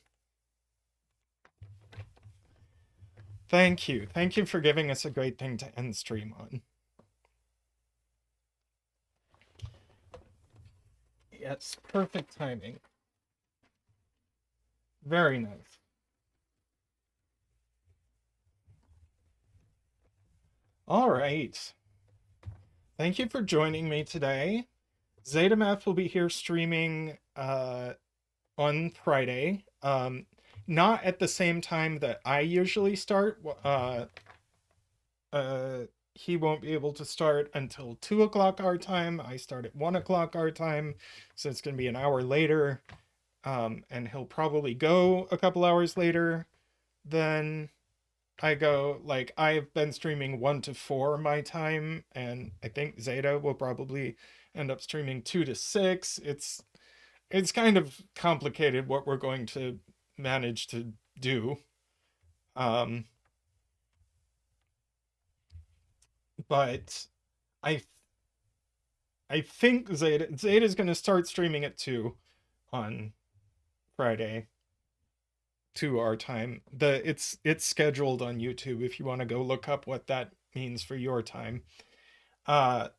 Thank you. Thank you for giving us a great thing to end stream on. Yes, perfect timing. Very nice. All right. Thank you for joining me today. Zetamath will be here streaming on Friday. Not at the same time that I usually start. He won't be able to start until 2 o'clock our time. I start at 1 o'clock our time, so it's going to be an hour later. And he'll probably go a couple hours later than I go. Like, I've been streaming 1 to 4 my time, and I think Zeta will probably end up streaming 2 to 6. It's kind of complicated what we're going to manage to do. But I think Zeta's going to start streaming at 2 on Friday, 2 our time. It's scheduled on YouTube if you want to go look up what that means for your time. Yes,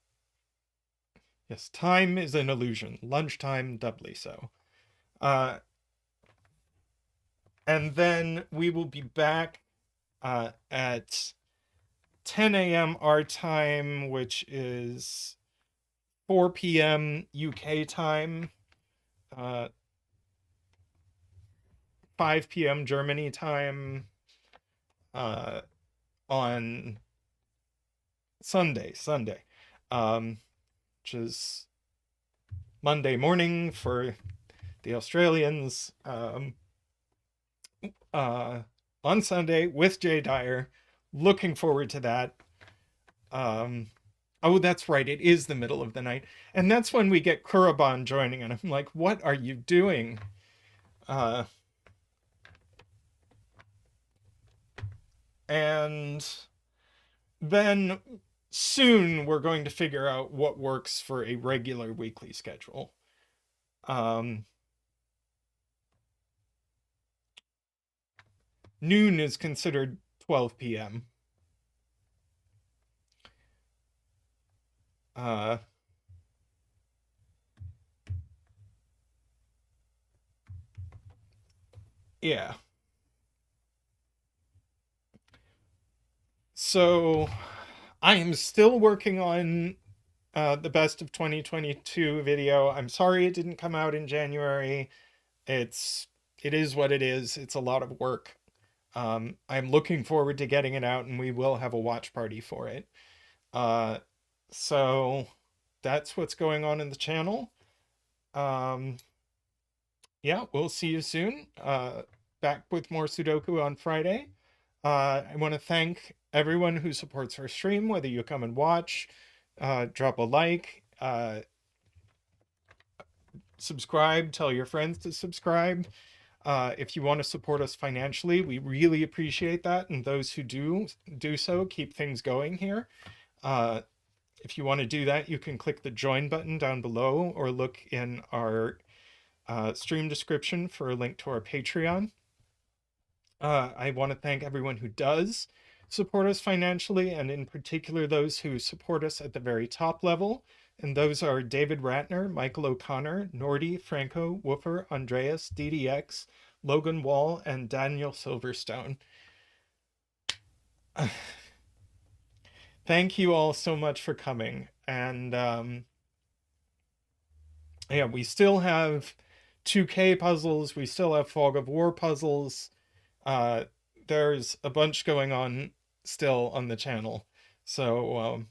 time is an illusion. Lunchtime doubly so. And then we will be back at 10 a.m. our time, which is 4 p.m. UK time, 5 p.m. Germany time, on Sunday, which is Monday morning for the Australians. On Sunday with Jay Dyer. Looking forward to that. Oh, that's right. It is the middle of the night. And that's when we get Kuraban joining. And I'm like, what are you doing? And then soon we're going to figure out what works for a regular weekly schedule. noon is considered 12 p.m. Uh, yeah. So I am still working on the best of 2022 video. I'm sorry it didn't come out in January. It's it is what it is. It's a lot of work. I'm looking forward to getting it out, and we will have a watch party for it. Uh, so that's what's going on in the channel. Um, yeah, we'll see you soon. Back with more Sudoku on Friday. I want to thank everyone who supports our stream, whether you come and watch, drop a like, subscribe, tell your friends to subscribe. If you want to support us financially, we really appreciate that. And those who do so keep things going here. If you want to do that, you can click the join button down below or look in our stream description for a link to our Patreon. I want to thank everyone who does support us financially, and in particular those who support us at the very top level. And those are David Ratner, Michael O'Connor, Nordy, Franco, Woofer, Andreas, DDX, Logan Wall, and Daniel Silverstone. Thank you all so much for coming. And yeah, we still have 2K puzzles, we still have Fog of War puzzles. Uh, there's a bunch going on still on the channel. So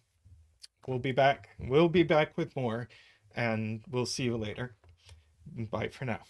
we'll be back. We'll be back with more, and we'll see you later. Bye for now.